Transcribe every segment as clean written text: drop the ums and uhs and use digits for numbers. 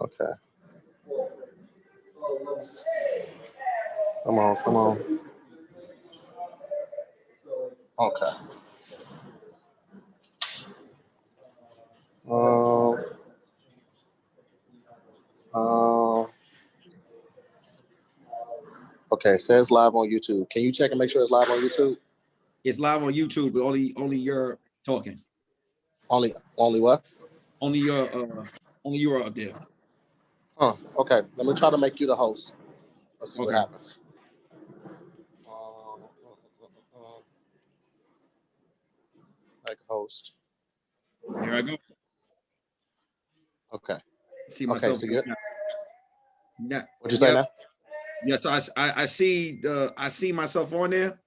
Okay. Come on, come on. Okay. Okay, says live on YouTube. Can you check and make sure it's live on YouTube? It's live on YouTube, but only you're talking. Only what? Only you're up there. Huh. Okay. Let me try to make you the host. Let's see what happens. Like host. Here I go. Okay. See myself. Okay, so you're... Yeah. What'd you say now? Yeah, so I see myself on there.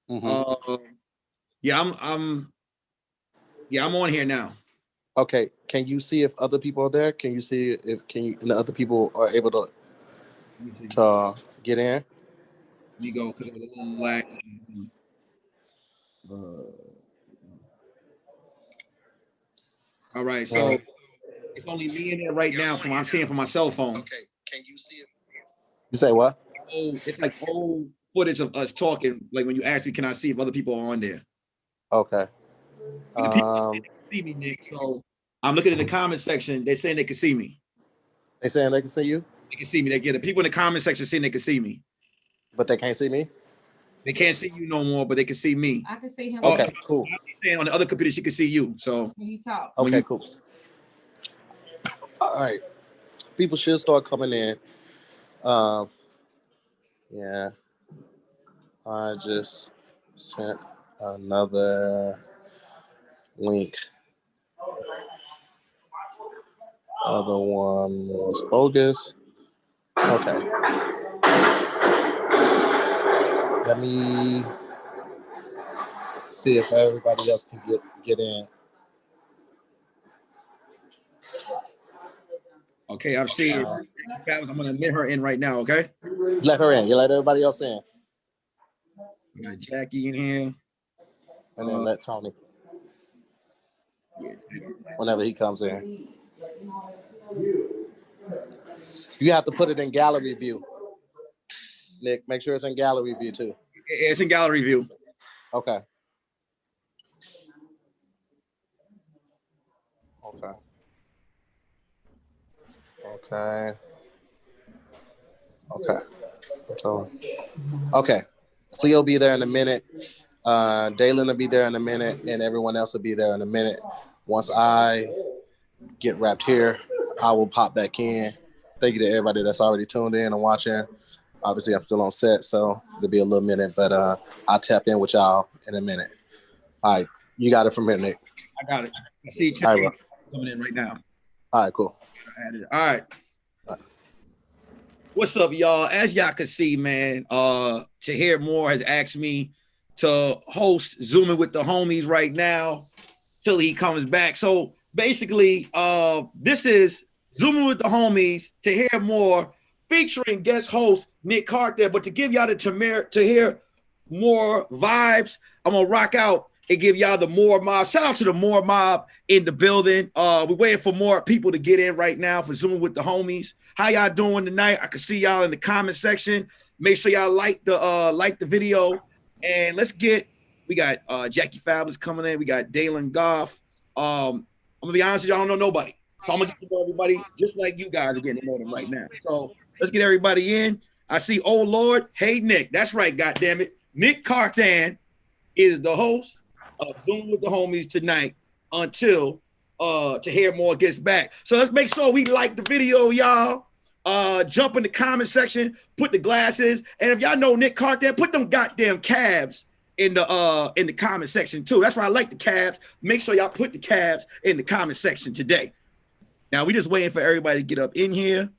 Mm-hmm. I'm on here now. Okay. Can you see if other people are there? Can you see if the other people are able to get in? Let me go because it was a little lag. All right, so it's only me in there right now from I'm seeing from my cell phone. Okay. Can you see it? You say what? Oh, it's like old footage of us talking. Like when you ask me, can I see if other people are on there? Okay. The people see me, Nick. So I'm looking in the comment section. They're saying they can see me. They saying they can see you? They can see me. They get the people in the comment section saying they can see me. But they can't see me? They can't see you no more, but they can see me. I can see him. Okay, cool. Saying on the other computer, she can see you. So he talks. Okay, cool. All right. People should start coming in. Yeah. I just sent another link. Other one was bogus. Okay. Let me see if everybody else can get in. Okay, I've seen. I'm gonna admit her in right now. Okay. Let her in. You let everybody else in. We got Jackie in here. And then let Tony. Whenever he comes in. You have to put it in gallery view. Nick, make sure it's in gallery view too. It's in gallery view. Okay. Okay. Cleo will be there in a minute. Dalen will be there in a minute, and everyone else will be there in a minute. Once I get wrapped here, I will pop back in. Thank you to everybody that's already tuned in and watching. Obviously, I'm still on set, so it'll be a little minute, but I'll tap in with y'all in a minute. All right. You got it from here, Nick. I got it. I see Tahir coming in right now. All right, cool. All right. What's up, y'all? As y'all can see, man, Tahir Moore has asked me to host Zooming with the Homies right now till he comes back. So basically, this is Zooming with the Homies, Tahir Moore, featuring guest host Nick Carthan. But to give y'all the Tahir Moore vibes, I'm gonna rock out and give y'all the Moore Mob. Shout out to the Moore Mob in the building. We're waiting for more people to get in right now for Zooming with the Homies. How y'all doing tonight? I can see y'all in the comment section. Make sure y'all like the video. And let's get, we got Jackie Fabulous coming in. We got Dalen Goff. I'm gonna be honest with you, I don't know nobody. So I'm gonna get to know everybody just like you guys are getting to know them right now. So let's get everybody in. I see, oh Lord, hey Nick. That's right, goddammit. Nick Carthan is the host of Zoom with the Homies tonight until Tahir Moore gets back. So let's make sure we like the video, y'all. Jump in the comment section, put the glasses, and if y'all know Nick Carthan, put them goddamn cabs in the comment section too. That's why I like the cabs. Make sure y'all put the cabs in the comment section today. Now we just waiting for everybody to get up in here.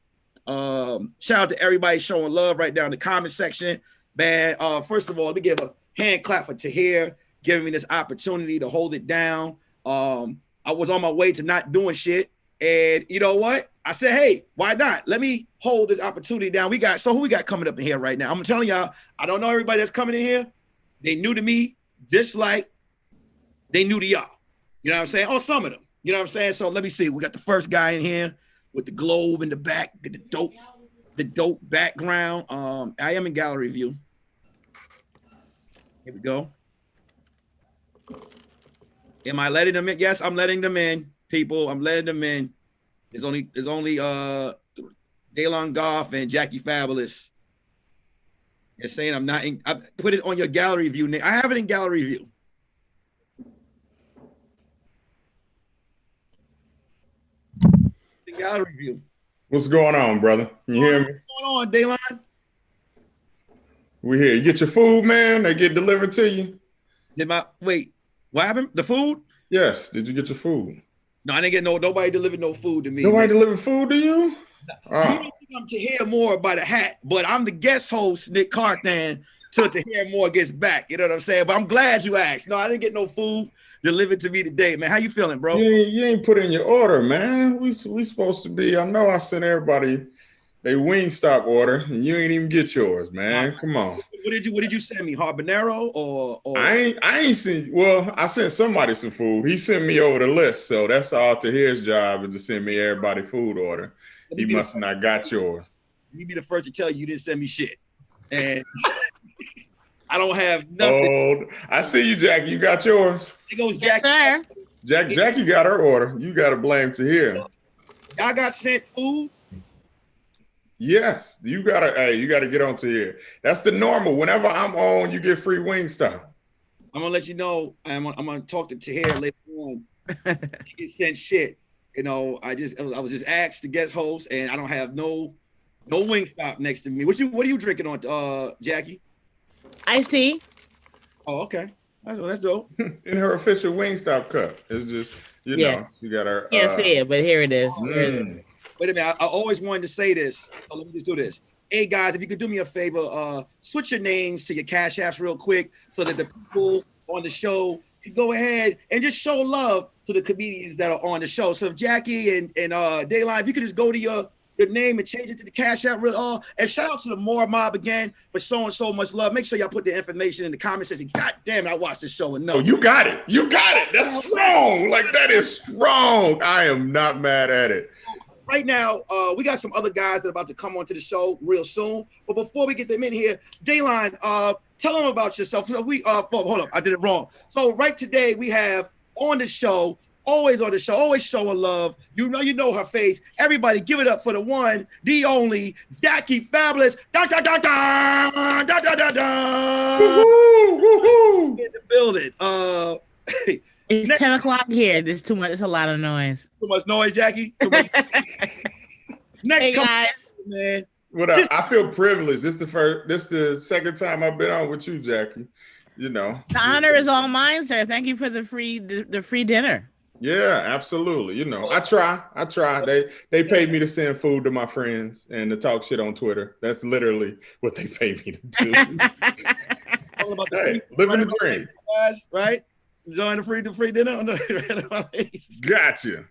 Shout out to everybody showing love right now in the comment section. Man, first of all, let me give a hand clap for Tahir giving me this opportunity to hold it down. I was on my way to not doing shit. And you know what? I said, hey, why not? Let me hold this opportunity down. Who we got coming up in here right now? I'm telling y'all, I don't know everybody that's coming in here. They new to me, just like they new to y'all. You know what I'm saying? Or some of them. You know what I'm saying? So let me see. We got the first guy in here. with the globe in the back, the dope background. I am in gallery view. Here we go. Am I letting them in? Yes, I'm letting them in, people. I'm letting them in. There's only Daylon Goff and Jackie Fabulous. They're saying I'm not in. I put it on your gallery view, Nick. I have it in gallery view. The gallery view. What's going on, brother? Can you hear me? What's going on, Daylon? We here. You get your food, man? They get delivered to you? Wait, what happened? The food? Yes. Did you get your food? No, I didn't get nobody delivered no food to me. Nobody delivered food to you? You need to come to hear more by the hat, but I'm the guest host, Nick Carthan, till to hear more gets back. You know what I'm saying? But I'm glad you asked. No, I didn't get no food delivered to me today, man. How you feeling, bro? You ain't put in your order, man. We supposed to be. I know I sent everybody they Wingstop order, and you ain't even get yours, man. Come on. What did you send me? Habanero or I ain't seen. Well, I sent somebody some food. He sent me over the list, so that's all Tahir's job is to send me everybody food order. He must have not got yours. You be the first to tell you didn't send me shit, and I don't have nothing. Oh, I see you, Jackie. You got yours. There goes Jackie. Yes, Jackie got her order. You got to blame Tahir. Y'all got sent food. Yes, you gotta get on Tahir. That's the normal. Whenever I'm on, you get free Wingstop. I'm gonna let you know. I'm gonna talk to Tahir later on. He get sent shit. You know, I was just asked to guest host, and I don't have no Wingstop next to me. What are you drinking on, Jackie? Iced tea. Oh, okay. That's dope. In her official Wingstop cup. It's just, you know, you got her. Can't see it, but here it is. Wait a minute. I always wanted to say this. So let me just do this. Hey, guys, if you could do me a favor, switch your names to your Cash Apps real quick so that the people on the show can go ahead and just show love to the comedians that are on the show. So if Jackie and Dayline, if you could just go to your name and change it to the Cash App and shout out to the More Mob again for showing so much love. Make sure y'all put the information in the comment section. God damn it, I watched this show enough. Oh, you got it. You got it. That's strong. Like, that is strong. I am not mad at it. Right now, we got some other guys that are about to come onto the show real soon. But before we get them in here, Dayline, tell them about yourself. So hold up, I did it wrong. So right today we have on the show, always on the show, always showing love. You know her face. Everybody, give it up for the one, the only, Jackie Fabulous. Da da da da da da da da. Woo-hoo, in the building. It's 10 o'clock here. There's too much. It's a lot of noise. Too much noise, Jackie. Too much. Next, hey guys, man. What up? I feel privileged. This the second time I've been on with you, Jackie. You know, the honor is all mine, sir. Thank you for the free dinner. Yeah, absolutely. You know, I try. They paid me to send food to my friends and to talk shit on Twitter. That's literally what they pay me to do. All about living the dream, guys. Right. Enjoying the free dinner. Gotcha.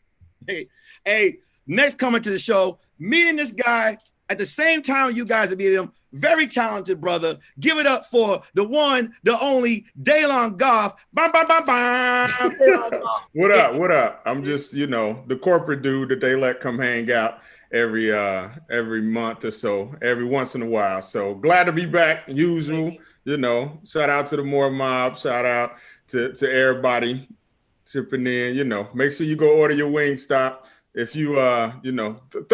Hey, next coming to the show, meeting this guy at the same time you guys are meeting him. Very talented brother. Give it up for the one, the only, Daylon Goff. Bam, bam, bam, bam. What up? I'm just, the corporate dude that they let come hang out every month or so, every once in a while. So glad to be back. Usual, shout out to the More Mob. Shout out to everybody chipping in, make sure you go order your Wingstop. If you, throw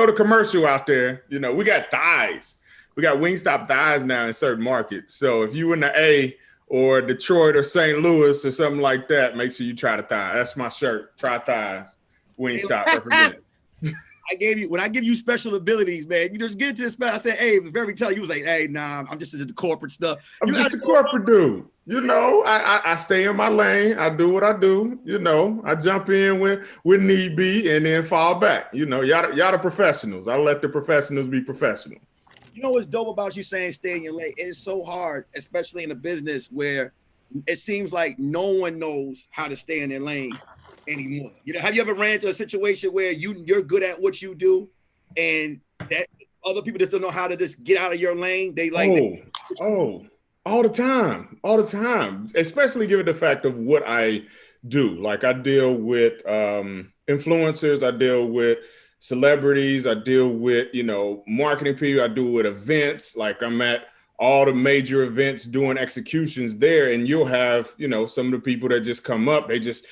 the commercial out there, we got thighs. We got Wingstop thighs now in certain markets. So if you in the A or Detroit or St. Louis or something like that, make sure you try the thigh. That's my shirt. Try thighs. Wingstop represent. When I give you special abilities, man, you just get into this spot. I said, hey, very tell you was like, hey, nah, I'm just into the corporate stuff. I'm just a corporate dude. I stay in my lane. I do what I do. I jump in when need be and then fall back. Y'all the professionals. I let the professionals be professional. You know what's dope about you saying stay in your lane? It is so hard, especially in a business where it seems like no one knows how to stay in their lane anymore. Have you ever ran into a situation where you're good at what you do and that other people just don't know how to just get out of your lane? They like all the time, especially given the fact of what I do. Like I deal with influencers, I deal with celebrities. I deal with, marketing people. I deal with events. Like I'm at all the major events doing executions there. And you'll have, some of the people that just come up, they just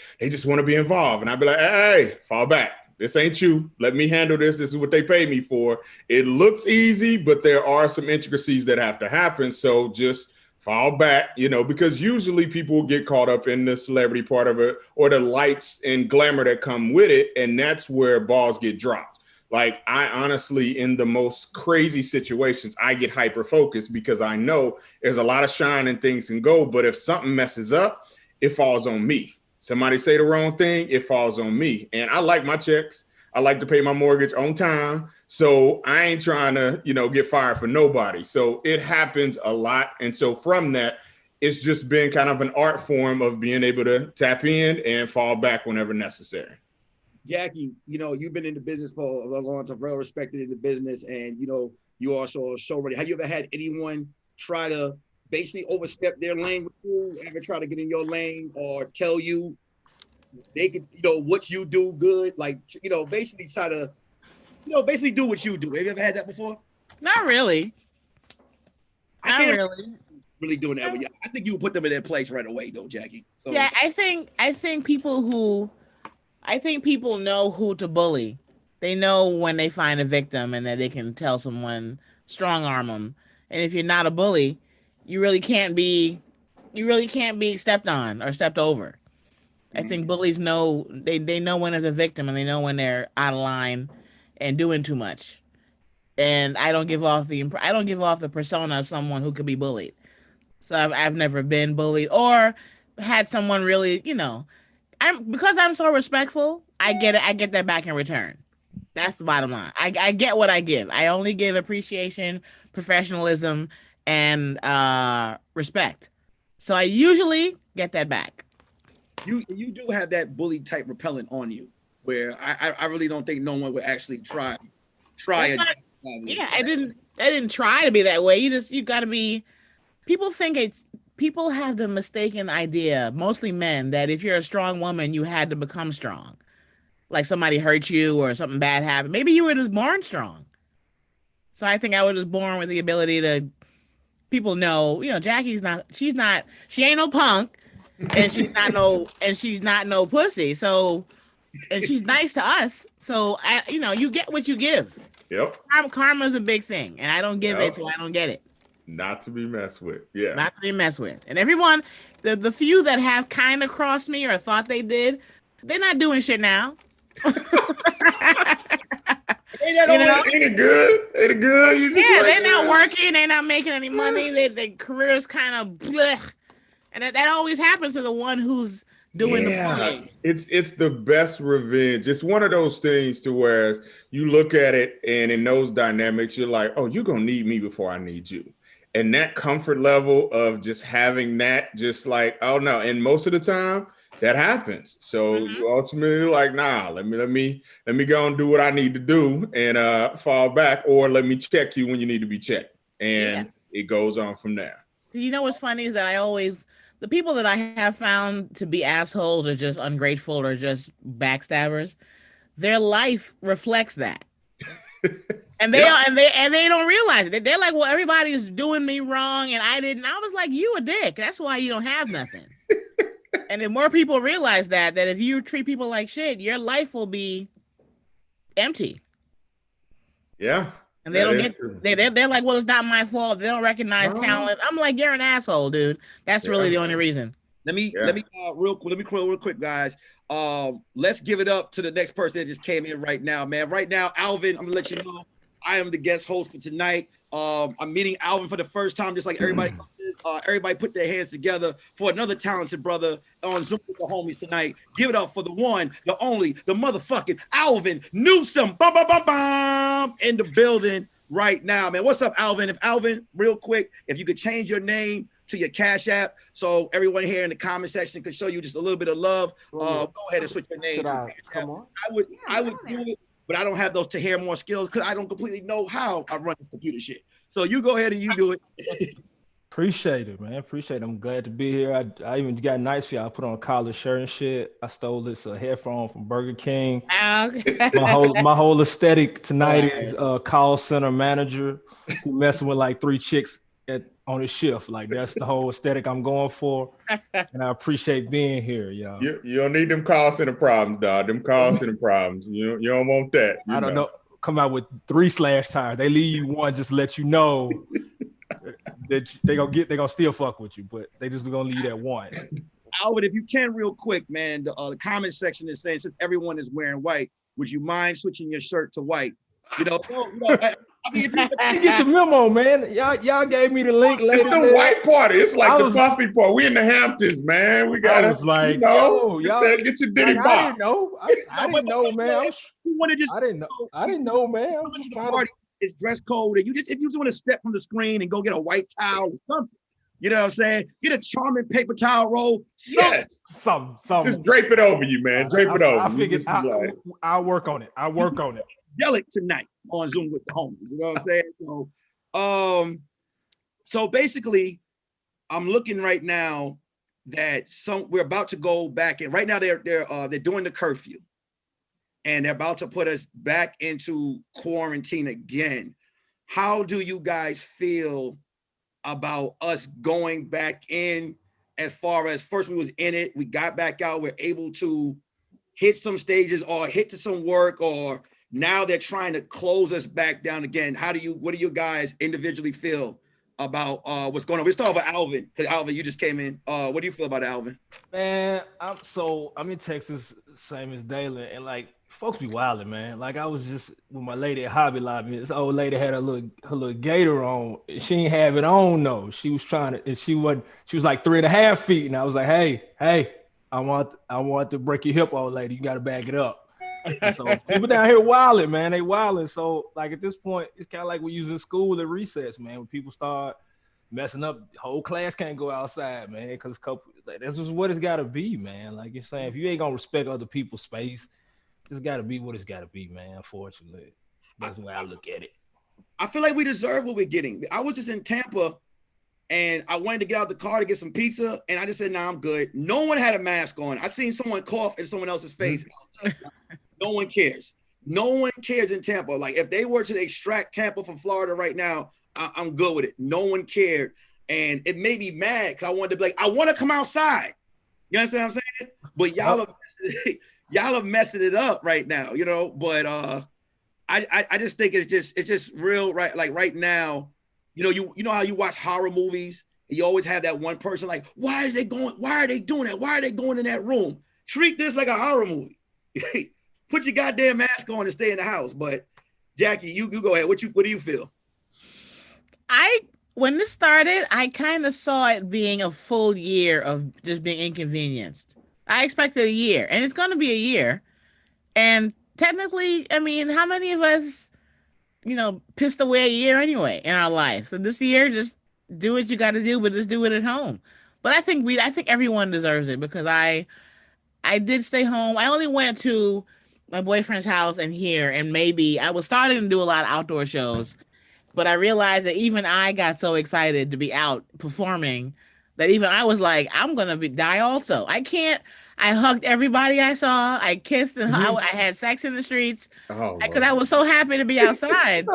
want to be involved. And I'd be like, hey, fall back. This ain't you. Let me handle this. This is what they pay me for. It looks easy, but there are some intricacies that have to happen. So just fall back, because usually people will get caught up in the celebrity part of it or the lights and glamour that come with it. And that's where balls get dropped. Like I honestly, in the most crazy situations, I get hyper focused because I know there's a lot of shine and things can go. But if something messes up, it falls on me. Somebody say the wrong thing, it falls on me. And I like my checks. I like to pay my mortgage on time. So I ain't trying to, get fired for nobody. So it happens a lot. And so from that, it's just been kind of an art form of being able to tap in and fall back whenever necessary. Jackie, you've been in the business for a long time, well respected in the business. And, you also are show ready. Have you ever had anyone try to basically overstep their lane with you, ever try to get in your lane or tell you they could, what you do good, like, basically try to, basically do what you do. Have you ever had that before? Not really. Not really. Really doing that with you. I think you would put them in their place right away, though, Jackie. So, yeah, I think people know who to bully. They know when they find a victim and that they can tell someone, strong arm them. And if you're not a bully, you really can't be stepped on or stepped over. I think bullies know, they know when it's a victim and they know when they're out of line and doing too much. And I don't give off the persona of someone who could be bullied. So I've never been bullied or had someone really, because I'm so respectful, I get that back in return. That's the bottom line. I get what I give. I only give appreciation, professionalism, and respect. So I usually get that back. You do have that bully type repellent on you, where I really don't think no one would actually try it. Yeah, I didn't try to be that way. You got to be. People have the mistaken idea, mostly men, that if you're a strong woman, you had to become strong. Like somebody hurt you or something bad happened. Maybe you were just born strong. So I think I was just born with the ability to. People know, Jackie's not. She ain't no punk. And she's not no pussy. So, and she's nice to us. So you get what you give. Yep. Karma's a big thing, and I don't give it, so I don't get it. Not to be messed with. Yeah. Not to be messed with. And everyone, the few that have kind of crossed me or thought they did, they're not doing shit now. Ain't it good? Ain't it good? They're not working. They're not making any money. Their career's kind of blech. And that always happens to the one who's doing the bullying. It's the best revenge. It's one of those things to where you look at it and in those dynamics, you're like, oh, you're going to need me before I need you. And that comfort level of just having that, just like, oh no. And most of the time that happens. So you ultimately like, nah, let me go and do what I need to do and fall back, or let me check you when you need to be checked. And it goes on from there. You know what's funny is that the people that I have found to be assholes or just ungrateful or just backstabbers, their life reflects that. And they don't realize it. They're like, well, everybody's doing me wrong and I didn't. I was like, you a dick. That's why you don't have nothing. And if more people realize that if you treat people like shit, your life will be empty. Yeah. And they don't they're like, well, it's not my fault. They don't recognize talent. I'm like, you're an asshole, dude. That's really the only reason. Let me real quick, guys. Let's give it up to the next person that just came in right now, man. Right now, Alvin, I'm gonna let you know I am the guest host for tonight. I'm meeting Alvin for the first time, just like everybody else is. Everybody put their hands together for another talented brother on Zoom with the homies tonight. Give it up for the one, the only, the motherfucking Alvin Newsome. Bum, bum, bum, bum, in the building right now, man. What's up, Alvin? If Alvin, real quick, if you could change your name to your Cash App so everyone here in the comment section could show you just a little bit of love, go ahead and switch your name to Cash App. I would do it, but I don't have those Tahir more skills because I don't completely know how I run this computer shit. So you go ahead and you do it. Appreciate it, man. Appreciate it. I'm glad to be here. I even got nice for you. I put on a collar shirt and shit. I stole this headphone from Burger King. Okay. My whole aesthetic tonight is call center manager who messing with like 3 chicks on his shift. Like that's the whole aesthetic I'm going for. And I appreciate being here, y'all. You don't need them call center problems, dog. Them call center problems. You don't want that. I don't know. Come out with 3 slash tires. They leave you one just to let you know that they gonna still fuck with you, but they just gonna leave that one. Alvin, if you can, real quick, man, the comment section is saying since everyone is wearing white, would you mind switching your shirt to white? I mean, if you get the memo, man. Y'all gave me the link later. It's the white party. It's like the Puffy party. We in the Hamptons, man. We got. I was like, y'all get your Diddy like, box. I didn't know. I didn't know, man. I didn't know, man. I'm just trying to. It's dress code, and if you just want to step from the screen and go get a white towel or something, you know what I'm saying? Get a charming paper towel roll. Yes, something. Just drape it over you, man. Drape it over. I figured I'll work on it. Yell it tonight on Zoom with the homies. You know what I'm saying? So basically, I'm looking right now that we're about to go back in. Right now, they're doing the curfew. And they're about to put us back into quarantine again. How do you guys feel about us going back in as far as first we was in it, we got back out, we're able to hit some stages or hit to some work, or now they're trying to close us back down again. What do you guys individually feel about what's going on? Let's start with Alvin, because Alvin, you just came in. What do you feel about Alvin? Man, I'm in Texas, same as Dalen, and like folks be wilding, man. Like I was just with my lady at Hobby Lobby. This old lady had her little gator on. She ain't have it on though. She was trying to, and she was like 3.5 feet, and I was like, hey, I want to break your hip, old lady. You got to back it up. And so people down here wilding, man. They wilding. So like at this point, it's kind of like we using school at recess, man. When people start messing up, the whole class can't go outside, man. Because this is what it's got to be, man. Like you're saying, if you ain't gonna respect other people's space, it's got to be what it's got to be, man. Unfortunately, that's the way I look at it. I feel like we deserve what we're getting. I was just in Tampa, and I wanted to get out the car to get some pizza, and I just said, "Nah, I'm good." No one had a mask on. I seen someone cough in someone else's face. No one cares. No one cares in Tampa. Like if they were to extract Tampa from Florida right now, I'm good with it. No one cared, and it made me mad because I wanted to be like, I want to come outside. You understand what I'm saying? But y'all are messing it up right now, you know. But I just think it's just real, right? Like right now, you know how you watch horror movies and you always have that one person like, why are they doing that? Why are they going in that room? Treat this like a horror movie. Put your goddamn mask on and stay in the house. But Jackie, you go ahead. What do you feel? When this started, I kind of saw it being a full year of just being inconvenienced. I expected a year, and it's going to be a year. And technically, I mean, how many of us, pissed away a year anyway in our life? So this year, just do what you got to do, but just do it at home. But I think everyone deserves it because I did stay home. I only went to my boyfriend's house and here, and maybe I was starting to do a lot of outdoor shows, but I realized that even I got so excited to be out performing that even I was like, I'm going to die also. I hugged everybody I saw. I kissed and I had sex in the streets because I was so happy to be outside.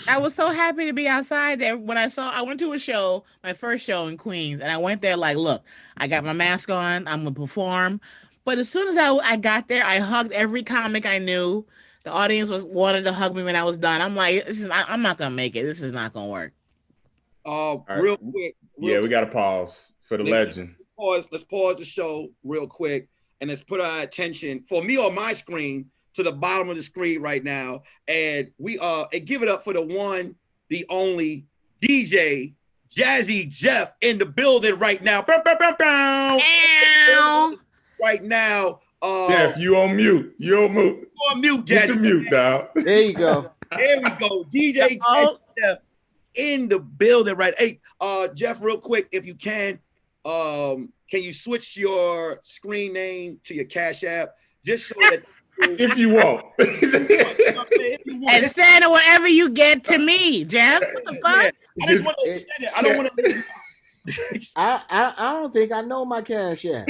I was so happy to be outside that when I went to a show, my first show in Queens, and I went there like, look, I got my mask on. I'm going to perform. But as soon as I got there, I hugged every comic I knew. The audience wanted to hug me when I was done. I'm like, I'm not going to make it. This is not going to work. Real quick. We got to pause for the legend. Let's pause the show real quick and let's put our attention for me on my screen to the bottom of the screen right now. And we and give it up for the one, the only DJ Jazzy Jeff in the building right now. Bow, bow, bow, bow. Right now. Jeff, you on mute. You on mute. You on mute, Jazzy. Get the mute, dog. There you go. There we go. DJ Jazzy Jeff in the building, right? Hey, Jeff, real quick, if you can you switch your screen name to your Cash App just so that if you want. And send whatever you get to me, Jeff. What the fuck? I just want to extend it. I don't want to. I don't think I know my cash app.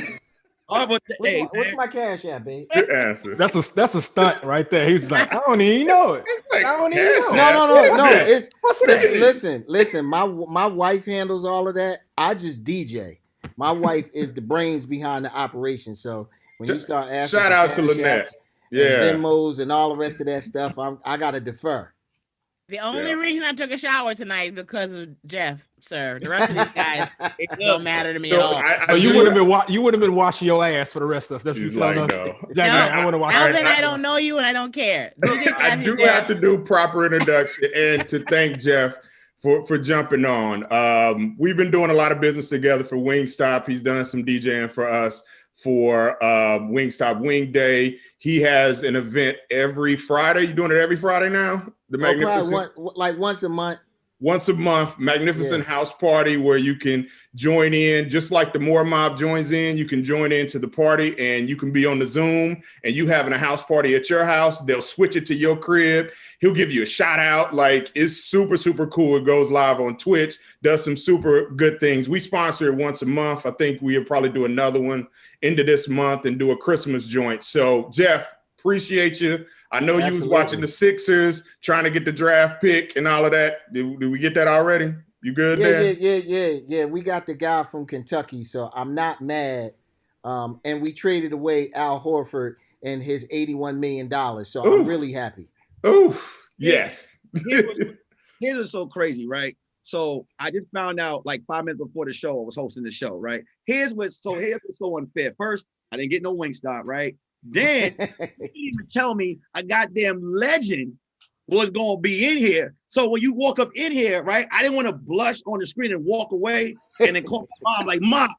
What's my cash app, babe? Good answer. That's a stunt right there. He was like, I don't even know it. Like, I don't even know. No. It's What's that? Listen. My wife handles all of that. I just DJ. My wife is the brains behind the operation. So when you start asking, shout out to Lynette, Venmos and all the rest of that stuff, I gotta defer. The only reason I took a shower tonight because of Jeff, sir. The rest of these guys, it don't matter to me at all. So you would have been washing your ass for the rest of us. That's what you're telling us. No. I want to wash. Alvin, I don't know you and I don't care. I do have to do proper introduction and to thank Jeff for jumping on. We've been doing a lot of business together for Wingstop. He's done some DJing for us for Wingstop Wing Day. He has an event every Friday. You doing it every Friday now? The Magnificent, like once a month. Once a month, Magnificent House Party where you can join in, just like the Moore Mob joins in. You can join into the party and you can be on the Zoom and you having a house party at your house. They'll switch it to your crib. He'll give you a shout out. Like, it's super, super cool. It goes live on Twitch, does some super good things. We sponsor it once a month. I think we'll probably do another one into this month and do a Christmas joint. So, Jeff, appreciate you. I know you was watching the Sixers, trying to get the draft pick and all of that. Did we get that already? You good there? Yeah. We got the guy from Kentucky, so I'm not mad. And we traded away Al Horford and his $81 million. So I'm really happy. Oof. Yes. Here's what's so crazy, right? So I just found out like 5 minutes before the show, I was hosting the show, right? Here's what's so unfair. First, I didn't get no Wingstop, right? Then you didn't even tell me a goddamn legend was gonna be in here. So when you walk up in here, right? I didn't want to blush on the screen and walk away and then call my mom like, Mom,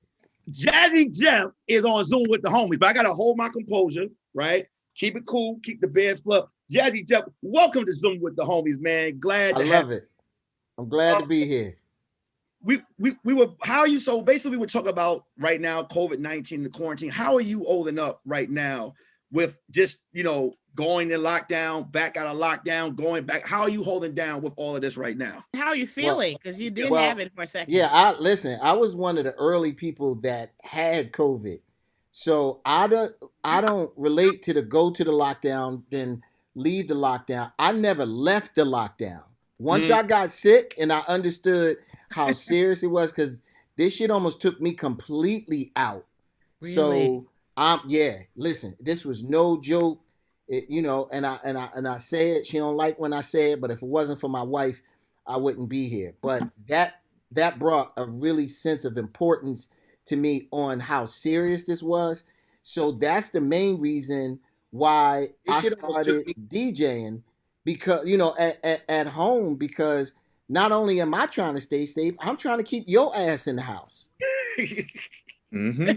Jazzy Jeff is on Zoom with the homies, but I gotta hold my composure, right? Keep it cool, keep the beds up. Jazzy Jeff, welcome to Zoom with the homies, man. I love it. I'm glad to be here. We were, how are you? So basically we were talking about right now, COVID-19, the quarantine. How are you holding up right now with just, going in lockdown, back out of lockdown, going back? How are you holding down with all of this right now? How are you feeling? Because you did have it for a second. Yeah, I was one of the early people that had COVID. So I don't relate to the go to the lockdown, then leave the lockdown. I never left the lockdown. Once I got sick and I understood how serious it was, because this shit almost took me completely out. Really? So listen, this was no joke. And I say it, she don't like when I say it, but if it wasn't for my wife, I wouldn't be here. But that brought a really sense of importance to me on how serious this was. So that's the main reason why I started DJing, because at home, because not only am I trying to stay safe, I'm trying to keep your ass in the house. Mm-hmm.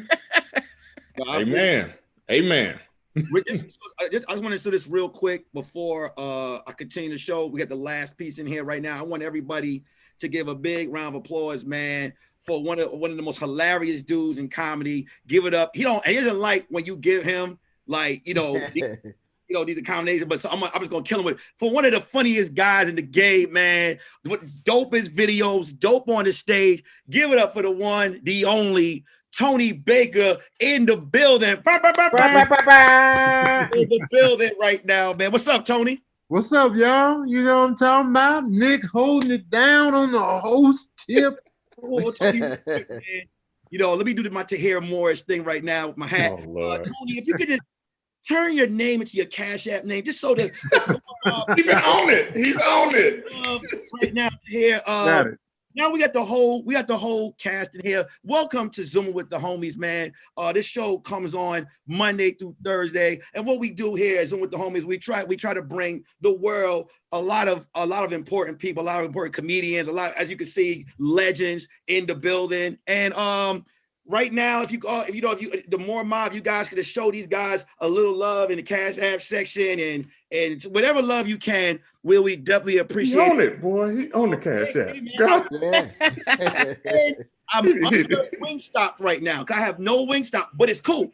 Amen. I just want to say this real quick before I continue the show. We got the last piece in here right now. I want everybody to give a big round of applause, man, for one of the most hilarious dudes in comedy. Give it up. He doesn't like when you give him like these accommodations, but so I'm just gonna kill him with for one of the funniest guys in the game, man. With dopest videos, dope on the stage. Give it up for the one, the only Tony Baker in the building. In the building right now, man. What's up, Tony? What's up, y'all? You know what I'm talking about? Nick holding it down on the host tip. Tony, let me do my Tahir Morris thing right now with my hat. Tony, if you could just turn your name into your Cash App name, just so that he's on it. He's on it right now. Tahir, now we got the whole cast in here. Welcome to Zoom with the homies, man. This show comes on Monday through Thursday, and what we do here at Zoom with the homies, we try to bring the world a lot of important people, a lot of important comedians, as you can see, legends in the building. And right now, the More Mob, you guys could show these guys a little love in the Cash App section and whatever love you can. We definitely appreciate it. He on it, boy. He on the Cash App. And I'm Wingstop right now because I have no Wingstop, but it's cool.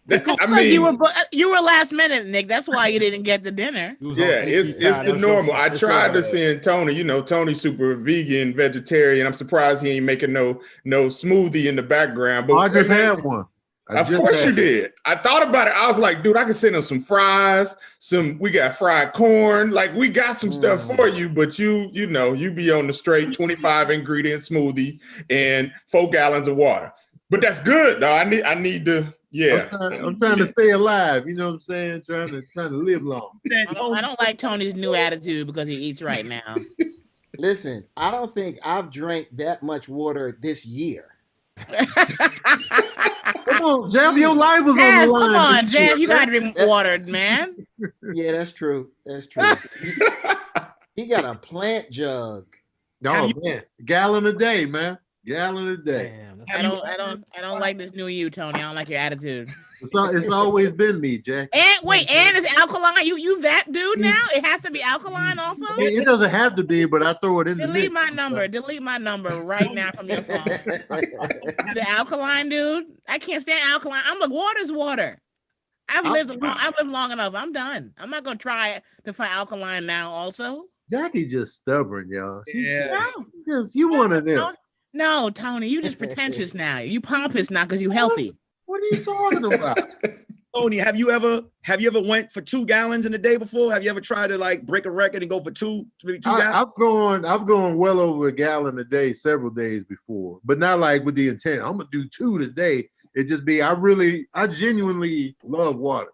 You were last minute, Nick. That's why you didn't get the dinner. Yeah, it's the normal. I tried to send Tony. You know, Tony's super vegan, vegetarian. I'm surprised he ain't making no smoothie in the background. But I just had one. Of course you did. I thought about it. I was like, dude, I can send him some fries. We got fried corn. Like, we got some stuff for you. But you know, you be on the straight 25 ingredient smoothie and 4 gallons of water. But that's good, though. I need to. Yeah, I'm trying to stay alive. You know what I'm saying? Trying to live long. I don't like Tony's new attitude because he eats right now. Listen, I don't think I've drank that much water this year. Come on, Jeff, your life was on the line. Come on, Jeff, you gotta drink water, man. Yeah, that's true. He got a plant jug. Oh man, gallon a day, man. Gallon a day. Damn, I don't like this new you, Tony. I don't like your attitude. It's always been me, Jack. And wait, and it's alkaline. You that dude now? It has to be alkaline also? It doesn't have to be, but I throw it in. Delete my number right now from your phone. The alkaline dude. I can't stand alkaline. I'm like, water's water. I've lived long enough. I'm done. I'm not gonna try to find alkaline now. Also, Jackie just stubborn, y'all. You one of them. No, Tony, you just pretentious now. You pompous now because you healthy. What are you talking about? Tony, have you ever went for 2 gallons in a day before? Have you ever tried to like break a record and go for maybe 2 gallons? I've gone well over a gallon a day several days before, but not like with the intent. I'm gonna do 2 today. It just be I genuinely love water.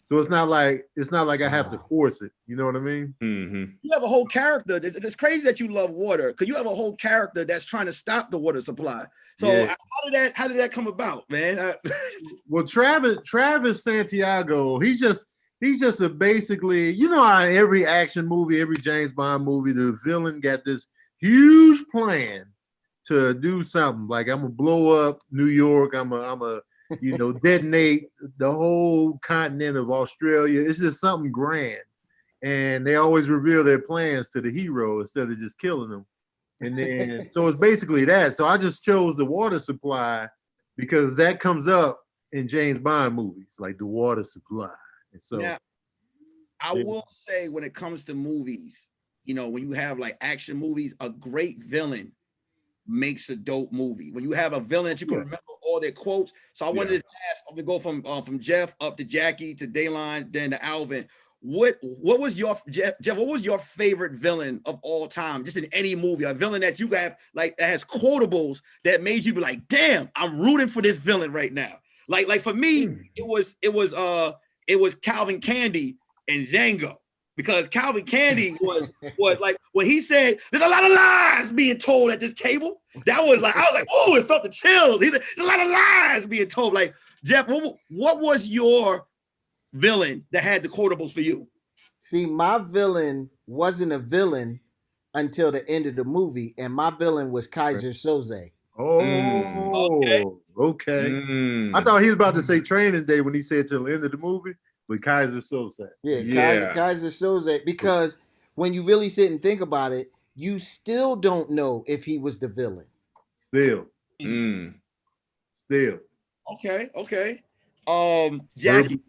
So it's not like I have to force it. You know what I mean? Mm-hmm. You have a whole character. It's crazy that you love water because you have a whole character that's trying to stop the water supply. So how did that come about, man? Well, Travis Santiago, he's just a basically, you know how every action movie, every James Bond movie, the villain got this huge plan to do something. Like, I'm gonna blow up New York. I'm a detonate the whole continent of Australia. It's just something grand. And they always reveal their plans to the hero instead of just killing them. And then, so it's basically that. So I just chose the water supply because that comes up in James Bond movies, like the water supply. And so now, I will say when it comes to movies, you know, when you have like action movies, a great villain makes a dope movie. When you have a villain that you can remember all their quotes. So I wanted to ask, I'm gonna go from Jeff up to Jackie to Dayline, then to Alvin. What was your Jeff? What was your favorite villain of all time? Just in any movie, a villain that you have like that has quotables that made you be like, damn, I'm rooting for this villain right now. Like for me, it was Calvin Candy and Django. Because Calvin Candy was like when he said there's a lot of lies being told at this table. That was like I was like, oh, it felt the chills. He said there's a lot of lies being told. Like Jeff, what was your villain that had the quotables for you? See, my villain wasn't a villain until the end of the movie, and my villain was Kaiser Soze. Oh, okay. I thought he was about to say Training Day when he said till the end of the movie. With Kaiser Soze. Kaiser Soze, because when you really sit and think about it, you still don't know if he was the villain. Still. Okay. Jackie.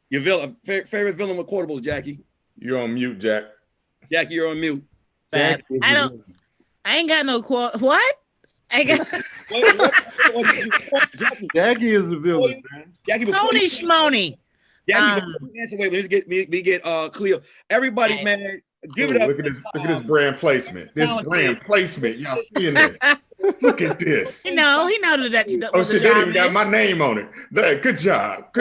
Your villain, favorite villain with quotables, Jackie. You're on mute, Jack. Jackie, you're on mute. I ain't got no quote. What? Jackie is a villain, man. Tony Schmoney. Jackie, wait, let's get Cleo. Everybody, man, give it up. Look at this brand placement. Brand placement. Y'all seeing this? Look at this. He know that. Oh shit, they didn't even got my name on it. Good job.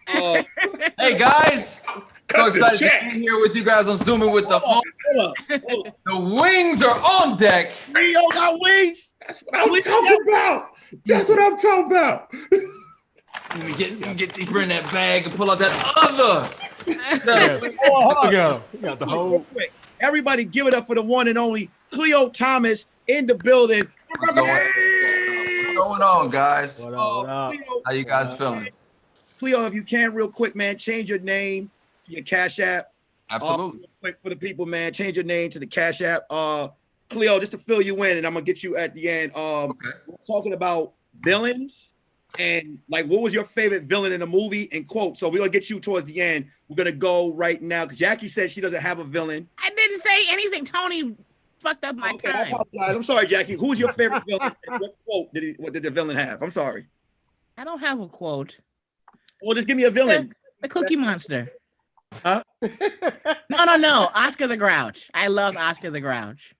Hey guys. So excited to be here with you guys on Zooming with the Hold up. The wings are on deck. Rio got wings. That's what I'm talking about. Let me get deeper in that bag and pull out that other. We got the whole. Everybody, give it up for the one and only Cleo Thomas in the building. What's going on, guys? What up? How you guys feeling? Cleo, if you can, real quick, man, change your name. Your Cash App. Absolutely. Quick for the people, man. Change your name to the Cash App. Cleo, just to fill you in, and I'm gonna get you at the end. We're talking about villains And like, what was your favorite villain in the movie? In quote. So we're gonna get you towards the end. We're gonna go right now because Jackie said she doesn't have a villain. I didn't say anything. Tony fucked up my I time. apologize. I'm sorry, Jackie. Who's your favorite villain? And what quote what did the villain have? I'm sorry. I don't have a quote. Well, just give me a villain. The Cookie Monster. Huh? No. Oscar the Grouch. I love Oscar the Grouch.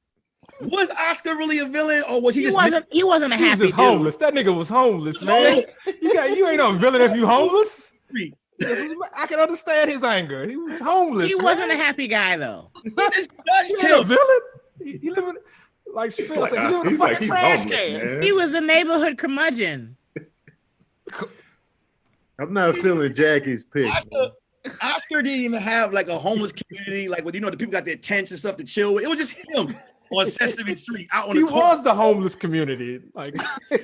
Was Oscar really a villain, or was he just? He wasn't a He was happy just dude. homeless. That nigga was homeless, man. You ain't no villain if you homeless. I can understand his anger. He was homeless. He wasn't a happy guy though. He just judged He ain't a him. villain. He living like shit. He living in a fucking trash can. He was the neighborhood curmudgeon. I'm not feeling Jackie's pick. Oscar didn't even have like a homeless community, like the people got their tents and stuff to chill with. It was just him on Sesame Street out on He the corner. was the homeless community. Like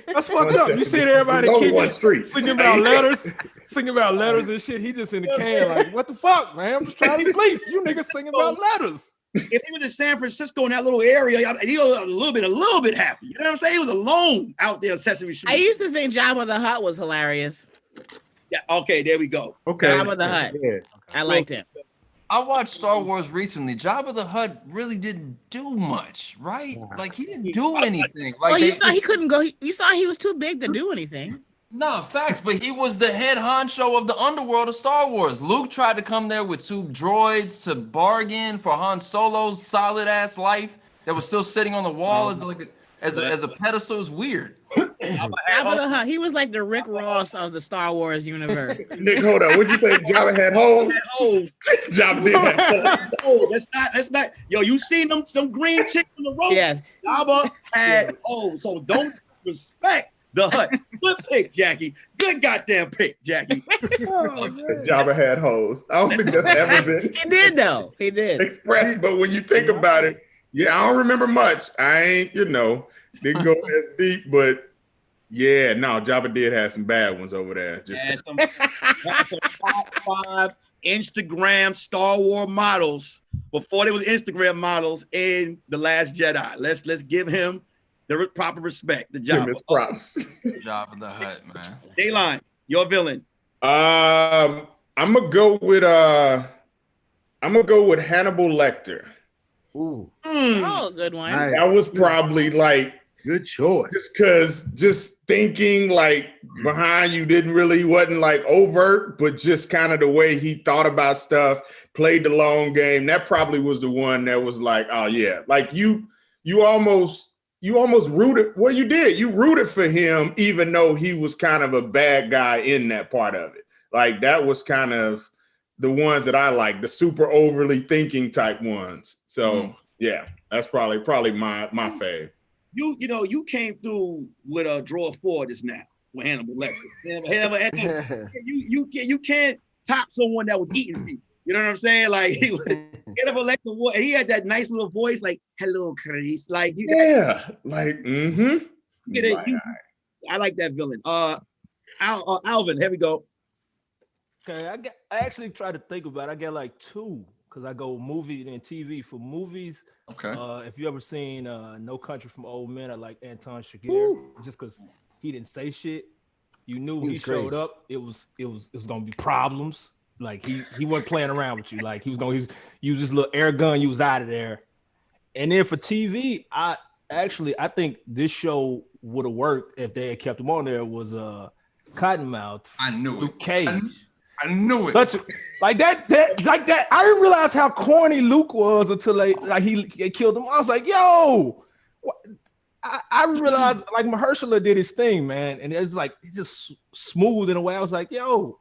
that's fucked up. You see everybody only one street. singing about letters and shit. He just in the can like, what the fuck, man? I'm just trying to sleep. You niggas singing about letters. If he was in San Francisco in that little area, he was a little bit happy. You know what I'm saying? He was alone out there on Sesame Street. I used to think Jabba the Hutt was hilarious. Yeah. Okay. There we go. Okay. Jabba the Hutt. Yeah. I liked him. I watched Star Wars recently. Jabba the Hutt really didn't do much, right? Like he didn't do anything. Like Well, you thought he couldn't go. You saw he was too big to do anything. No, facts, but he was the head honcho of the underworld of Star Wars. Luke tried to come there with 2 droids to bargain for Han Solo's solid ass life that was still sitting on the wall as a pedestal. Is weird. Jabba the Hutt. He was like the Rick Ross of the Star Wars universe. Nick, hold on. What'd you say? Jabba had holes? Jabba did have holes. Oh, that's not. Yo, you seen them green chicks on the road? Yes. Jabba had so don't respect the Hutt. Good pick, Jackie. Good goddamn pick, Jackie. Jabba had holes. I don't think that's ever been He did though. He did. expressed, but when you think about it, yeah, I don't remember much. I ain't, didn't go as deep, but yeah, no, Jabba did have some bad ones over there. Just Had some top 5 Instagram Star Wars models before there was Instagram models in The Last Jedi. Let's give him the proper respect. The give Jabba. his props. Jabba the Hutt, man. Dayline, your villain. I'm gonna go with Hannibal Lecter. Ooh. Oh, good one. Nice. That was probably like Good choice. just thinking like behind you wasn't like overt, but just kind of the way he thought about stuff, played the long game. That probably was the one that was like, oh yeah, like you almost rooted. Well, you did. You rooted for him, even though he was kind of a bad guy in that part of it. Like that was kind of the ones that I like, the super overly thinking type ones. So yeah, that's probably my fave. You came through with a draw 4 just now with Hannibal Lecter. You can't top someone that was eating people. You know what I'm saying? Like Hannibal Lecter, he had that nice little voice, like "Hello, Clarice." Like I like that villain. Alvin, here we go. Okay, I actually tried to think about it. I got like 2 because I go movie and TV. For movies, Okay. If you ever seen No Country from Old Men, I like Anton Chigurh just because he didn't say shit. You knew when he showed up, it was gonna be problems. Like he wasn't playing around with you. Like he was gonna use this little air gun. You was out of there. And then for TV, I think this show would have worked if they had kept him on there. Was Cottonmouth. I knew Luke it. Cage. I knew it. Like that. I didn't realize how corny Luke was until they killed him. I was like, yo, what? I realized like Mahershala did his thing, man, and it's like he's just smooth in a way. I was like, yo,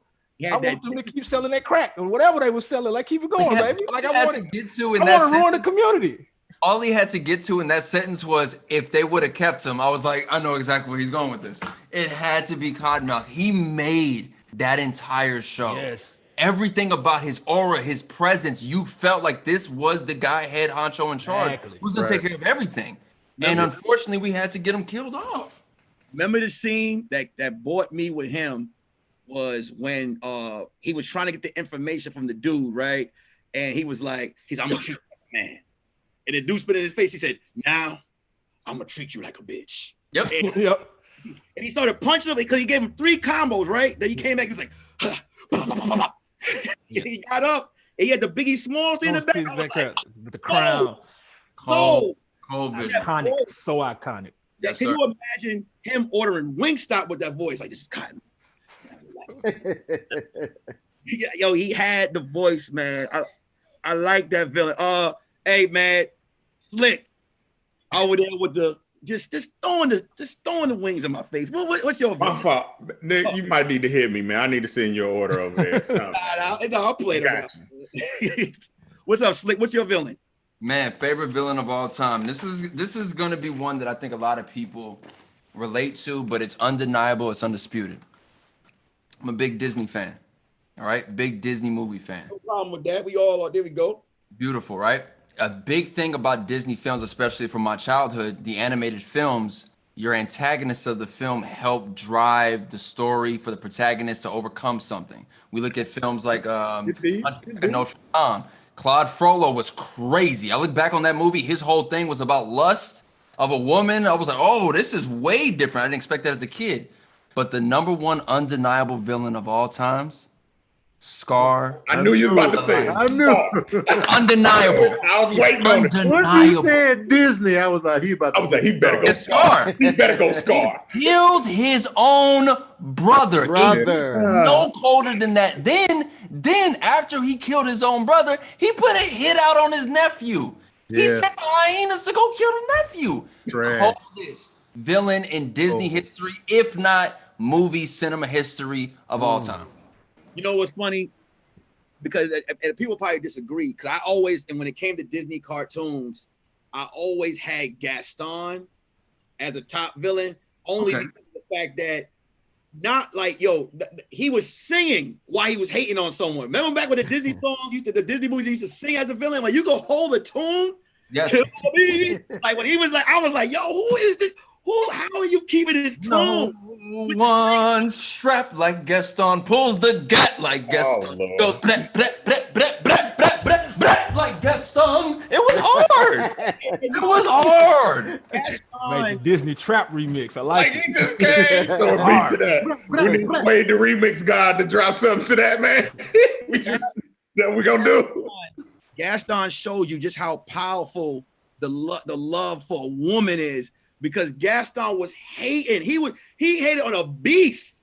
I want them to keep selling that crack or whatever they were selling. Like keep it going, baby. Like I want to get to in that ruin the community. All he had to get to in that sentence was if they would have kept him. I was like, I know exactly where he's going with this. It had to be Cottonmouth. He made that entire show. Yes. Everything about his aura, his presence, you felt like this was the guy head honcho in charge. Exactly. Who's gonna take care of everything? And unfortunately, we had to get him killed off. Remember the scene that brought me with him was when he was trying to get the information from the dude, right? And he was like, I'm gonna treat you like a man. And the dude spit in his face. He said, now I'm gonna treat you like a bitch. Yep. And and he started punching him because he gave him 3 combos, right? Then he came back, he was like, he got up, and he had the Biggie Smalls thing in the back. Back there with the crown. Cold vision. Iconic, so iconic. Yes, can you imagine him ordering Wingstop with that voice? Like, this is cotton. Yo, he had the voice, man. I like that villain. Hey, man, Slick over there with the just throwing the wings in my face. What's your My fault, Nick. You might need to hit me, man. I need to send your order over there. I'll play it. What's up, Slick? What's your villain? Man, favorite villain of all time. This is going to be one that I think a lot of people relate to, but it's undeniable. It's undisputed. I'm a big Disney fan. All right, big Disney movie fan. No problem with that. We all are. There we go. Beautiful, right? A big thing about Disney films, especially from my childhood, the animated films, your antagonists of the film help drive the story for the protagonist to overcome something. We look at films like Notre Dame. Claude Frollo was crazy. I look back on that movie. His whole thing was about lust of a woman. I was like, oh, this is way different. I didn't expect that as a kid. But the #1 undeniable villain of all times, Scar. I knew you were about to say it. I knew. It's undeniable. I was waiting on it. Once he said Disney, I was like, he better go Scar. He better go Scar. Killed his own brother. No colder than that. Then after he killed his own brother, he put a hit out on his nephew. He sent the hyenas to go kill the nephew. Coldest villain in Disney history, if not movie cinema history of all time. You know what's funny? Because and people probably disagree. Because I always, and when it came to Disney cartoons, I always had Gaston as a top villain, only because of the fact that not like, he was singing while he was hating on someone. Remember back when the Disney songs the Disney movies used to sing as a villain? Like, you go hold the tune. Yes. Kill me. Like when he was like, I was like, yo, who is this? How are you keeping his tone? No one strapped like Gaston pulls the gat like Gaston. Goes like Gaston. It was hard. It was hard. Like the Disney Trap remix. I like it. He just came to a beat to that. We need to wait the remix god to drop something to that, man. That we gonna do. Gaston showed you just how powerful the love for a woman is. Because Gaston was hating. He hated on a beast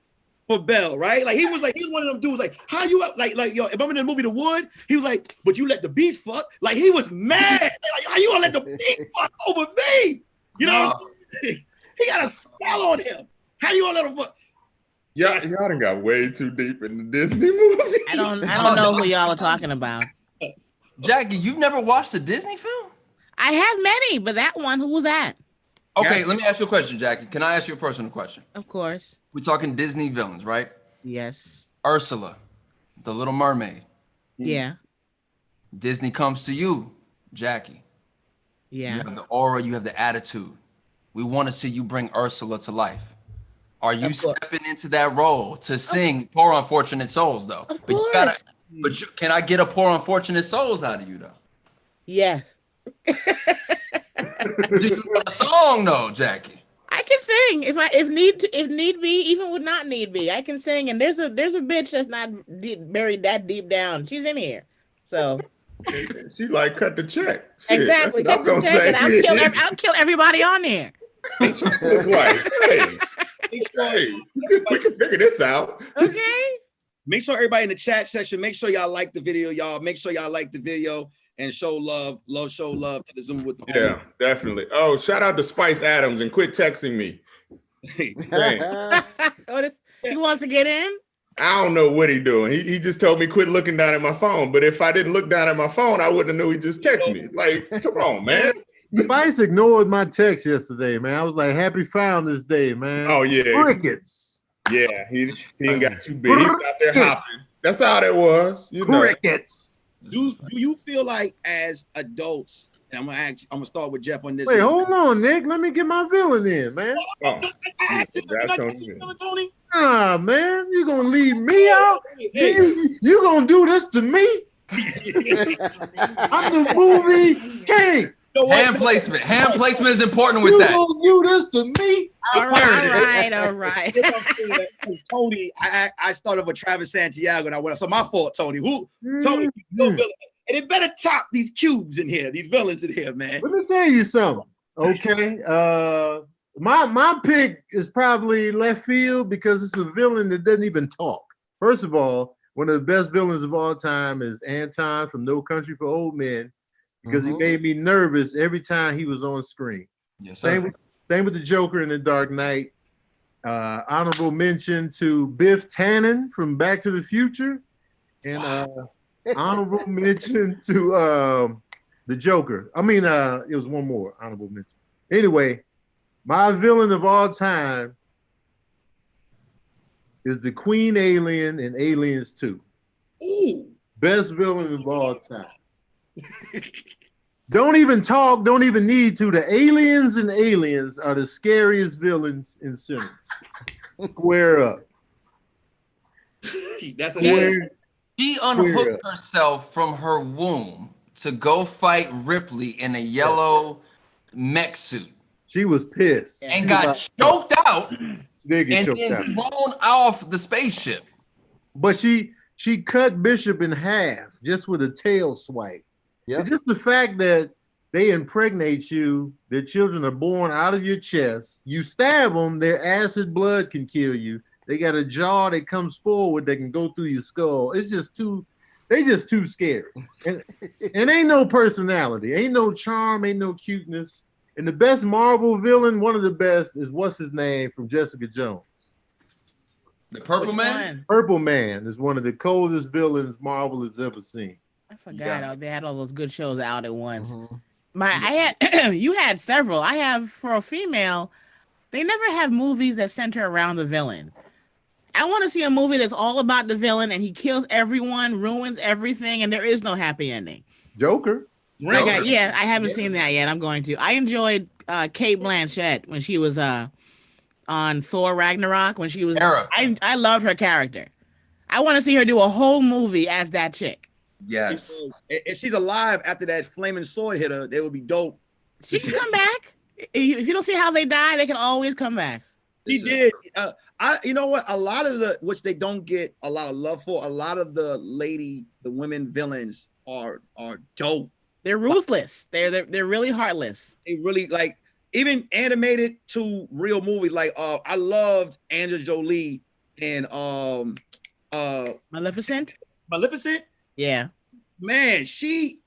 for Belle, right? Like he was one of them dudes. Like, how you like yo? If I'm in the movie The Wood, he was like, but you let the beast fuck. Like he was mad. Like, how you gonna let the beast fuck over me? You know, he got a spell on him. How you gonna let him fuck? Y'all done got way too deep in the Disney movie. I don't know who y'all are talking about. Jackie, you've never watched a Disney film? I have many, but that one, who was that? Okay, let me ask you a question, Jackie. Can I ask you a personal question? Of course. We're talking Disney villains, right? Yes. Ursula, the Little Mermaid. Yeah. Disney comes to you, Jackie. Yeah. You have the aura, you have the attitude. We want to see you bring Ursula to life. Are you stepping into that role to sing Poor Unfortunate Souls, though? Of course. Can I get a Poor Unfortunate Souls out of you, though? Yes. Do you know a song though, Jackie? I can sing if need be, even with not need be. I can sing, and there's a bitch that's not buried that deep down. She's in here, so she like cut the check. Shit, exactly. Cut the check, and I'll kill everybody on there. Look like, hey, we can figure this out. Okay. Make sure everybody in the chat section, make sure y'all like the video, y'all. Make sure y'all like the video. And show love to the Zoom with the homie. Definitely. Oh, shout out to Spice Adams and quit texting me. He wants to get in? I don't know what he doing. He just told me quit looking down at my phone. But if I didn't look down at my phone, I wouldn't have knew he just texted me. Like, come on, man. Spice ignored my text yesterday, man. I was like, happy Founders Day, man. Oh, yeah. Crickets. Yeah, he didn't got too big. He was out there hopping. That's how that was. You know. Crickets. Do you feel like as adults, and I'm gonna start with Jeff on this. Wait, hold on, Nick. Let me get my villain in, man. Tony? Ah, man, you gonna leave me out? You gonna do this to me? I'm the movie king. Hand placement. Hand placement is important with that. gonna do this to me? All right. Tony, I started with Travis Santiago, and I went. So my fault, Tony. Tony, no villain. And it better chop these cubes in here, these villains in here, man. Let me tell you something. Okay. My pick is probably left field because it's a villain that doesn't even talk. First of all, one of the best villains of all time is Anton from No Country for Old Men because he made me nervous every time he was on screen. Yes, same with the Joker in The Dark Knight. Honorable mention to Biff Tannen from Back to the Future, and honorable mention to the Joker. I mean, it was one more honorable mention. Anyway, my villain of all time is the Queen Alien in Aliens 2. Ooh. Best villain of all time. Don't even talk, don't even need to. The aliens and aliens are the scariest villains in cinema. Square up. That's She unhooked herself from her womb to go fight Ripley in a yellow mech suit. She was pissed. And got choked out and then thrown off the spaceship. But she cut Bishop in half just with a tail swipe. Yeah. Just the fact that they impregnate you, their children are born out of your chest. You stab them, their acid blood can kill you. They got a jaw that comes forward that can go through your skull. It's just too scary. And ain't no personality, ain't no charm, ain't no cuteness. And the best Marvel villain, one of the best, is what's his name from Jessica Jones? The Purple Man? Purple Man is one of the coldest villains Marvel has ever seen. I forgot they had all those good shows out at once. You had several. I have, for a female, they never have movies that center around the villain. I want to see a movie that's all about the villain and he kills everyone, ruins everything, and there is no happy ending. Joker. I haven't seen that yet. I'm going to. I enjoyed Cate Blanchett when she was on Thor Ragnarok. When she was, I loved her character. I want to see her do a whole movie as that chick. Yes. If she's alive after that flaming sword hit her, they would be dope. She can come back. If you don't see how they die, they can always come back. She did. You know what? A lot of which they don't get a lot of love for. A lot of the women villains are dope. They're ruthless. They're really heartless. They really even animated to real movies. I loved Angela Jolie and Maleficent. Yeah. Man, she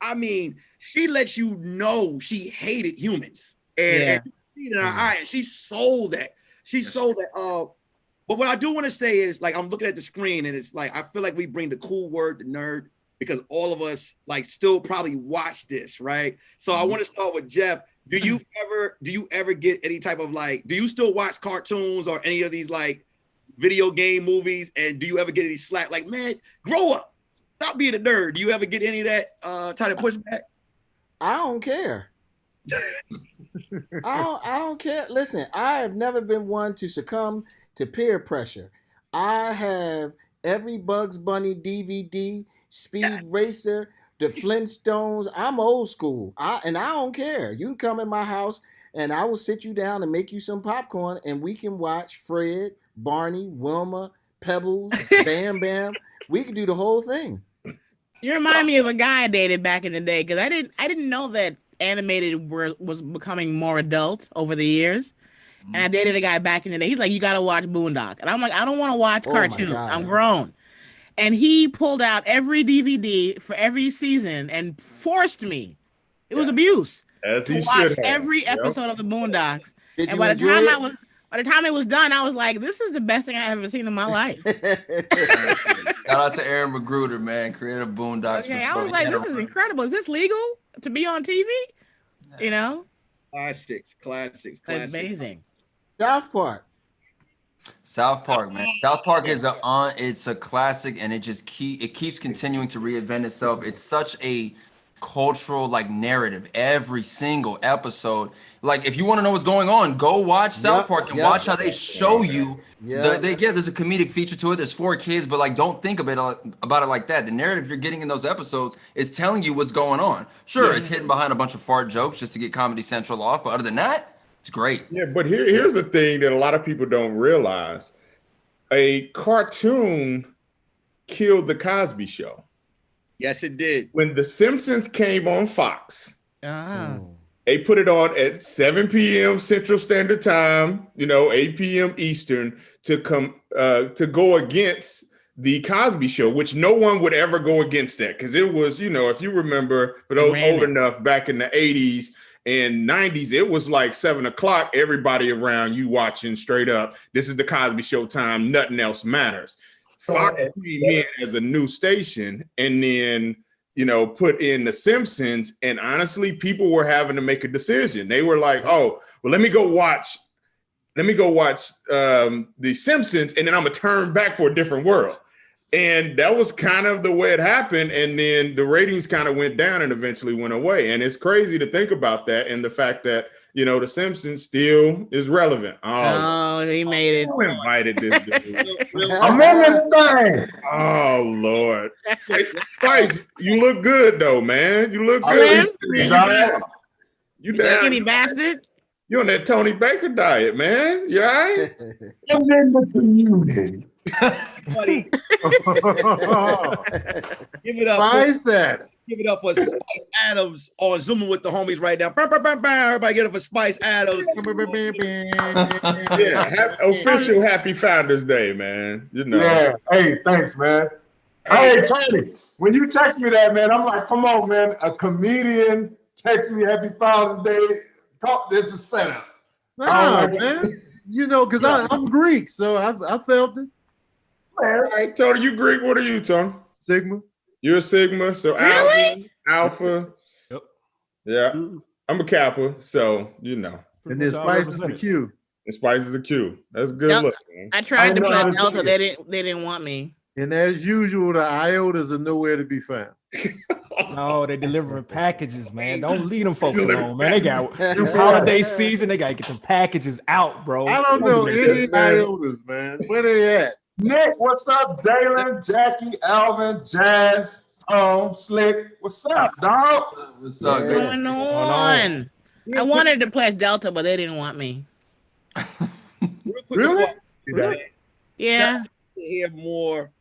lets you know she hated humans. And you see it in her eye, and she sold that. But what I do want to say is, I'm looking at the screen, and it's I feel like we bring the cool word to nerd because all of us still probably watch this, right? So I want to start with Jeff. Do you ever get any type of do you still watch cartoons or any of these video game movies? And do you ever get any slack? Man, grow up. Stop being a nerd. Do you ever get any of that type of pushback? I don't care. I don't care. Listen, I have never been one to succumb to peer pressure. I have every Bugs Bunny DVD, Speed Racer, the Flintstones. I'm old school. I don't care. You can come in my house and I will sit you down and make you some popcorn and we can watch Fred, Barney, Wilma, Pebbles, Bam Bam. We can do the whole thing. You remind me of a guy I dated back in the day because I didn't know that animated was becoming more adult over the years. And I dated a guy back in the day. He's like, you got to watch Boondock. And I'm like, I don't want to watch cartoons. I'm grown. And he pulled out every DVD for every season and forced me. It was abuse. As to he watch should have. every episode of the Boondocks. Did and you by enjoy the time it was done, I was like, this is the best thing I've ever seen in my life. Shout out to Aaron Magruder, man. Creator of Boondocks. Okay, I was like, this is incredible. Is this legal to be on TV? You know? Classics. Amazing. South Park. South Park, man. South Park is it's a classic, and it keeps continuing to reinvent itself. It's such a cultural like narrative every single episode. Like if you want to know what's going on, go watch South Park and watch how they show you. There's a comedic feature to it. There's 4 kids, but like don't think about it like that. The narrative you're getting in those episodes is telling you what's going on. Sure, it's hidden behind a bunch of fart jokes just to get Comedy Central off, but other than that, it's great. Yeah, but here's the thing that a lot of people don't realize: a cartoon killed the Cosby Show. Yes, it did. When The Simpsons came on Fox, they put it on at 7 p.m. Central Standard Time, 8 p.m. Eastern, to go against the Cosby Show, which no one would ever go against that, because it was, if you remember, for those old enough, back in the 80s and 90s, it was like 7 o'clock, everybody around you watching straight up, this is the Cosby Show time, nothing else matters. Fox came in as a new station and then, put in The Simpsons. And honestly, people were having to make a decision. They were like, oh, well, let me go watch The Simpsons, and then I'm going to turn back for a different world. And that was kind of the way it happened. And then the ratings kind of went down and eventually went away. And it's crazy to think about that and the fact that, The Simpsons still is relevant. Oh, he made it. Who invited this dude? I'm in this thing. Oh, Lord. Hey, Spice, you look good, though, man. You look good. You skinny bastard. You on that Tony Baker diet, man. You all right? I'm in the community. Buddy. Give it up. Spice that. Give it up for Spice Adams on Zooming with the homies right now. Everybody get up for Spice Adams. Yeah, official Happy Founders Day, man. Yeah. Hey, thanks, man. Hey, Tony, when you text me that, man, I'm like, come on, man. A comedian text me Happy Founders Day. This is setup. Nah, man. Because I'm Greek, so I felt it. All right, Tony, you Greek. What are you, Tony? Sigma. You're a Sigma, so Really? Alpha. Yep. Yeah, I'm a Kappa, so And then Spice is the Q. And Spice is a Q. That's good Yep. look, man. I tried to put Delta. They didn't want me. And as usual, the iotas are nowhere to be found. No, they delivering packages, man. Don't leave them folks alone, man. They got this holiday season. They gotta get them packages out, bro. I don't know any iotas, man. Where they at? Nick, what's up? Dalen, Jackie, Alvin, Jazz, Slick. What's up, dog? What's up, What's going on? I wanted to play Delta, but they didn't want me. Real quick, Really? Yeah. to hear more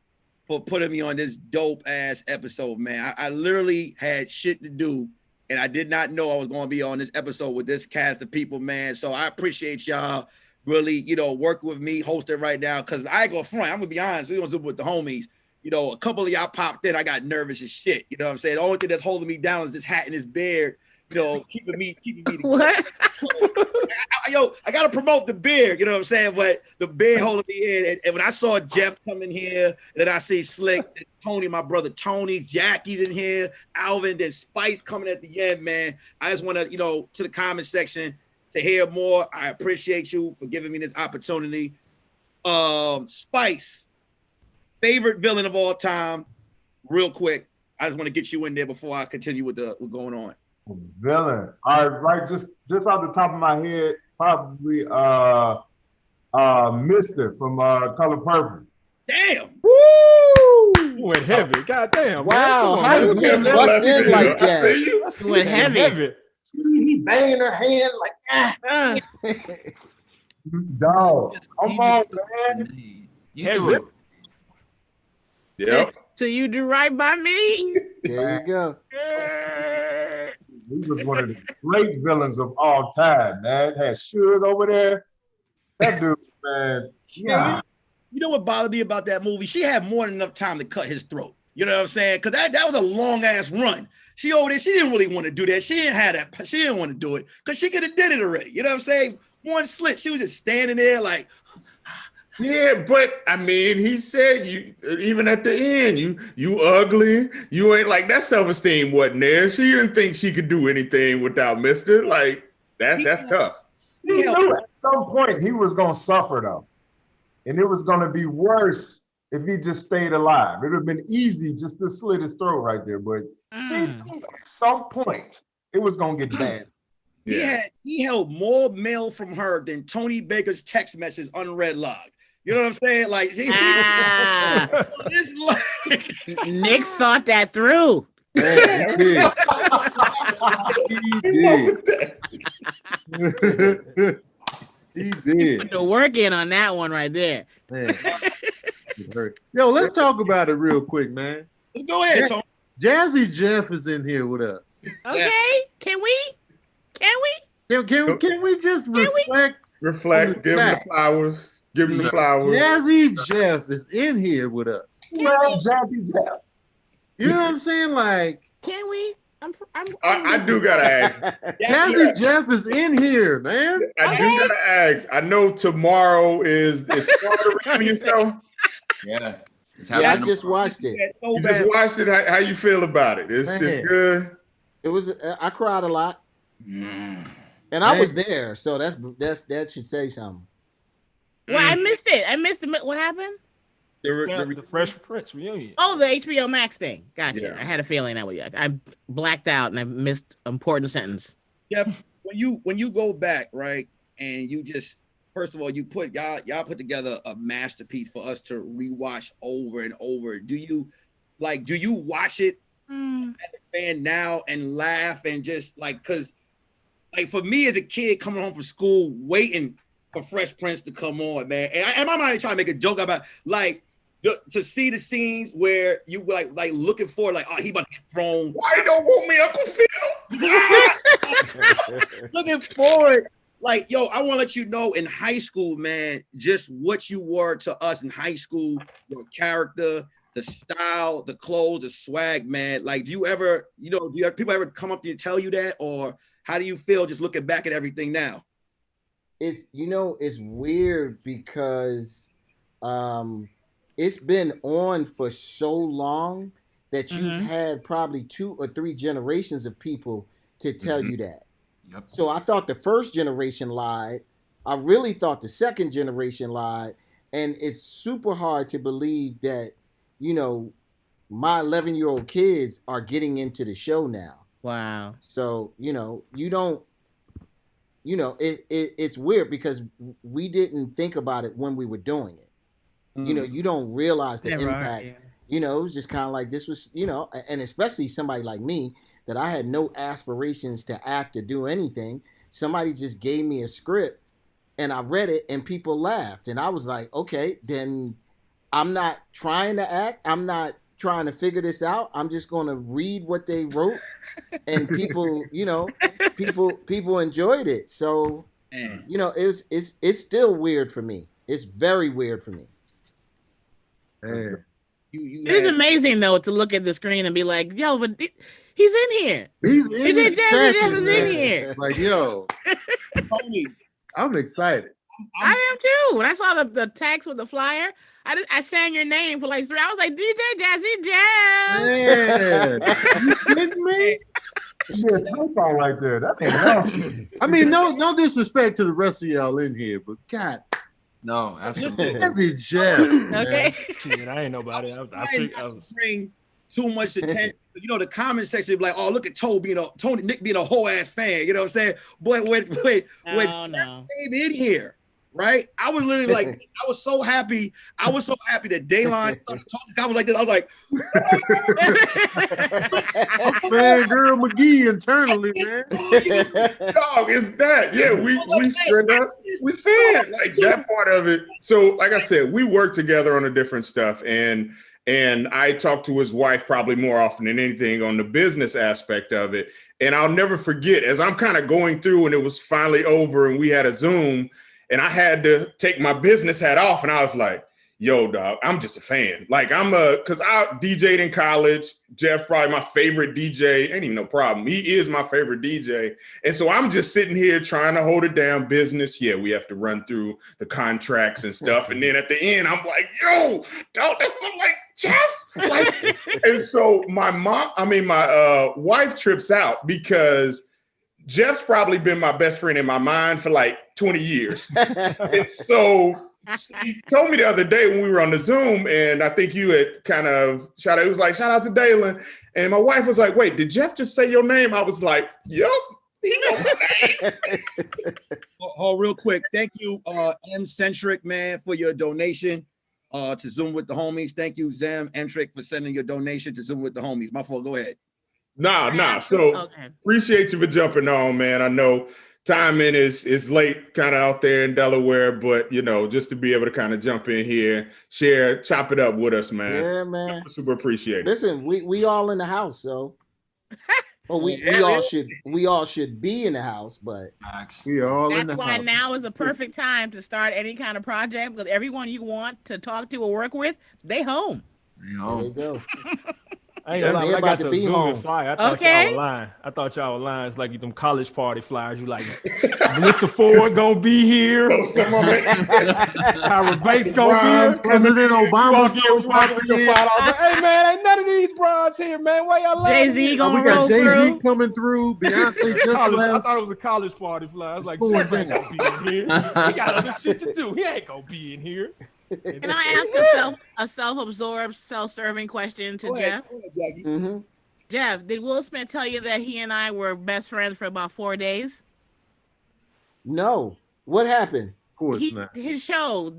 for putting me on this dope ass episode, man. I literally had shit to do, and I did not know I was going to be on this episode with this cast of people, man. So I appreciate y'all really, working with me, hosting right now. Cause I ain't gonna front. I'm gonna be honest. We gonna do it with the homies. A couple of y'all popped in. I got nervous as shit. You know what I'm saying? The only thing that's holding me down is this hat and this beard. Keeping me. What? I gotta promote the beard. You know what I'm saying? But the beard holding me in. And when I saw Jeff come in here, and then I see Slick, Tony, my brother Tony, Jackie's in here, Alvin, then Spice coming at the end, man. I just want to, to the comment section to hear more. I appreciate you for giving me this opportunity. Spice, favorite villain of all time, real quick. I just want to get you in there before I continue with what's going on. Villain. All right, just off the top of my head, probably Mister from Color Purple. Damn. You went heavy. God damn. Wow, Man. how you just bust in like that? You went heavy. He banging her hand like, Dog, come on, man. You do it. Yep. So you do right by me. There you go. He was one of the great villains of all time, man. Had Suge over there. That dude, man. Yeah. You know what bothered me about that movie? She had more than enough time to cut his throat. You know what I'm saying? Because that was a long ass run. She over there, she didn't really want to do that. She didn't have that. She didn't want to do it because she could have did it already. You know what I'm saying? One slit. She was just standing there like. Yeah, but I mean, he said you even at the end, you ugly. You ain't like that self-esteem wasn't there. She didn't think she could do anything without Mister. Like that's tough. He knew at some point he was gonna suffer though. And it was gonna be worse if he just stayed alive. It would have been easy just to slit his throat right there. But see, at some point, it was gonna get bad. He held more mail from her than Tony Baker's text message unread log. You know what I'm saying? Like, Nick thought that through. Man, he did. Put the work in on that one right there. Man. Yo, let's talk about it real quick, man. Let's go ahead, Tony. Jazzy Jeff is in here with us. Okay, can we just reflect? Reflect, give him the flowers. Give him the flowers. Jazzy Jeff is in here with us. Jazzy Jeff. You know what I'm saying? Like, can we? I do gotta ask. Jazzy Jeff is in here, man. I do gotta ask. I know tomorrow is the reunion show. Yeah. I just watched it. You just watched it. How you feel about it? It's good. It was. I cried a lot, and I was there, so that should say something. Well, I missed it. What happened? The Fresh Prince reunion. Oh, the HBO Max thing. Gotcha. Yeah. I had a feeling that was. I blacked out and I missed an important sentence. Jeff, when you go back, right, and you just first of all you put y'all put together a masterpiece for us to rewatch over and over. Do you watch it as a fan now and laugh and just like, cause like for me as a kid coming home from school waiting for Fresh Prince to come on, man, and I'm not trying to make a joke about like. To see the scenes where you were like looking for like, oh, he about to get thrown. Why you don't want me, Uncle Phil? Looking forward, like, yo, I want to let you know in high school, man, just what you were to us in high school, your character, the style, the clothes, the swag, man. Like, do you have people ever come up to you and tell you that, or how do you feel just looking back at everything now? It's weird because it's been on for so long that you've had probably 2 or 3 generations of people to tell you that. Yep. So I thought the first generation lied. I really thought the second generation lied. And it's super hard to believe that, my 11-year-old kids are getting into the show now. Wow. So, it's weird because we didn't think about it when we were doing it. You don't realize the impact. It was just kind of like this was, and especially somebody like me that I had no aspirations to act or do anything. Somebody just gave me a script and I read it and people laughed. And I was like, okay, then I'm not trying to act. I'm not trying to figure this out. I'm just going to read what they wrote and people, people enjoyed it. So, it's still weird for me. It's very weird for me. It's amazing though to look at the screen and be like, "Yo, but he's in here. He's in here. Jazzy Jeff is in here." Like, yo, I'm excited. I am too. When I saw the text with the flyer, I sang your name for like 3 hours. Like DJ Jazzy Jeff. Man, you kidding me? Yeah, typo right there. That ain't enough. I mean, no disrespect to the rest of y'all in here, but God. No, absolutely. Jazzy Jeff. Okay. Shit, I ain't know about it. I was bring too much attention. The comment section be like, "Oh, look at Nick being a whole ass fan." You know what I'm saying? But when came in here, right? I was literally like, I was so happy that Dayline started talking. I was like this. I was like, man, girl McGee internally, man. Dog, it's that. Yeah, we straight up. We fan like that part of it. So, like I said, we work together on the different stuff, and I talk to his wife probably more often than anything on the business aspect of it. And I'll never forget as I'm kind of going through, and it was finally over, and we had a Zoom, and I had to take my business hat off, and I was like, yo, dog, I'm just a fan. Like because I DJ'd in college. Jeff, probably my favorite DJ. Ain't even no problem. He is my favorite DJ. And so I'm just sitting here trying to hold it down business. Yeah, we have to run through the contracts and stuff. And then at the end, I'm like, yo, dog, that's not like Jeff. Like, and so my wife trips out because Jeff's probably been my best friend in my mind for like 20 years. And so He told me the other day when we were on the Zoom, and I think you had kind of shout out. It was like, shout out to Dalen. And my wife was like, wait, did Jeff just say your name? I was like, yep. He know my name. Oh, real quick. Thank you, M-Centric, man, for your donation to Zoom with the Homies. Thank you, Zem Entric, for sending your donation to Zoom with the Homies. My fault. Go ahead. Nah. So appreciate you for jumping on, man. I know timing is late kind of out there in Delaware, but just to be able to kind of jump in here, share, chop it up with us, man. Yeah, man. Super appreciate it. Listen, we all in the house, so we all should be in the house, but we all in the house. That's why now is the perfect time to start any kind of project, because everyone you want to talk to or work with, they home. There you go. I ain't gonna lie, when I got the Zoom flyer, I thought y'all were lying. It's like them college party flyers. You like, Melissa Ford gonna be here. Tyra Banks gonna be here. President Obama. Hey man, ain't none of these bras here, man. Why y'all lying? Jay-Z gonna we got roll Jay-Z through. coming through. Beyonce just I left. thought it was a college party flyer. I was like, Jeff ain't gonna be in here. He got other shit to do. He ain't gonna be in here. Can I ask a self-absorbed, self-serving question to Jeff? Go ahead, Jackie. Mm-hmm. Jeff, did Will Smith tell you that he and I were best friends for about 4 days? No. What happened? Of course not. His show,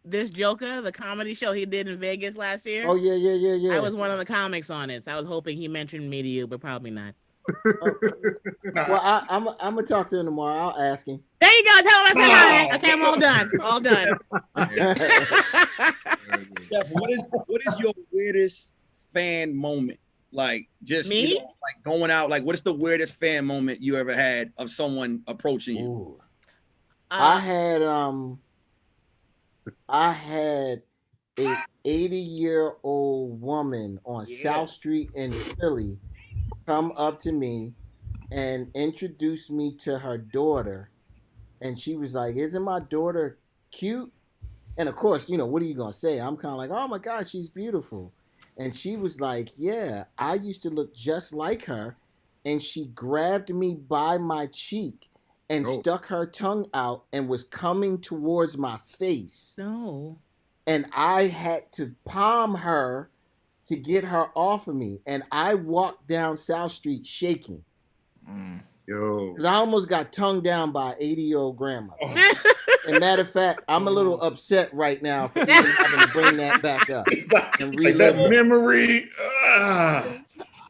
This Joker, the comedy show he did in Vegas last year. Oh, yeah. I was one of the comics on it. So I was hoping he mentioned me to you, but probably not. Well, I'm gonna talk to him tomorrow. I'll ask him. There you go. Tell him I said hi. Okay, I'm all done. All done. Jeff, what is your weirdest fan moment? Like, just me? Like going out. Like, what is the weirdest fan moment you ever had of someone approaching you? Ooh. I had a 80-year-old woman on South Street in Philly come up to me and introduce me to her daughter, and she was like, "Isn't my daughter cute?" And of course, what are you gonna say? I'm kind of like, "Oh my God, she's beautiful." And she was like, "Yeah, I used to look just like her." And she grabbed me by my cheek and stuck her tongue out and was coming towards my face. No. And I had to palm her to get her off of me. And I walked down South Street shaking. Yo. Because I almost got tongued down by an 80-year-old grandmother. And matter of fact, I'm a little upset right now for even having to bring that back up and relive that memory.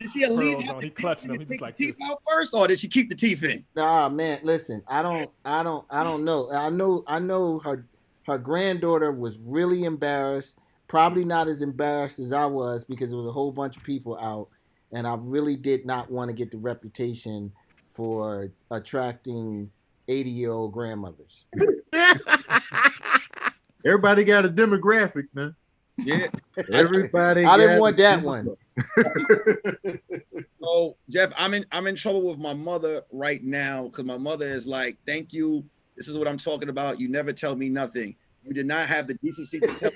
Did she at least have he clutching them? He just like teeth out first, or did she keep the teeth in? Nah, man, listen, I don't know. I know her granddaughter was really embarrassed. Probably not as embarrassed as I was, because there was a whole bunch of people out, and I really did not want to get the reputation for attracting 80-year-old grandmothers. Everybody got a demographic, man. Yeah. Everybody. I didn't want that one. So, Jeff, I'm in trouble with my mother right now, because my mother is like, "Thank you. This is what I'm talking about. You never tell me nothing. You did not have the decency to tell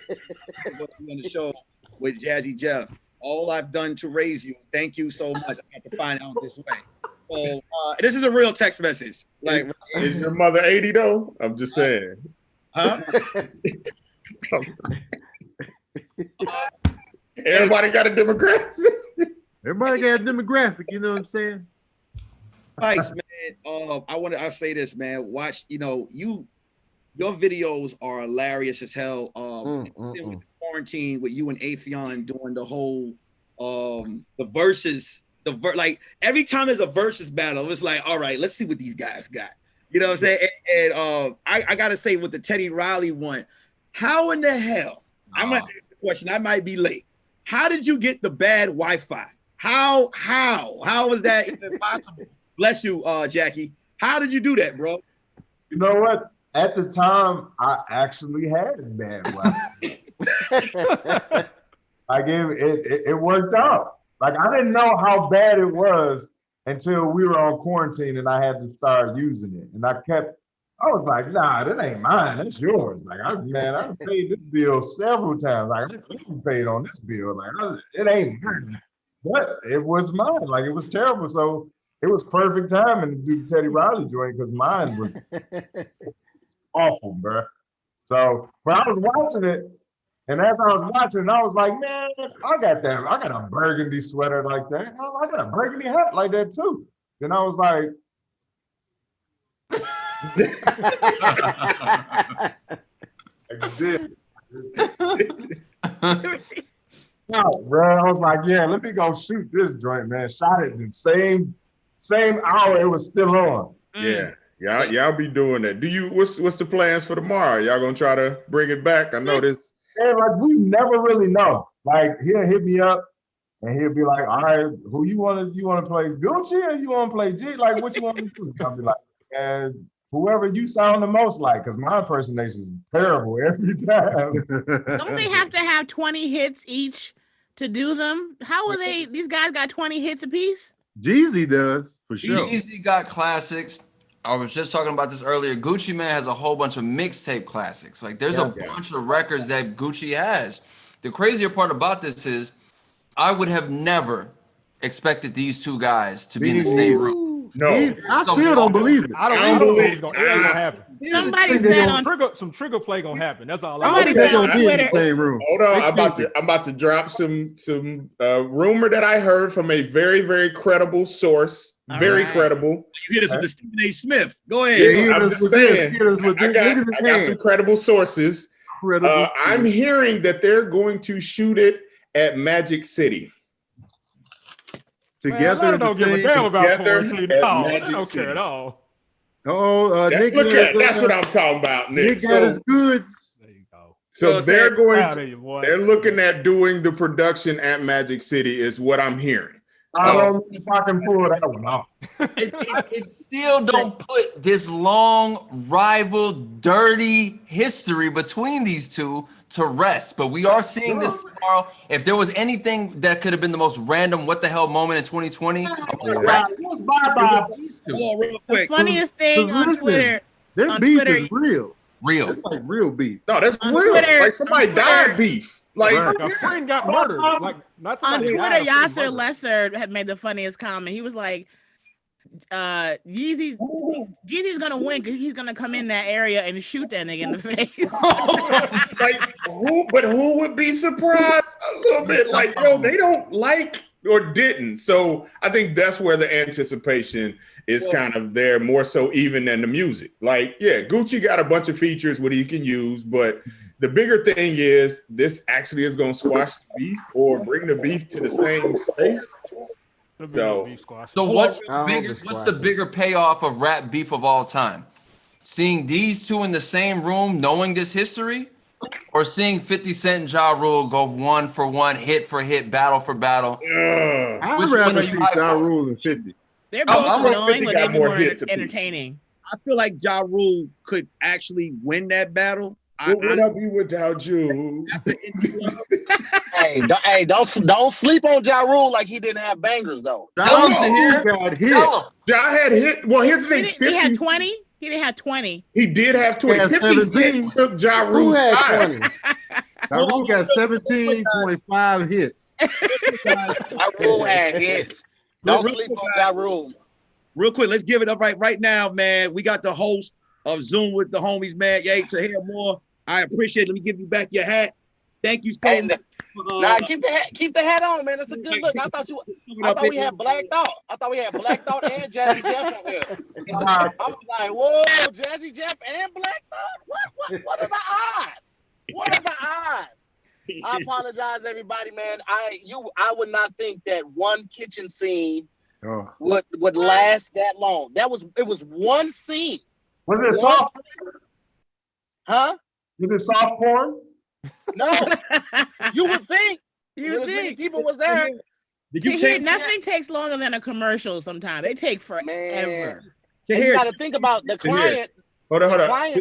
me on the show with Jazzy Jeff. All I've done to raise you. Thank you so much. I have to find out this way." So this is a real text message. Like, is your mother 80 though? I'm just saying. Huh? Everybody got a demographic. Everybody got a demographic. You know what I'm saying? Nice, man. I'll say this, man. Watch, your videos are hilarious as hell. With the quarantine with you and Afion doing the whole the verses, like every time there's a versus battle, it's like, all right, let's see what these guys got. You know what I'm saying? And I gotta say, with the Teddy Riley one, how in the hell? I'm gonna ask the question. I might be late. How did you get the bad Wi-Fi? How was that even possible? Bless you, Jackie. How did you do that, bro? You know what? At the time, I actually had bad Wi-Fi. Like it worked out. Like I didn't know how bad it was until we were on quarantine and I had to start using it. And I was like, nah, that ain't mine. That's yours. Like, I've paid this bill several times. Like, I paid on this bill. Like, it ain't mine. But it was mine. Like, it was terrible. So it was perfect timing to do the Teddy Riley joint because mine was awful, bro. So, but I was watching it, and as I was watching, I was like, man, I got a burgundy sweater like that. I was like, I got a burgundy hat like that too. Then I was like, no, bro. I was like, yeah, let me go shoot this joint, man. Shot it the same hour it was still on. Yeah. Y'all be doing that. What's the plans for tomorrow? Y'all gonna try to bring it back? I know this. And like we never really know. Like he'll hit me up and he'll be like, all right, who you want to play Gucci or you want to play G? Like what you want to do? I'll be like, and whoever you sound the most like, because my impersonation is terrible every time. Don't they have to have 20 hits each to do them? How are they? These guys got 20 hits apiece? Jeezy does, for sure. Jeezy got classics. I was just talking about this earlier. Gucci Mane has a whole bunch of mixtape classics. Like there's a bunch of records that Gucci has. The crazier part about this is I would have never expected these two guys to be in the same room. No. I still don't believe it. I don't believe it's gonna happen. Somebody said on Some trigger play gonna happen. That's all. Somebody said on Twitter. Hold on, I'm about to drop some rumor that I heard from a very, very credible source. Very credible. You hit us with the Stephen A. Smith. Go ahead. Yeah, I'm just saying. I got some credible sources. I'm hearing that they're going to shoot it at Magic City. Together, man, I don't give a damn about quarantine at all. I don't care at all. Nick, that's what I'm talking about, Nick. Nick got his goods. There you go. So they're looking at doing the production at Magic City, is what I'm hearing. I don't know if I can pull that one off. It still don't put this long rival, dirty history between these two to rest. But we are seeing this tomorrow. If there was anything that could have been the most random what the hell moment in 2020, the funniest thing on Twitter. Their beef is real. Real. It's like real beef. No, that's real. Twitter, like somebody died beef. Like a friend got murdered. Like not on Twitter, died, Yasser Lesser had made the funniest comment. He was like, Jeezy's gonna win because he's gonna come in that area and shoot that nigga in the face. Like who would be surprised a little bit? Like, yo, they don't like or didn't. So I think that's where the anticipation is kind of there more so even than the music. Like, yeah, Gucci got a bunch of features what he can use, but the bigger thing is this actually is going to squash the beef or bring the beef to the same space. So what's the bigger payoff of rap beef of all time? Seeing these two in the same room, knowing this history, or seeing 50 Cent and Ja Rule go 1 for 1, hit for hit, battle for battle? I'd rather see Ja Rule than 50. They're both annoying, but they'd be more entertaining. I feel like Ja Rule could actually win that battle. What would I be without you? Hey, don't sleep on Ja Rule like he didn't have bangers though. Ja got hit. Ja had hit. Well, here's the thing. He had 20. He didn't have 20. He did have 20. 17 took Ja Rule's had 20. Ja Rule got 17.5 hits. Ja Rule had hits. Don't sleep on Ja Rule. Real quick, let's give it up right now, man. We got the host of Zoom with the homies, man. Yay, Tahir Moore. I appreciate it. Let me give you back your hat. Thank you so much. Nah, keep the hat on, man. That's a good look. I thought we had Black Thought. I thought we had Black Thought and Jazzy Jeff on here. I was like, whoa, Jazzy Jeff and Black Thought? What are the odds? What are the odds? I apologize, everybody, man. I would not think that one kitchen scene would last that long. It was one scene. Was it soft? Huh? Was it soft porn? No. You would think. Many people was there. Nothing takes longer than a commercial sometimes. They take forever. Man. You got to think about the client. Hold on.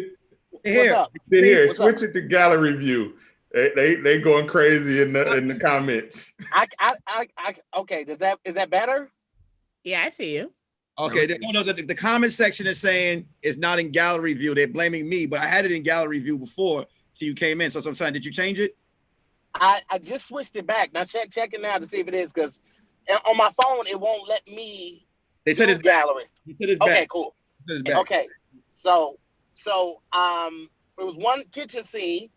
Here, switch it to gallery view. They going crazy in the comments. Okay, is that better? Yeah, I see you. Okay, the comment section is saying it's not in gallery view. They're blaming me, but I had it in gallery view before you came in. So sometimes, did you change it? I just switched it back. Now check it now to see if it is, because on my phone it won't let me. They said it's gallery. They said it's okay, back. Cool. It's back. Okay, so one kitchen scene,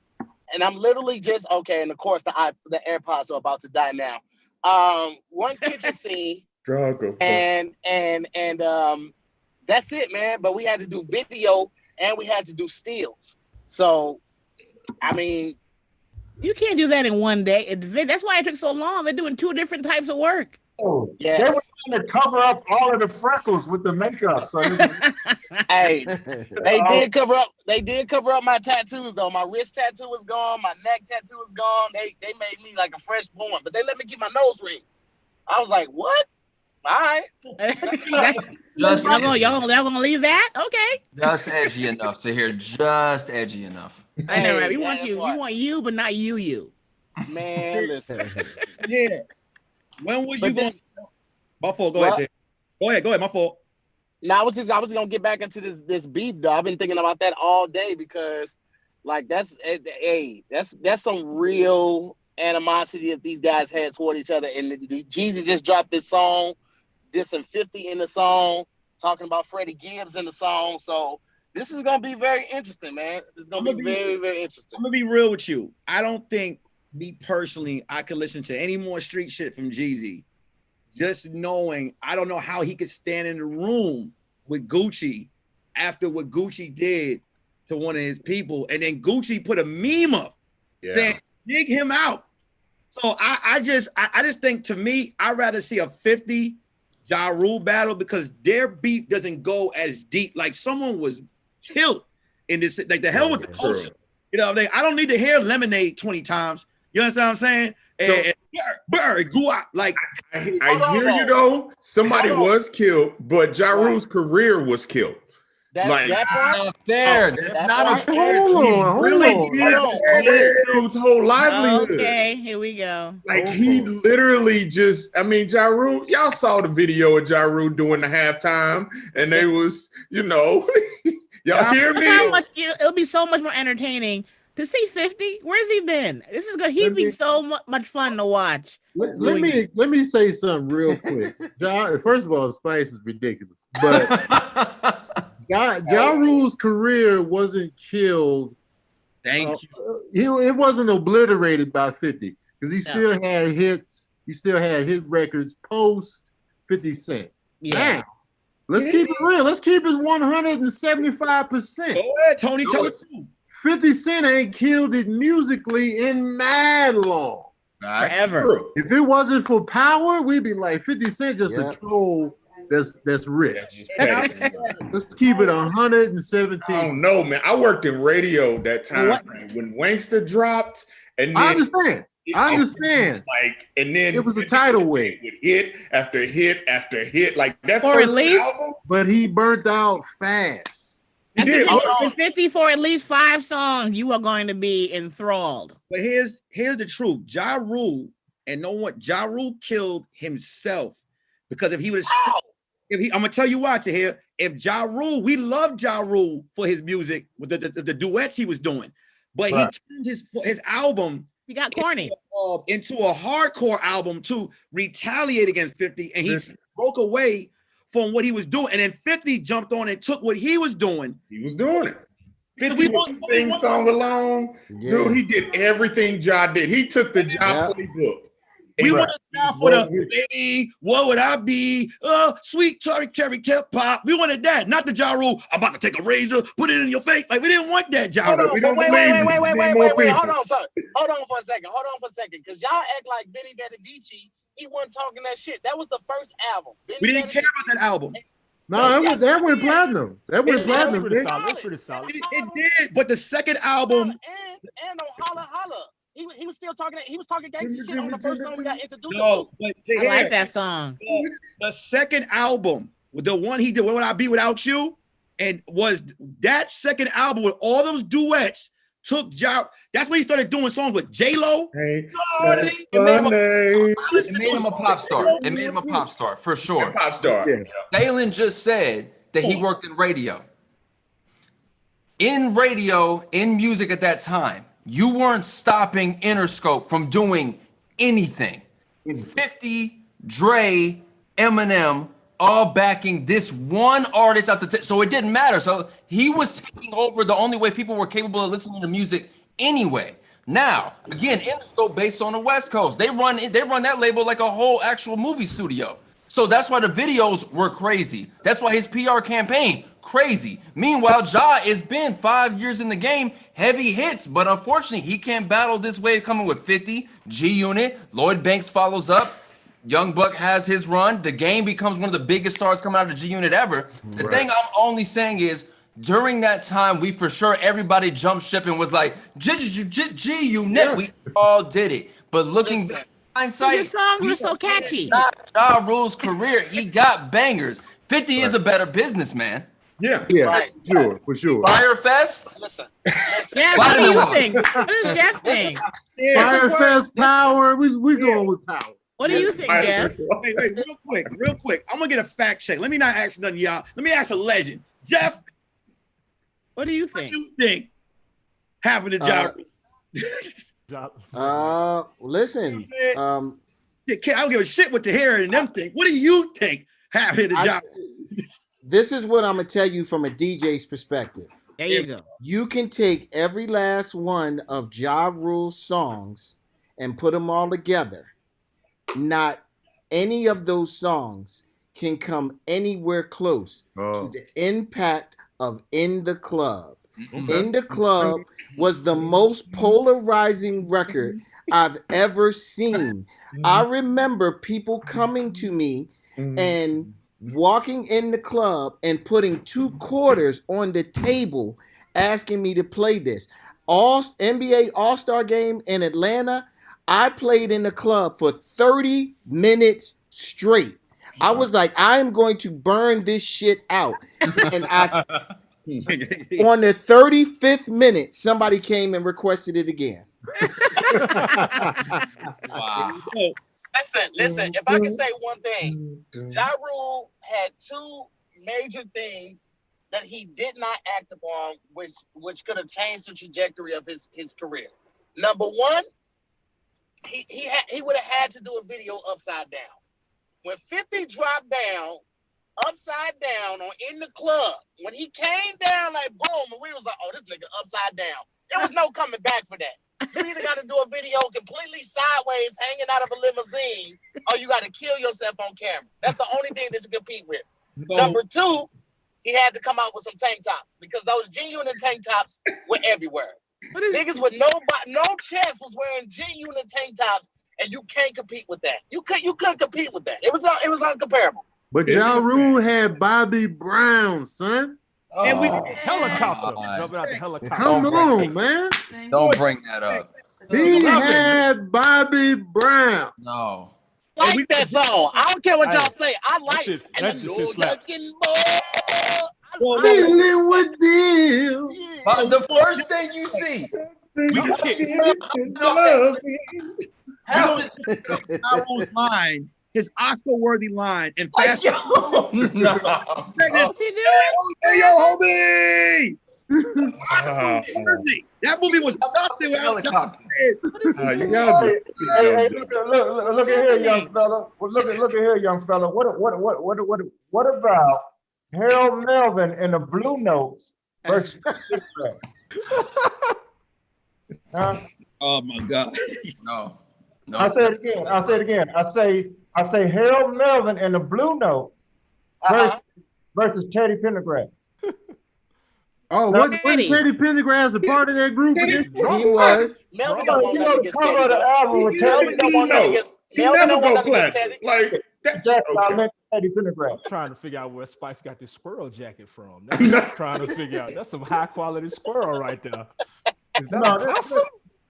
and I'm literally just okay. And of course, the AirPods are about to die now. One kitchen scene, and that's it, man. But we had to do video and we had to do stills. So, I mean, you can't do that in one day. That's why it took so long. They're doing 2 different types of work. Oh, yes. They were trying to cover up all of the freckles with the makeup. So hey, they did cover up. They did cover up my tattoos though. My wrist tattoo was gone. My neck tattoo was gone. They made me like a fresh born, but they let me get my nose ring. I was like, what? All right. Just y'all gonna leave that? Okay. Just edgy enough to hear. Just edgy enough. I know, right? We want you. We want you, but not you. Man, listen. Yeah. When was you going? My fault. Go ahead. Go ahead. My fault. Now I was just gonna get back into this beef though. I've been thinking about that all day because, like, that's some real animosity that these guys had toward each other. And Jeezy just dropped this song, dissing 50 in the song, talking about Freddie Gibbs in the song. So this is gonna be very interesting, man. It's gonna be very, very interesting. I'm gonna be real with you. I don't think, me personally, I could listen to any more street shit from Jeezy. Just knowing, I don't know how he could stand in the room with Gucci after what Gucci did to one of his people, and then Gucci put a meme up saying, dig him out. So I just think, to me, I'd rather see a 50 Ja Rule battle because their beef doesn't go as deep. Like, someone was killed in this, like, the hell with the culture. You know what I mean? I don't need to hear Lemonade 20 times. You understand what I'm saying? And go out. Like, I hear you though. Somebody was killed, but Ja Rule's career was killed. That's not fair. That's not a fair. Hold on. His whole livelihood. Okay, here we go. Like, he literally just, I mean, Ja Rule, y'all saw the video of Ja Rule doing the halftime, and they was, y'all hear me? It'll be so much more entertaining to see 50. Where's he been? This is good. He'd be so much fun to watch. Let me say something real quick. First of all, Spice is ridiculous, but Ja Rule's career wasn't killed. Thank you. It wasn't obliterated by 50 because he still had hits. He still had hit records post 50 Cent. Yeah. Now, let's keep it real. Let's keep it 175%. Go ahead, Tony. Tell it too. 50 Cent ain't killed it musically in mad long. Forever. If it wasn't for power, we'd be like 50 Cent just a troll that's rich. Let's keep it 117. I don't know, man. I worked in radio that time when Wankster dropped, and then I understand. Like, and then it was a tidal wave with hit after hit after hit, like that for first at least, album. But he burnt out fast. That's 50 for at least 5 songs. You are going to be enthralled. But here's the truth. Ja Rule, and know what? Ja Rule killed himself because if he would have, I'm gonna tell you why. Tahir, if Ja Rule, we love Ja Rule for his music with the duets he was doing, but he turned his album. He got corny into a hardcore album to retaliate against 50, and he broke away from what he was doing, and then 50 jumped on and took what he was doing. He was doing it. 50 sing song alone, dude. He did everything Ja did. He took the Ja playbook. We want to die for the baby. What would I be? Sweet cherry tip pop. We wanted that, not the Ja Rule. I'm about to take a razor, put it in your face. Like, we didn't want that Ja Rule. We don't believe wait. Hold on for a second. Because y'all act like Benny Benavici. He wasn't talking that shit. That was the first album. We didn't care about that album. No, that went platinum. That went platinum. That's pretty solid. It did, but the second album and on Holla Holla, he was still talking. He was talking gangster shit on the first song we got introduced. No, but I like that song. The second album, the one he did, "Where Would I Be Without You," and was that second album with all those duets. Took Ja. That's when he started doing songs with J-Lo. It made him a pop star. It made him a pop star for sure. Pop star. Yeah. Dalen just said that he worked in radio. In radio, in music at that time, you weren't stopping Interscope from doing anything. 50, Dre, Eminem, all backing this one artist at the so it didn't matter. So he was taking over the only way people were capable of listening to music anyway. Now, again, Interscope based on the West Coast. They run that label like a whole actual movie studio. So that's why the videos were crazy. That's why his PR campaign crazy. Meanwhile, Ja has been 5 years in the game, heavy hits, but unfortunately, he can't battle this wave coming with 50, G-Unit, Lloyd Banks follows up, Young Buck has his run, the game becomes one of the biggest stars coming out of G-Unit ever. The thing I'm only saying is, during that time, we for sure, everybody jumped ship and was like, G-Unit, we all did it. But looking back, hindsight, your songs were so catchy. Ja Rule's career, he got bangers. 50 is a better businessman. Yeah, Right. for sure. Firefest. Listen. Jeff, what do you think? What does Jeff think? Firefest Power. We going with Power. What do you think, Jeff? Wait, real quick. I'm gonna get a fact check. Let me not ask none of y'all. Let me ask a legend. Jeff, what do you what think? do you think happened to Ja? Listen. I don't give a shit what Tahir and them think. What do you think happened to Ja? This is what I'm gonna tell you from a DJ's perspective. There you go. You can take every last one of Ja Rule's songs and put them all together. Not any of those songs can come anywhere close to the impact of In the Club. In the Club was the most polarizing record I've ever seen. I remember people coming to me and walking in the club and putting 2 quarters on the table asking me to play this. NBA All-Star game in Atlanta, I played in the club for 30 minutes straight. I was like, I am going to burn this shit out. And on the 35th minute, somebody came and requested it again. Wow. Listen, if I can say one thing, Ja Rule had 2 major things that he did not act upon, which could have changed the trajectory of his career. Number one, he would have had to do a video upside down. When 50 dropped down, upside down on In the Club, when he came down like boom, and we was like, oh, this nigga upside down. There was no coming back for that. You either got to do a video completely sideways, hanging out of a limousine, or you got to kill yourself on camera. That's the only thing that you compete with. Number 2, he had to come out with some tank tops because those G-Unit tank tops were everywhere. Niggas with no chest was wearing G-Unit tank tops, and you can't compete with that. You couldn't compete with that. It was uncomparable. But Ja Rule had Bobby Brown, son. And we Helicopter. Jumping out the helicopter. Come on, man. Don't bring that up. He had Bobby Brown. No. I like that song. I don't care what y'all say. I like it. That And shit the slaps. looking boy. Feeling with deal. The first thing you see. line, his Oscar-worthy line, and fast. No. What's he doing? Hey, yo, homie! That movie was nothing without You gotta hey, look at here, young fella. Well, look at here, young fella. What about Harold Melvin and the Blue Notes versus huh? Oh my God! No. I say it again. I say Harold Melvin and the Blue Notes versus Teddy Pendergrass. Oh, wasn't Teddy Pendergrass a part of that group? He was. Melvin don't want nothing against cover of the Teddy. album with Melvin don't want nothing against Melvin don't want nothing against Teddy. Like I meant Teddy Pendergrass. Trying to figure out where Spice got this squirrel jacket from. That's what I'm trying to figure out. That's some high quality squirrel right there. Is that a possum?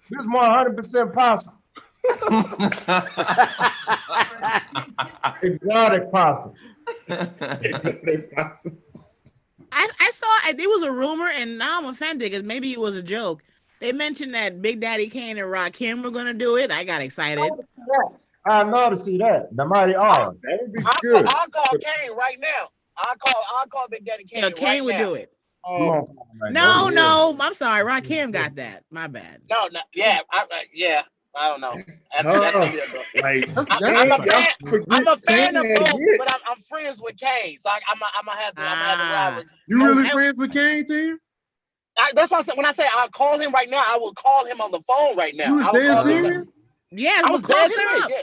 This is more 100% possum. Exotic possum. I saw there was a rumor, and now I'm offended because maybe it was a joke. They mentioned that Big Daddy Kane and Rakim were gonna do it. I got excited. I love to see that. The Mighty R. That would be good. I'll call Kane right now. I'll call Big Daddy Kane. Yeah, Kane would do it. Oh, No, I'm sorry. Rakim got that. My bad. No, yeah, yeah. I don't know. That's Tough. gonna be a good. Like, I'm a fan of both, Kane. but I'm friends with Kane, so I'm gonna have to ride with. You really friends with Kane, Tahir? That's why I said when I say I'll call him right now, I will call him on the phone right now. You was dead serious? Yeah, I was dead serious. Yeah.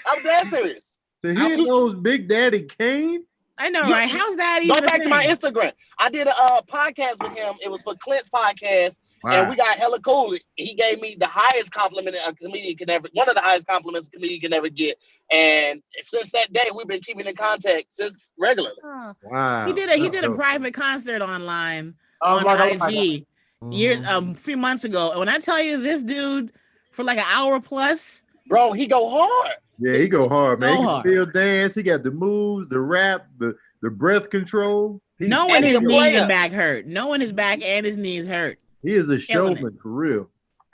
I was dead serious. Tahir knows Big Daddy Kane? I know, right? How's that even? Go back to my Instagram. I did a podcast with him. It was for Clint's podcast. Wow. And we got hella cool. He gave me the highest compliment a comedian can ever, one of the highest compliments a comedian can ever get. And since that day, we've been keeping in contact since regularly. Oh. Wow. He did a private concert online on IG a few months ago. And when I tell you this dude for like an hour plus, bro, he go hard. Yeah, he go hard, man. Go He hard. can still dance. He got the moves, the rap, the breath control. knowing his knees and back hurt. Knowing his back and his knees hurt. He is a showman for real.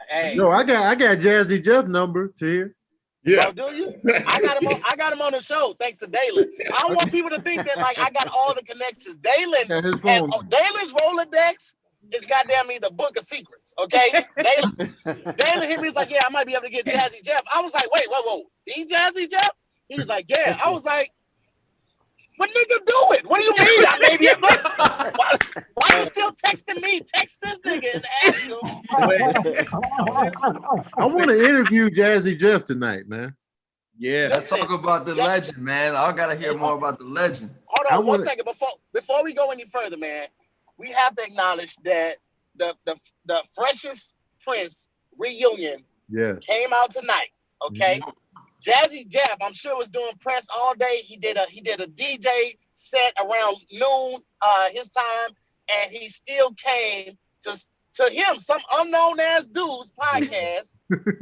Hey. Yo, I got Jazzy Jeff number to here. Yeah. Oh, do you? I got him on the show thanks to Dalen. I don't want people to think that like I got all the connections. Dalen's Rolodex is goddamn me the book of secrets. Okay, Dalen hit me. He's like, yeah, I might be able to get Jazzy Jeff. I was like, wait, whoa, the Jazzy Jeff? He was like, yeah. I was like, what nigga do it? What do you mean? I may be able to. Why you still texting me? Text this nigga and ask him. I want to interview Jazzy Jeff tonight, man. Yeah. Let's talk about the legend, man. I gotta hear more about the legend. Hold on one second before we go any further, man. We have to acknowledge that the Freshest Prince reunion came out tonight. Okay. Mm-hmm. Jazzy Jeff, I'm sure, was doing press all day. He did a DJ set around noon his time, and he still came to him, some unknown ass dude's podcast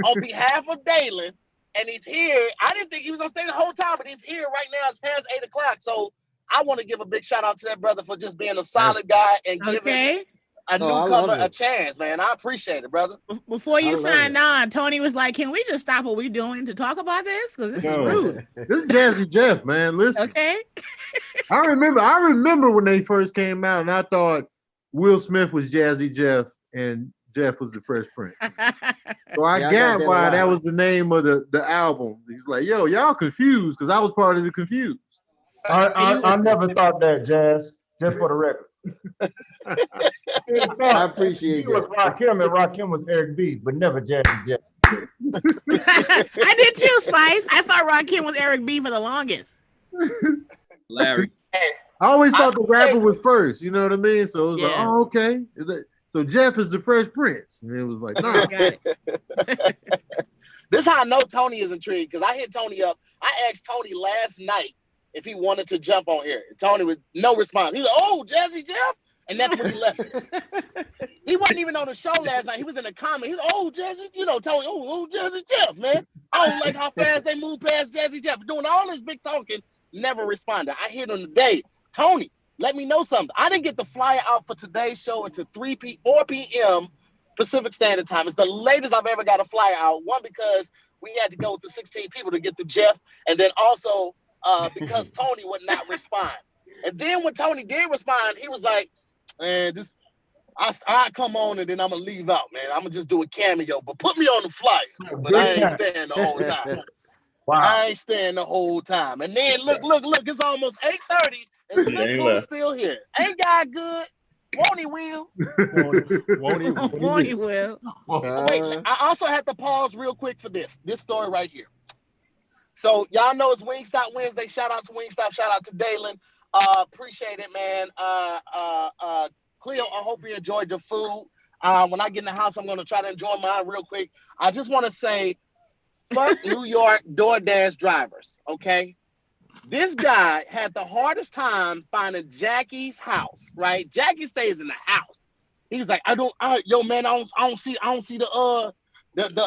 on behalf of Dalen, and he's here. I didn't think he was gonna stay the whole time, but he's here right now. It's past 8 o'clock, so I want to give a big shout out to that brother for just being a solid guy and giving a newcomer a chance, man. I appreciate it, brother. Before you signed on, Tony was like, can we just stop what we're doing to talk about this? Because this is rude. This is Jazzy Jeff, man. Listen. Okay. I remember when they first came out, and I thought Will Smith was Jazzy Jeff and Jeff was the Fresh Prince. So I got why that was the name of the album. He's like, yo, y'all confused, because I was part of the confused. I never thought that, Jazz, just for the record. I appreciate that. Was Rakim, and Rakim was Eric B, but never Jazzy Jeff. I did too, Spice. I thought Rakim was Eric B for the longest. Larry. I always thought the rapper was first, you know what I mean? So it was like, oh, okay. So Jeff is the Fresh Prince. And it was like, no. Got it. This is how I know Tony is intrigued, because I hit Tony up. I asked Tony last night if he wanted to jump on here. Tony was no response. He was like, oh, Jazzy Jeff. And that's when he left it. He wasn't even on the show last night. He was in the comment. He's like, oh, Jazzy, Tony, oh, Jazzy Jeff, man. I don't like how fast they move past Jazzy Jeff. Doing all this big talking, never responded. I hit him today. Tony, let me know something. I didn't get the flyer out for today's show until 4 p.m. Pacific Standard Time. It's the latest I've ever got a flyer out. One, because we had to go with the 16 people to get to Jeff. And then also because Tony would not respond. And then when Tony did respond, he was like, man, I come on and then I'm gonna leave out, man. I'm gonna just do a cameo, but put me on the flyer. But I ain't staying the whole time. Wow. I ain't staying the whole time. And then look, it's almost 8:30 and Slick's still here. Ain't God good? Won't he will? Won't he will? Wait, I also had to pause real quick for this story right here. So y'all know it's Wingstop Wednesday. Shout out to Wingstop. Shout out to Dalen. Appreciate it, man. Cleo, I hope you enjoyed your food. When I get in the house, I'm going to try to enjoy mine real quick. I just want to say, fuck New York DoorDash drivers, okay? This guy had the hardest time finding Jackie's house, right? Jackie stays in the house. He's like, I don't see the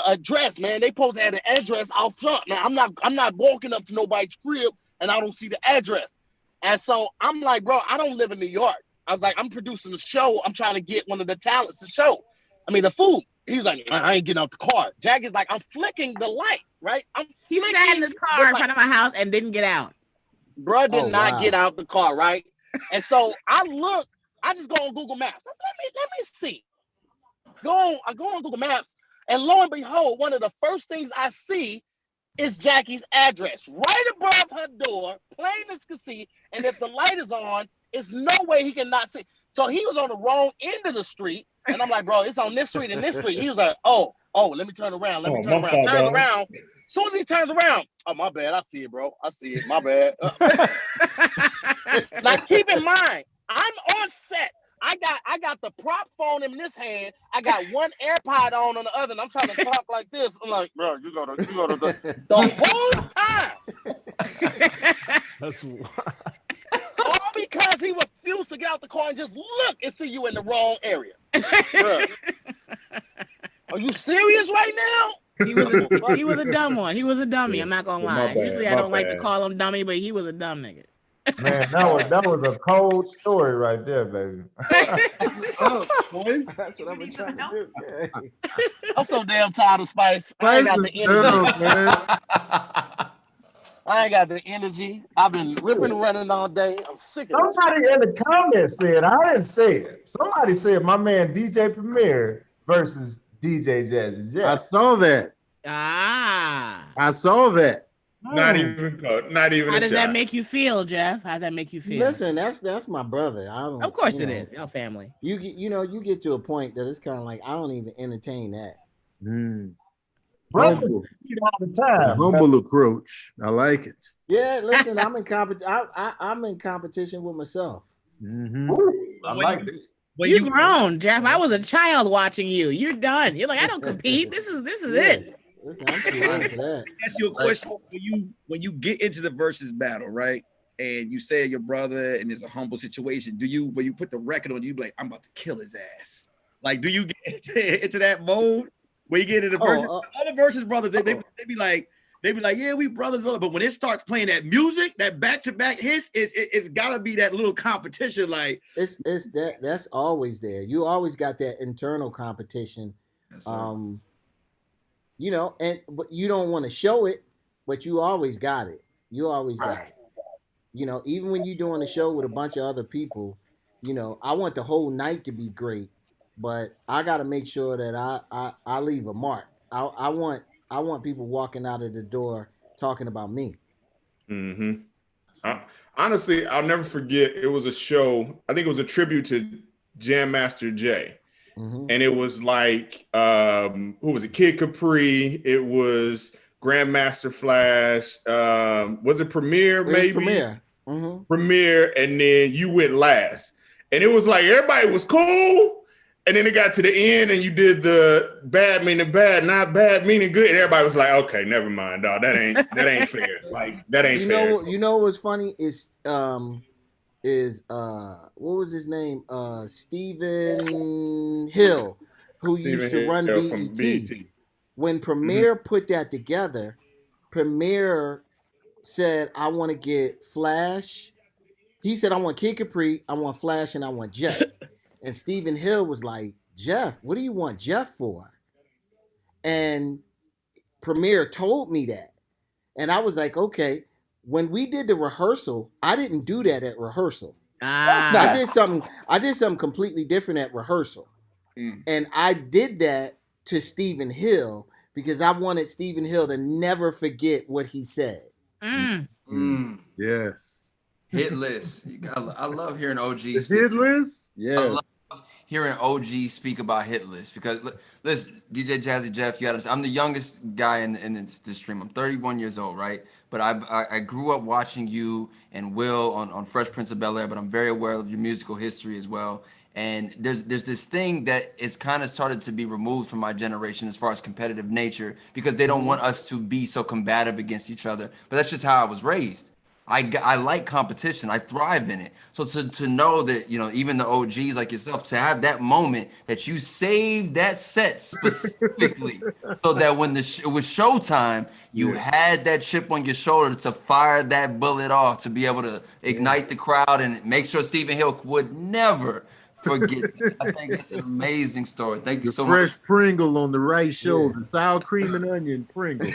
address, man. They supposed to have the address out front, man. I'm not walking up to nobody's crib and I don't see the address. And so I'm like, bro, I don't live in New York. I was like, I'm producing a show. I'm trying to get one of the talents to show. The food. He's like, I ain't getting out the car. Jackie's like, I'm flicking the light, right? He sat in his car in front of my house and didn't get out. Bro did not get out the car, right? And so I just go on Google Maps. I said, let me see. I go on Google Maps. And lo and behold, one of the first things I see is Jackie's address right above her door, plain as can see. And if the light is on, there's no way he can not see. So he was on the wrong end of the street. And I'm like, bro, it's on this street and this street. He was like, oh, let me turn around. Let me turn around. Turns around. As soon as he turns around, oh, my bad. I see it, bro. I see it. My bad. Now, keep in mind, I'm on set. I got the prop phone in this hand. I got one AirPod on the other, and I'm trying to talk like this. I'm like, bro, you gotta the whole time. That's all because he refused to get out the car and just look and see you in the wrong area. Bro. Are you serious right now? He was a dumb one. He was a dummy. I'm not gonna lie. Usually I don't like to call him dummy, but he was a dumb nigga. Man, that was a cold story right there, baby. Oh, that's what I've been trying to do. Yeah. I'm so damn tired of Spice. I ain't got the energy. Man. I ain't got the energy. I've been ripping and running all day. I'm sick of it. Somebody in the comments said, I didn't say it. Somebody said my man DJ Premier versus DJ Jazzy Jeff. I saw that. I saw that. Not even close. Not even. How does that make you feel, Jeff? How does that make you feel? Listen, that's my brother. I don't. Of course it is. Your family. You get to a point that it's kind of like I don't even entertain that. Humble. All the time. Humble approach. I like it. Yeah, listen, I'm in I'm in competition with myself. I like it. You've grown, Jeff. I was a child watching you. You're done. You're like, I don't compete. This is it. Listen, I'm too old for that. Ask you a question. When you get into the versus battle, right? And you say your brother and it's a humble situation, when you put the record on, you be like, I'm about to kill his ass. Like, do you get into that mode where you get into the versus? Other versus brothers, they be like, yeah, we brothers. But when it starts playing that music, that back-to-back hits, it's gotta be that little competition. Like that's always there. You always got that internal competition. Yes, but you don't want to show it, but you always got it. You always got it. Even when you're doing a show with a bunch of other people, I want the whole night to be great, but I got to make sure that I leave a mark. I want people walking out of the door talking about me. Honestly, I'll never forget. It was a show. I think it was a tribute to Jam Master Jay. And it was like, who was it? Kid Capri. It was Grandmaster Flash. Was it Premiere? Maybe Premiere. Premiere, and then you went last. And it was like everybody was cool. And then it got to the end, and you did the bad meaning bad, not bad meaning good. And everybody was like, "Okay, never mind, dog. That ain't fair. Like that ain't fair." What's funny is what was his name? Stephen Hill, who used to run BET. When Premiere put that together, Premiere said, I want to get Flash. He said, I want Kid Capri, I want Flash, and I want Jeff. And Stephen Hill was like, Jeff, what do you want Jeff for? And Premiere told me that. And I was like, okay. When we did the rehearsal, I didn't do that at rehearsal. I did something completely different at rehearsal. And I did that to Stephen Hill because I wanted Stephen Hill to never forget what he said. Yes. Hit list. I love hearing OG speak. Hit list? Yeah. I love hearing OG speak about hit list because listen, DJ Jazzy Jeff, I'm the youngest guy in this stream. I'm 31 years old, right? But I grew up watching you and Will on Fresh Prince of Bel-Air, but I'm very aware of your musical history as well. And there's this thing that is kind of started to be removed from my generation as far as competitive nature because they don't want us to be so combative against each other. But that's just how I was raised. I like competition. I thrive in it. So to know that, even the OGs like yourself, to have that moment that you saved that set specifically so that when it was showtime, you had that chip on your shoulder to fire that bullet off, to be able to ignite the crowd and make sure Stephen Hill would never forget it. I think it's an amazing story. Thank you so much. Fresh Pringle on the right shoulder, sour cream and onion Pringle.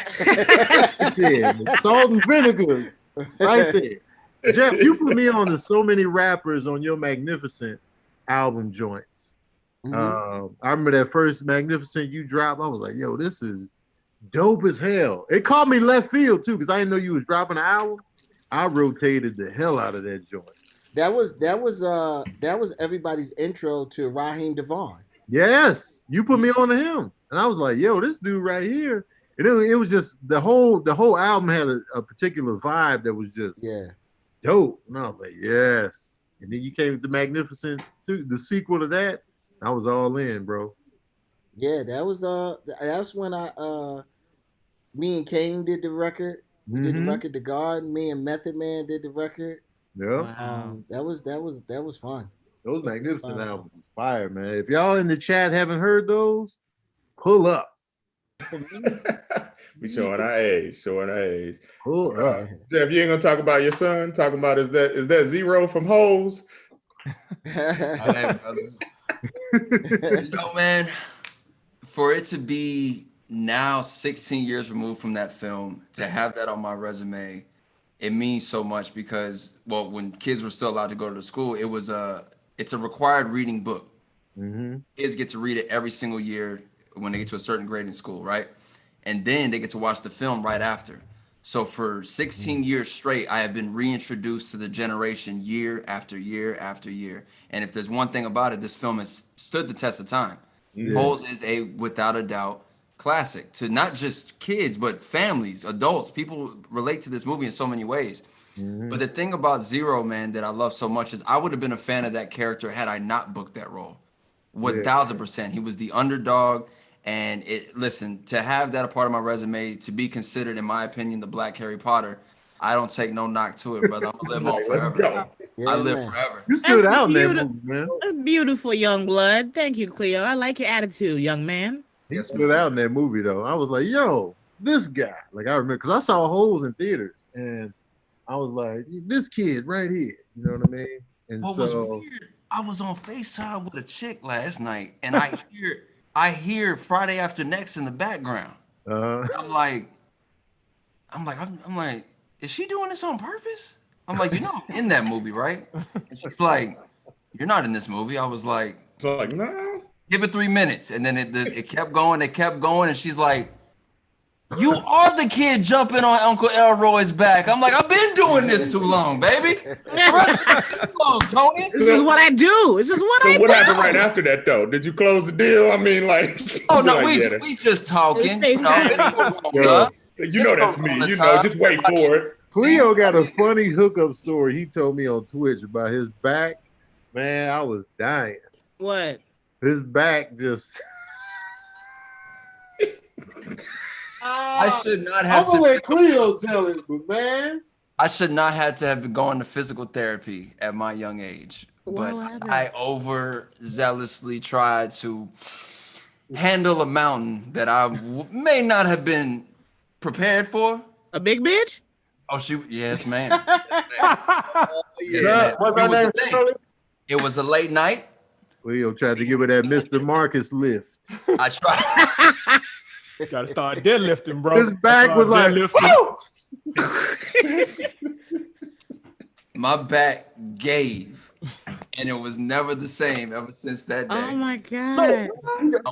Salt and vinegar. Right there. Jeff, you put me on to so many rappers on your Magnificent album joints. I remember that first Magnificent you drop. I was like, yo, this is dope as hell. It caught me left field too, because I didn't know you was dropping an album. I rotated the hell out of that joint. That was everybody's intro to Raheem Devon. Yes, you put me on to him, and I was like, yo, this dude right here. And it was just the whole album had a particular vibe that was just dope. And I was like, yes. And then you came with the Magnificent, the sequel to that. I was all in, bro. Yeah, that's when me and Kane did the record. We did the record, The Garden. Me and Method Man did the record. Yeah. That was fun. Those Magnificent albums was fire, man. If y'all in the chat haven't heard those, pull up. We showing our age. Pull up. Jeff, you ain't gonna talk about your son. Talking about is that Zero from Hoes? Hey, brother. Man, for it to be now 16 years removed from that film, to have that on my resume, it means so much because, well, when kids were still allowed to go to the school, it's a required reading book. Kids get to read it every single year when they get to a certain grade in school, right? And then they get to watch the film right after. So for 16 years straight, I have been reintroduced to the generation year after year after year. And if there's one thing about it, this film has stood the test of time. Holes is a, without a doubt, classic to not just kids, but families, adults. People relate to this movie in so many ways. But the thing about Zero, man, that I love so much is I would have been a fan of that character had I not booked that role. 1000%. He was the underdog. And listen, to have that a part of my resume, to be considered, in my opinion, the Black Harry Potter, I don't take no knock to it, brother. I'm gonna live on forever. I live forever. You stood out in that movie, man. A beautiful young blood. Thank you, Cleo. I like your attitude, young man. He stood out in that movie, though. I was like, yo, this guy. Like, I remember, because I saw Holes in theaters, and I was like, this kid right here. You know what I mean? And what was weird, I was on FaceTime with a chick last night, and I hear Friday After Next in the background. I'm like, is she doing this on purpose? I'm like, I'm in that movie, right? And she's like, you're not in this movie. I was like, no. Give it 3 minutes. And then it kept going, and she's like, you are the kid jumping on Uncle Elroy's back. I'm like, I've been doing this too long, baby. Too long, Tony. This is what I do. This is what I do. What happened right after that, though? Did you close the deal? I mean, like. Oh, no, we just talking. You know that's me. Just wait for it. Cleo got a funny hookup story he told me on Twitch about his back. Man, I was dying. What? His back just. I should not have I'm gonna let Cleo tell it, but man. I should not have to have been going to physical therapy at my young age. But I overzealously tried to handle a mountain that I may not have been prepared for. A big bitch? Oh, yes, ma'am. Yes, ma'am. It was a late night. Cleo tried to give her that Mr. Marcus lift. I tried. Gotta start deadlifting, bro. His back was like, my back gave, and it was never the same ever since that day. Oh my God. I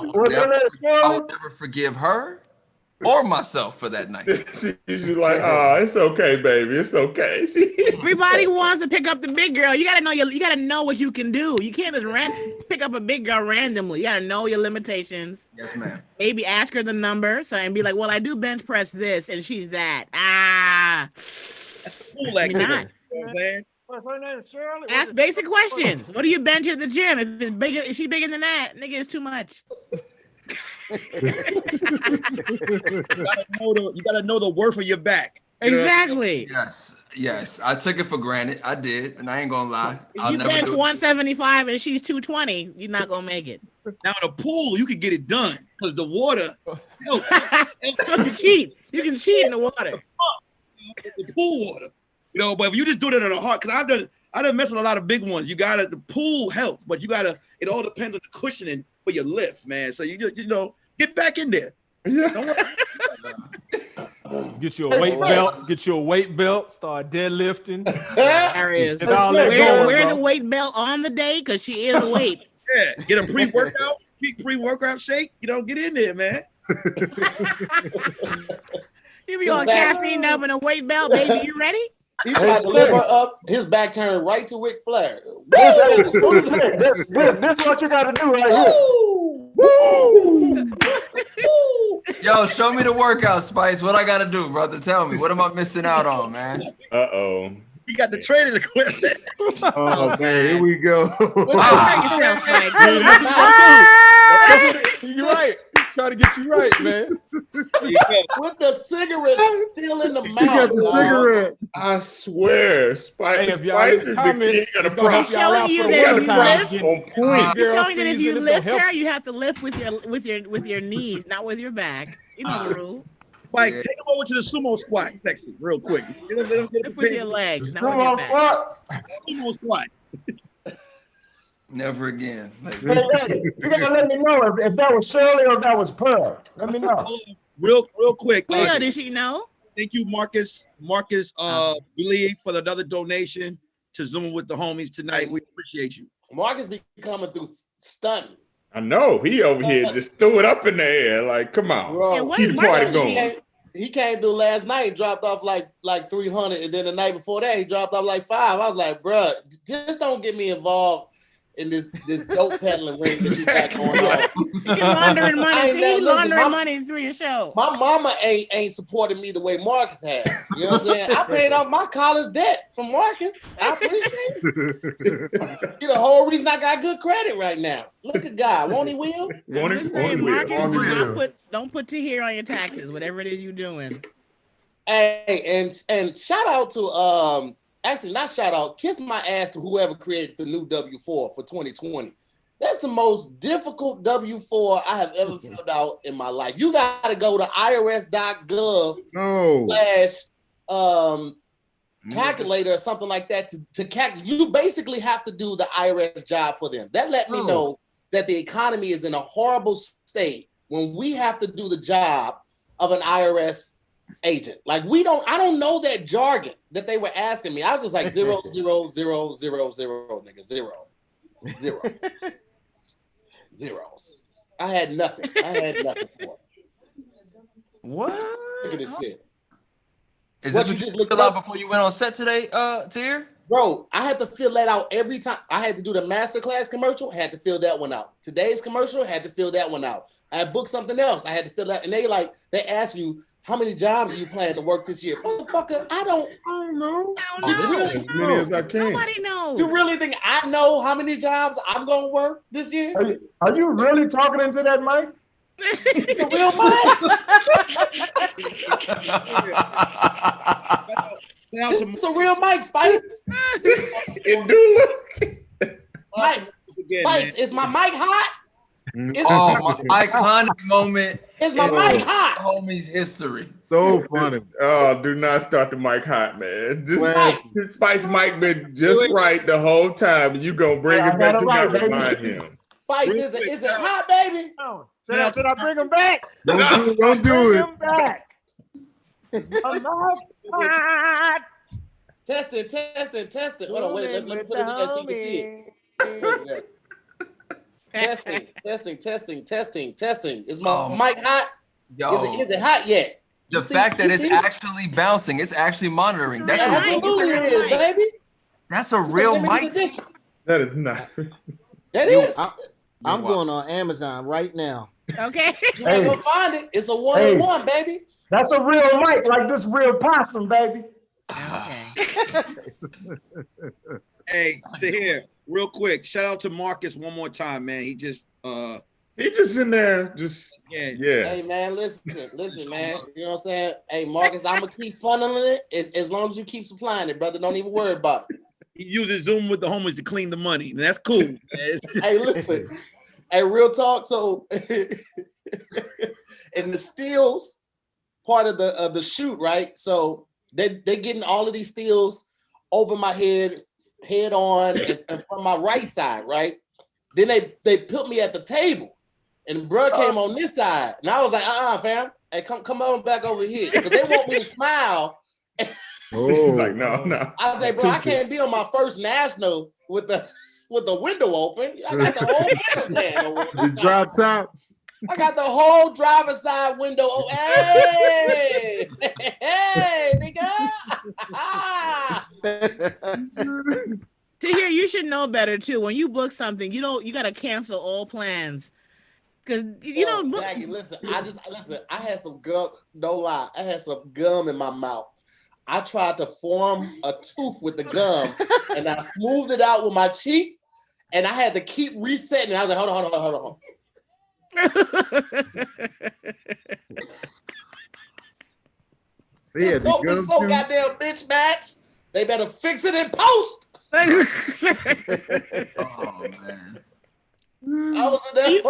will never forgive her or myself for that night. She's like, it's okay, baby. It's okay. Everybody wants to pick up the big girl. You gotta know what you can do. You can't just pick up a big girl randomly. You gotta know your limitations. Yes, ma'am. Maybe ask her the number and be like, well, I do bench press this, and she's that. That's cool activity. You know what I'm saying? Ask basic questions. What do you bench at the gym? If she's bigger than that, nigga, it's too much. You gotta know the worth of your back. Exactly. Yes. I took it for granted. I did, and I ain't gonna lie. If you bench 175 and she's 220, you're not gonna make it. Now in a pool, you can get it done because the water. You can cheat. You can cheat in the water. The pool water. But if you just do it in the heart, because I done messed with a lot of big ones. The pool helps, but it all depends on the cushioning for your lift, man. So you just, get back in there. Yeah. Get you a weight belt. Start deadlifting. Wear the weight belt on the day because she is weight. Yeah, get a pre-workout shake. Get in there, man. You be on caffeine up in a weight belt, baby. You ready? He tried to lift her up. His back turned right to Ric Flair. This what you got to do right here. Woo! Yo, show me the workout, Spice. What I got to do, brother? Tell me. What am I missing out on, man? Uh-oh. He got the training equipment. Oh man, here we go. You're right. Trying to get you right, man. With the cigarette still in the mouth. He got the cigarette. I swear, Spice is the king of the props. Showing you that if you lift her, you have to lift with your knees, not with your back. You know the rule. Like, take them over to the sumo squat section real quick. Lift with your legs, not with Sumo your back. squats. Sumo squats. Never again. Like, Hey, you gotta let me know if that was Shirley or if that was Pearl. Let me know. Real quick. Cleo, did she know? Thank you, Marcus. Believe for another donation to Zoom with the homies tonight. We appreciate you. Marcus be coming through stunting. I know. He over here just threw it up in the air. Like, come on. Bro, keep the party going. He came through last night, dropped off like 300, and then the night before that, he dropped off like 5. I was like, bro, just don't get me involved in this dope peddling ring that you got going on. He's laundering money. He's laundering money through your show. My mama ain't supporting me the way Marcus has. You know what I'm saying? I paid off my college debt from Marcus. I appreciate it. You're the whole reason I got good credit right now. Look at God. Won't he will? Marcus, don't put Tahir on your taxes, whatever it is you're doing. Hey, and shout out to actually, not shout out, kiss my ass to whoever created the new W-4 for 2020. That's the most difficult W-4 I have ever filled out in my life. You got to go to irs.gov calculator or something like that to calculate. You basically have to do the IRS job for them. That let me know that the economy is in a horrible state when we have to do the job of an IRS agent. Like I don't know that jargon that they were asking me. I was just like 0, 0, 0, 0, 0, nigga, 0, 0, zeros. I had nothing for it. What? Look at this shit. Is this what you looked out before you went on set today, Tahir? Bro, I had to fill that out every time. I had to do the masterclass commercial, had to fill that one out. Today's commercial, had to fill that one out. I had booked something else. I had to fill that. And they ask you, how many jobs are you planning to work this year? Motherfucker, I don't know. As many as I can. Nobody knows. You really think I know how many jobs I'm going to work this year? Are you really talking into that mic? The real mic? It's a real mic, Spice. It do look. Mike, Spice, is my mic hot? My iconic moment. Is my mic hot? Homie's history. So funny. Oh, do not start the mic hot, man. Just Spice mic been just right the whole time. You gonna bring it back to not remind him. Spice, is it hot, baby? Should I bring him back? Don't do it. Bring him back. I'm not hot. Testing. Hold on, wait. Let me put it in there so you can see it. Testing. Is my mic hot? Yo. Is it hot yet? The fact that it's actually bouncing, it's actually monitoring. That's absolutely it is, baby. That's a real mic. That is not. That is. I'm going on Amazon right now. Okay. You ain't gonna find it. It's a one-on-one, baby. That's a real mic, like this real possum, baby. Okay. Hey, Tahir, real quick, shout out to Marcus one more time, man. He just in there, yeah. Hey man, listen, man. You know what I'm saying? Hey Marcus, I'm gonna keep funneling it as long as you keep supplying it, brother. Don't even worry about it. He uses Zoom with the homies to clean the money, and that's cool. Hey, listen. Hey, real talk. So, in the stills part of the shoot, right? So they getting all of these stills over my head on, and from my right side, right? Then they put me at the table, and bruh came on this side, and I was like, fam, hey, come on back over here, because they want me to smile. He's like, no. I say, bro, I can't be on my first national with the with the window open. I got the whole window down. The drop top. I got the whole driver's side window open. Hey, hey, nigga. Tahir, you should know better too. When you book something, you gotta cancel all plans. Cause you don't book. Jackie, listen. I had some gum. No lie, I had some gum in my mouth. I tried to form a tooth with the gum, and I smoothed it out with my cheek, and I had to keep resetting. I was like, hold on. Yeah, it's so goddamn bitch match. They better fix it in post. Oh man. I was in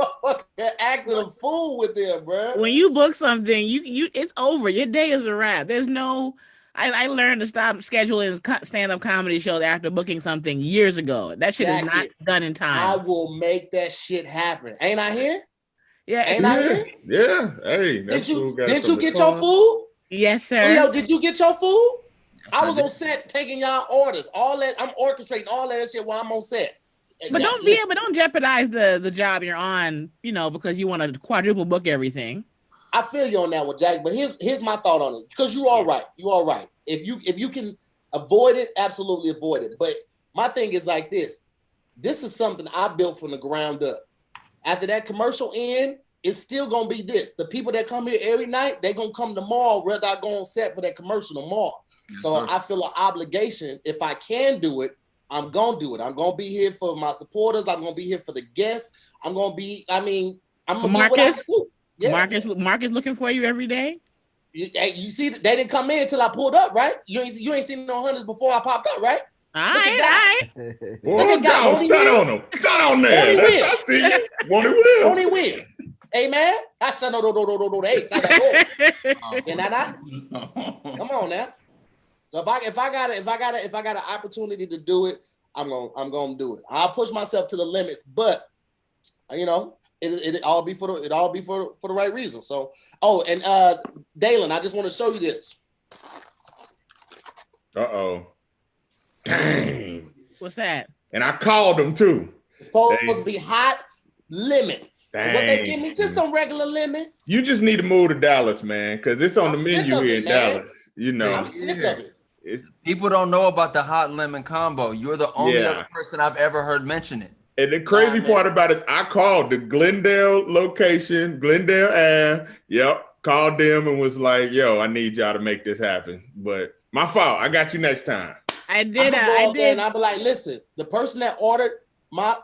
there acting a fool with them, bro. When you book something, you it's over. Your day is a wrap. There's no. I learned to stop scheduling stand-up comedy shows after booking something years ago. That shit is not done in time. I will make that shit happen. Ain't I here? Yeah. Ain't I here? Yeah. Hey, did you get your food? Yes, sir. Yo, did you get your food? I was on set taking y'all orders. All that I'm orchestrating all that shit while I'm on set. But don't jeopardize the job you're on, because you want to quadruple book everything. I feel you on that one, Jack. But here's my thought on it. Because you all right. You all right. If you can avoid it, absolutely avoid it. But my thing is like this. This is something I built from the ground up. After that commercial end, it's still gonna be this. The people that come here every night, they're gonna come tomorrow, whether I go on set for that commercial tomorrow. Yes, so I feel an obligation. If I can do it, I'm gonna do it. I'm gonna be here for my supporters. I'm gonna be here for the guests. I'm gonna do what I do. Yeah. Marcus looking for you every day. You see, they didn't come in until I pulled up, right? You ain't seen no hunters before I popped up, right? All right. Done on him. Done on there. I see you. Won't he will? Won't he will? Hey man, I said no. Hey, come on now. So if I got an opportunity to do it, I'm gonna do it. I'll push myself to the limits, but it all be for the right reason. So, and Dalen, I just want to show you this. Dang. What's that? And I called them too. It's supposed to be hot lemon. What they give me, just some regular lemon. You just need to move to Dallas, man, because it's on the menu here in Dallas. I'm sick of it. People don't know about the hot lemon combo. You're the only other person I've ever heard mention it. And the crazy part about it is I called the Glendale location, Glendale Ave. Yep. Called them and was like, yo, I need y'all to make this happen. But my fault. I got you next time. I did. And I'll be like, listen, the person that ordered my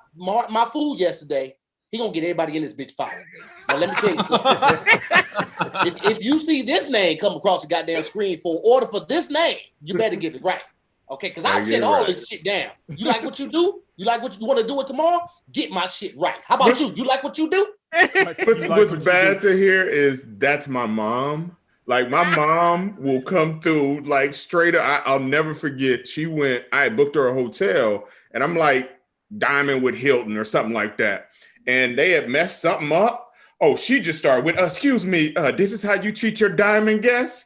food yesterday, he gonna get everybody in this bitch fired. Now let me tell you something. if you see this name come across the goddamn screen for an order for this name, you better get it right. Okay, because I shit all this shit down. You like what you do? You like what you want to do it tomorrow? Get my shit right. How about you? You like what you do? What's bad to hear is that's my mom. Like my mom will come through like straight up. I'll never forget. I booked her a hotel and I'm like Diamond with Hilton or something like that. And they had messed something up. Oh, she just started with, excuse me, this is how you treat your Diamond guests?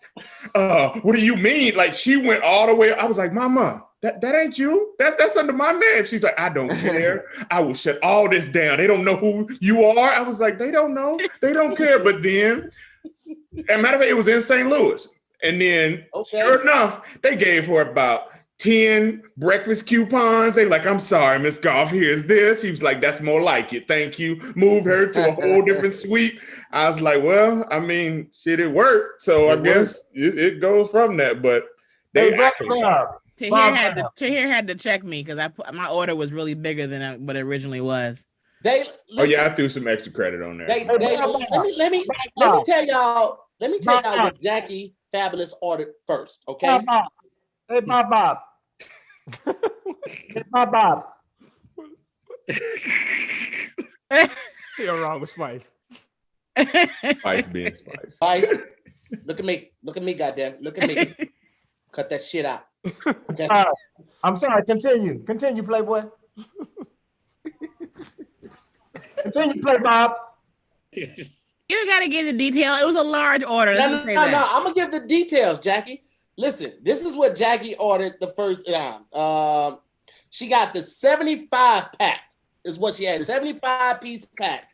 What do you mean? Like she went all the way. I was like, Mama, that ain't you. That's under my name. She's like, I don't care. I will shut all this down. They don't know who you are. I was like, they don't know. They don't care. But then, as a matter of fact, it was in St. Louis. And then, sure enough, they gave her about 10 breakfast coupons. They like, I'm sorry, Miss Goff, here's this. He was like, that's more like it. Thank you. Moved her to a whole different suite. I was like, well, I mean, shit, it worked. So I guess it goes from that. But they actually Tahir had to check me because my order was really bigger than what it originally was. I threw some extra credit on there. Let me tell y'all what Jackie Fabulous ordered first, okay? Hey, Bob. Hey, Bob. You're wrong with Spice. Spice being Spice. Spice. Look at me, goddamn. Look at me. Cut that shit out. Okay. I'm sorry. Continue, Playboy. Continue, Play Bob. You gotta get the detail. It was a large order. No. I'm gonna give the details, Jackie. Listen, this is what Jackie ordered the first time. She got the 75 pack. Is what she had. 75 piece pack.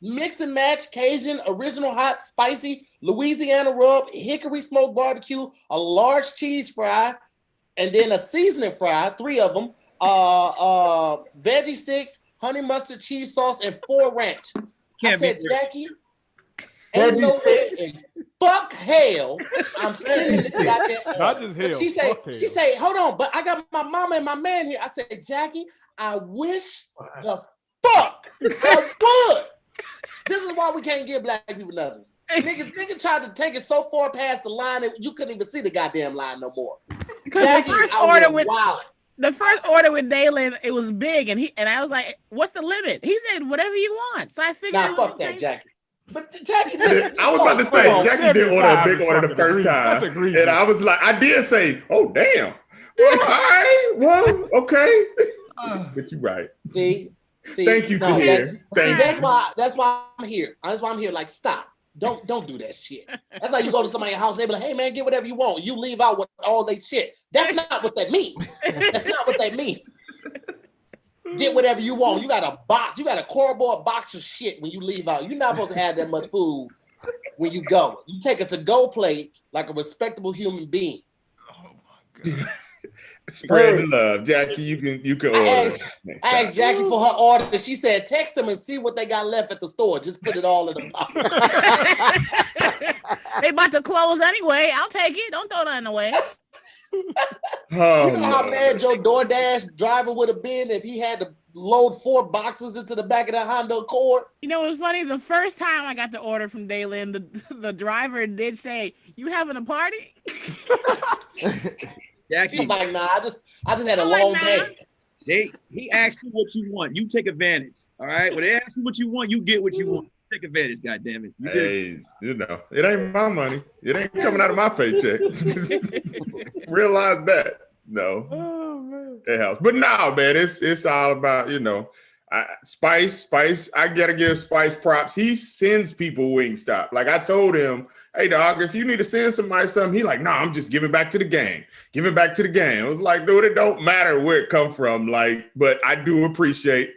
Mix and match Cajun, original hot, spicy, Louisiana rub, hickory smoked barbecue, a large cheese fry, and then a seasoning fry, 3 of them, veggie sticks, honey mustard cheese sauce, and 4 ranch. I said, Jackie, ain't no way in fuck hell I'm finished this goddamn. Not just hell. She say, hold on, but I got my mama and my man here. I said, Jackie, I wish the fuck I would. This is why we can't give black people nothing. Niggas tried to take it so far past the line that you couldn't even see the goddamn line no more. Because the first order with Dalen, it was big, and I was like, "What's the limit?" He said, "Whatever you want." So I figured. Nah, fuck that, Jackie. But Jackie, I was about to say, Jackie did order a big order the first time, and I was like, I did say, "Oh damn." Well, all right, well, okay. But you're right. See, thank you, Tahir. That's why I'm here. That's why I'm here. Like, stop. Don't do that shit. That's like you go to somebody's house and they be like, hey man, get whatever you want. You leave out with all they shit. That's not what that mean. That's not what that mean. Get whatever you want. You got a box, you got a cardboard box of shit when you leave out. You're not supposed to have that much food when you go. You take a to-go plate like a respectable human being. Oh my God. Spread the love, Jackie. You can order. I asked Jackie for her order. She said, "Text them and see what they got left at the store. Just put it all in the box." They about to close anyway. I'll take it. Don't throw nothing away. Oh, you know how mad your DoorDash driver would have been if he had to load 4 boxes into the back of that Honda Accord? You know, it was funny. The first time I got the order from Dalen, the driver did say, "You having a party?" Jackie, he's like, nah, I just had a long day. He asked you what you want. You take advantage. All right. When they ask you what you want, you get what you want. Take advantage, goddammit. Hey, you know, it ain't my money. It ain't coming out of my paycheck. Realize that. No. Oh man. It helps. But no, man, it's all about, you know, Spice, I gotta give Spice props. He sends people Wingstop. Like I told him, hey dog, if you need to send somebody something, he like, no, I'm just giving back to the game. Giving back to the game. I was like, dude, it don't matter where it come from. Like, but I do appreciate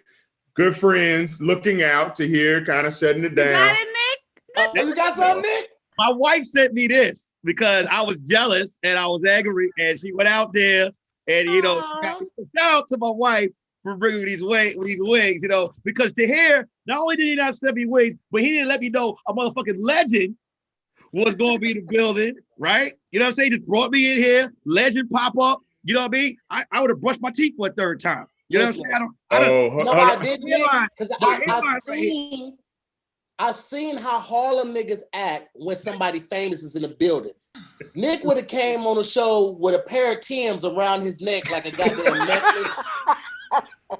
good friends looking out to hear, kind of shutting it down. You got it, Nick? You got something, Nick? My wife sent me this because I was jealous and I was angry, and she went out there and shout out to my wife for bringing these wings, you know, because Tahir, not only did he not send me wings, but he didn't let me know a motherfucking legend was going to be in the building, right? You know what I'm saying? Just brought me in here, legend pop up, you know what I mean? I would have brushed my teeth for a 3rd time. You know what I'm saying? I didn't, because I've seen how Harlem niggas act when somebody famous is in the building. Nick would have came on the show with a pair of Timbs around his neck like a goddamn necklace.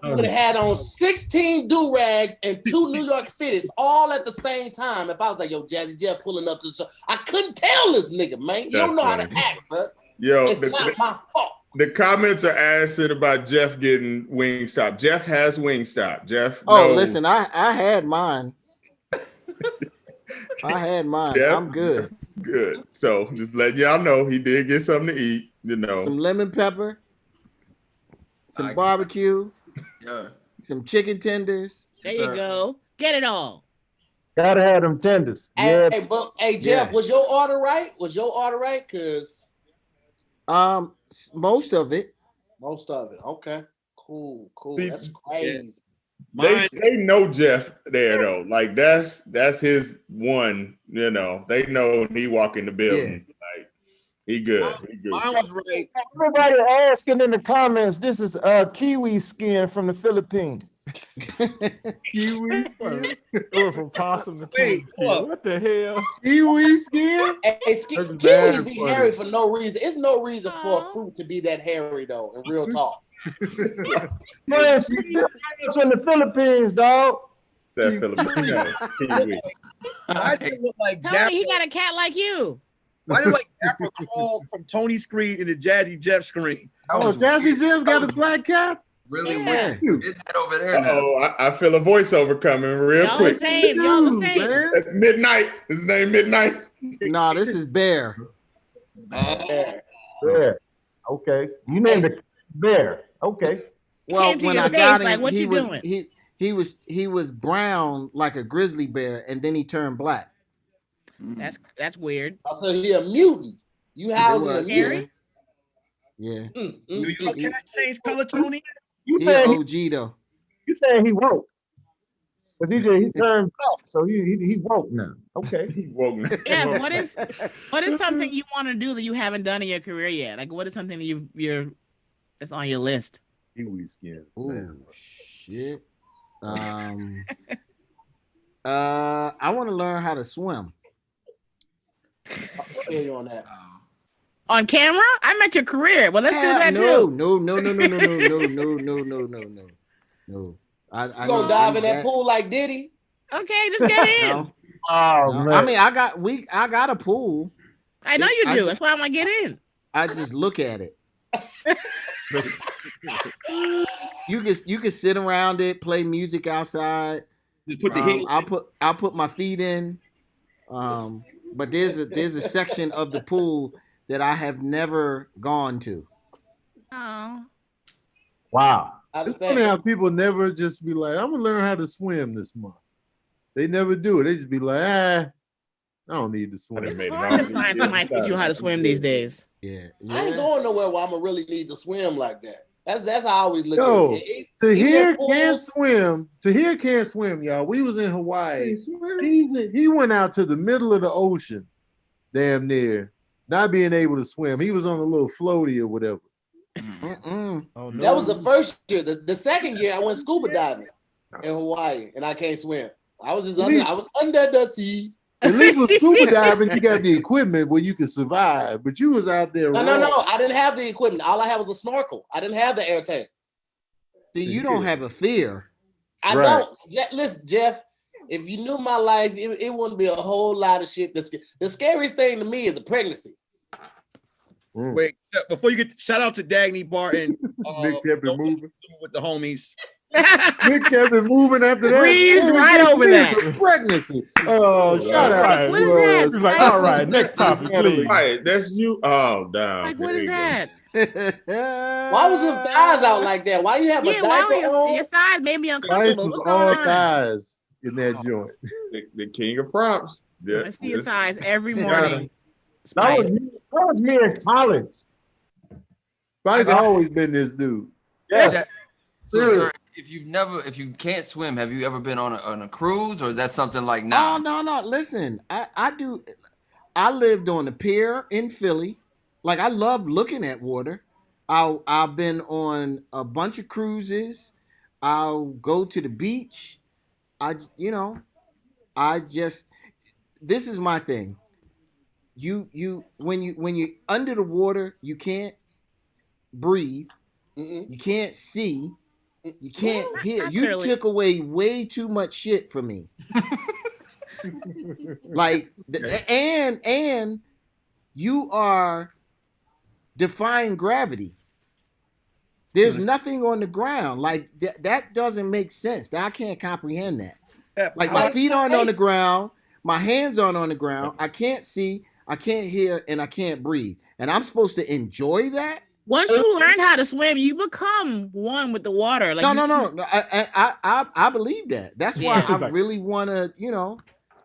He would have had on 16 do-rags and 2 New York Fitties all at the same time. If I was like, yo, Jazzy Jeff pulling up to the show, I couldn't tell this nigga, man. You don't know how to act, bro. Yo, it's not my fault. The comments are asking about Jeff getting Wingstop. Jeff has Wingstop. Jeff. Oh, listen, I had mine. I had mine. Jeff, I'm good. Good. So just let y'all know he did get something to eat. You know, some lemon pepper, some barbecue, some chicken tenders. There you go. Get it all. Gotta have them tenders. Hey, Jeff, was your order right? Cause most of it. Okay. Cool. That's crazy. They know Jeff there though. Like that's his one, you know. They know he walk in the building. Yeah. Like he good. Mine was right. Everybody asking in the comments, this is kiwi skin from the Philippines. Kiwi skin? Or from possum to kiwi skin. What the hell? Kiwi skin? Hey, kiwis be hairy for no reason. It's no reason for a fruit to be that hairy though, in real talk. Man, from the Philippines, dog. That Filipino kiwi. I didn't look like Tony, he got a cat like you. Why did like Dapper crawl from Tony's screen into Jazzy Jeff's screen? Oh, Jazzy Jeff got a black cat? Really weird. Get that over there now. Oh, I feel a voiceover coming real quick. Y'all the same. That's Midnight. His name Midnight. No, this is Bear. Yeah. Okay. You named it. Bear. Okay. Well, Came to when your I face, got like, him, what he you was doing? he was brown like a grizzly bear, and then he turned black. That's weird. So he a mutant. You housing a mutant. Yeah. New York Cats change color, Tony. You He saying an OG though. you saying he woke? Because he turned black, so he woke now. Okay. He woke now. Yes. What is something you want to do that you haven't done in your career yet? Like, what is something that you're that's on your list? Kiwi skin. Oh shit. I want to learn how to swim. I feel you on that. On camera? I meant your career. Well, let's do that too. No. I You gonna dive in that pool like Diddy? Okay, just get in. No. Oh No. man. I mean, I got a pool. I know you do. That's why I'm gonna get in. I just look at it. You can sit around it, play music outside. Just put the heel. I'll put my feet in. But there's a section of the pool that I have never gone to. Oh. Wow. It's funny how people never just be like, I'm gonna learn how to swim this month. They never do it. They just be like, I don't need to swim. It's hard to find somebody teach you how to swim these days. Yeah. I ain't going nowhere where I'm gonna really need to swim like that. That's how I always look Yo, at it. Tahir can't swim. Tahir can't swim, y'all. We was in Hawaii. He went out to the middle of the ocean, damn near, not being able to swim. He was on a little floaty or whatever. Oh, no. That was the first year. The second year I went scuba diving in Hawaii and I can't swim. I was under the sea. At least with scuba diving, you got the equipment where you can survive. But you was out there. No. I didn't have the equipment. All I had was a snorkel. I didn't have the air tank. See, you don't have a fear. I don't. Listen, Jeff, if you knew my life, it wouldn't be a whole lot of shit. The scariest thing to me is a pregnancy. Wait, before you get shout out to Dagny Barton. Nick kept it moving with the homies. Nick kept it moving after that. Breezed right over that. Pregnancy. Oh, shout out. Right. What is that? He's like, all right, next topic, please. Right, that's you. Oh, damn. Like, what is that? Why was your thighs out like that? Why you have a diaper on? Your thighs made me Ice uncomfortable. was What's all going on? thighs in that joint. The king of props. Yeah. I see your thighs every morning. That was me in college. Spice always been this dude. Yes. So, sir, if you can't swim, have you ever been on a cruise, or is that something like now? Oh, no. Listen, I do. I lived on the pier in Philly. Like, I love looking at water. I've been on a bunch of cruises. I'll go to the beach. This is my thing. When you're under the water, you can't breathe. You can't see. You can't hear. You took away way too much shit from me. Like, and you are defying gravity. There's nothing on the ground. Like, that doesn't make sense. I can't comprehend that. Like, my feet aren't on the ground. My hands aren't on the ground. I can't see. I can't hear, and I can't breathe. And I'm supposed to enjoy that? Once you learn how to swim, you become one with the water. Like No. I believe that. That's why I really want to,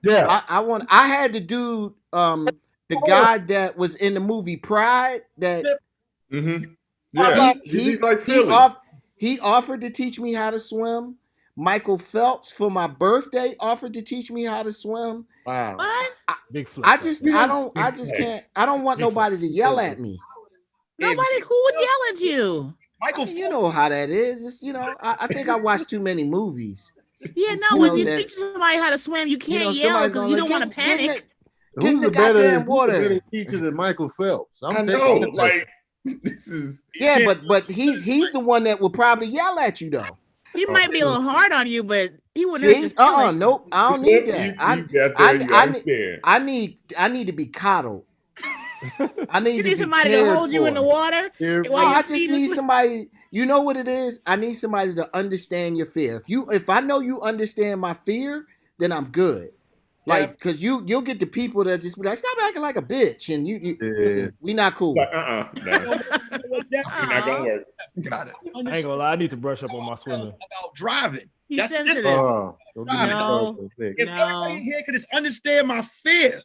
Yeah. I had to do the guy that was in the movie Pride that Yeah. he offered to teach me how to swim. Michael Phelps for my birthday offered to teach me how to swim. Wow. What? Big flip. I just can't. I don't want nobody to yell at me. Nobody who would yell at you. Michael, You know how that is. It's, I think I watched too many movies. Yeah, no. When you teach somebody how to swim, you can't yell because you don't want to panic. Get in the goddamn water. Who's a better teacher than Michael Phelps? I know. Like, this is. Yeah, but he's the one that will probably yell at you though. He might be a little hard on you, but he wouldn't. See? Nope. I don't need that. I need to be coddled. I need you need somebody to hold you in the water. I just need somebody. You know what it is? I need somebody to understand your fear. If I know you understand my fear, then I'm good. Like, because you'll get the people that just be like, stop acting like a bitch, and we not cool. Like, no. You're not gonna work. Got it. I ain't gonna lie, I need to brush up on my swimming. About driving. He's That's sensitive. Oh, don't give me No. so thick. If No. everybody in here could just understand my fear,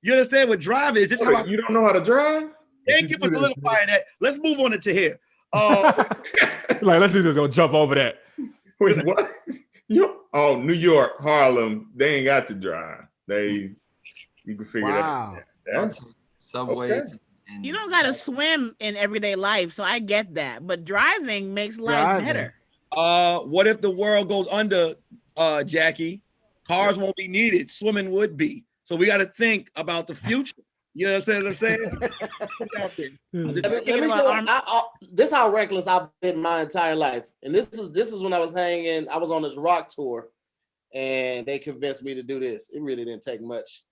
you understand what driving is. Just how You don't know how to drive? thank you for solidifying that. Let's move on to Tahir. Like, let's just gonna jump over that. Wait, what? New York, Harlem, they ain't got to drive. You can figure Wow. that out. Subways. Okay. and- You don't gotta swim in everyday life, so I get that. But driving makes life Driving. better. What if the world goes under, Jackie? Cars won't be needed. Swimming would be. So we got to think about the future. You know what I'm saying? This is how reckless I've been my entire life. And this is when I was I was on this rock tour, and they convinced me to do this. It really didn't take much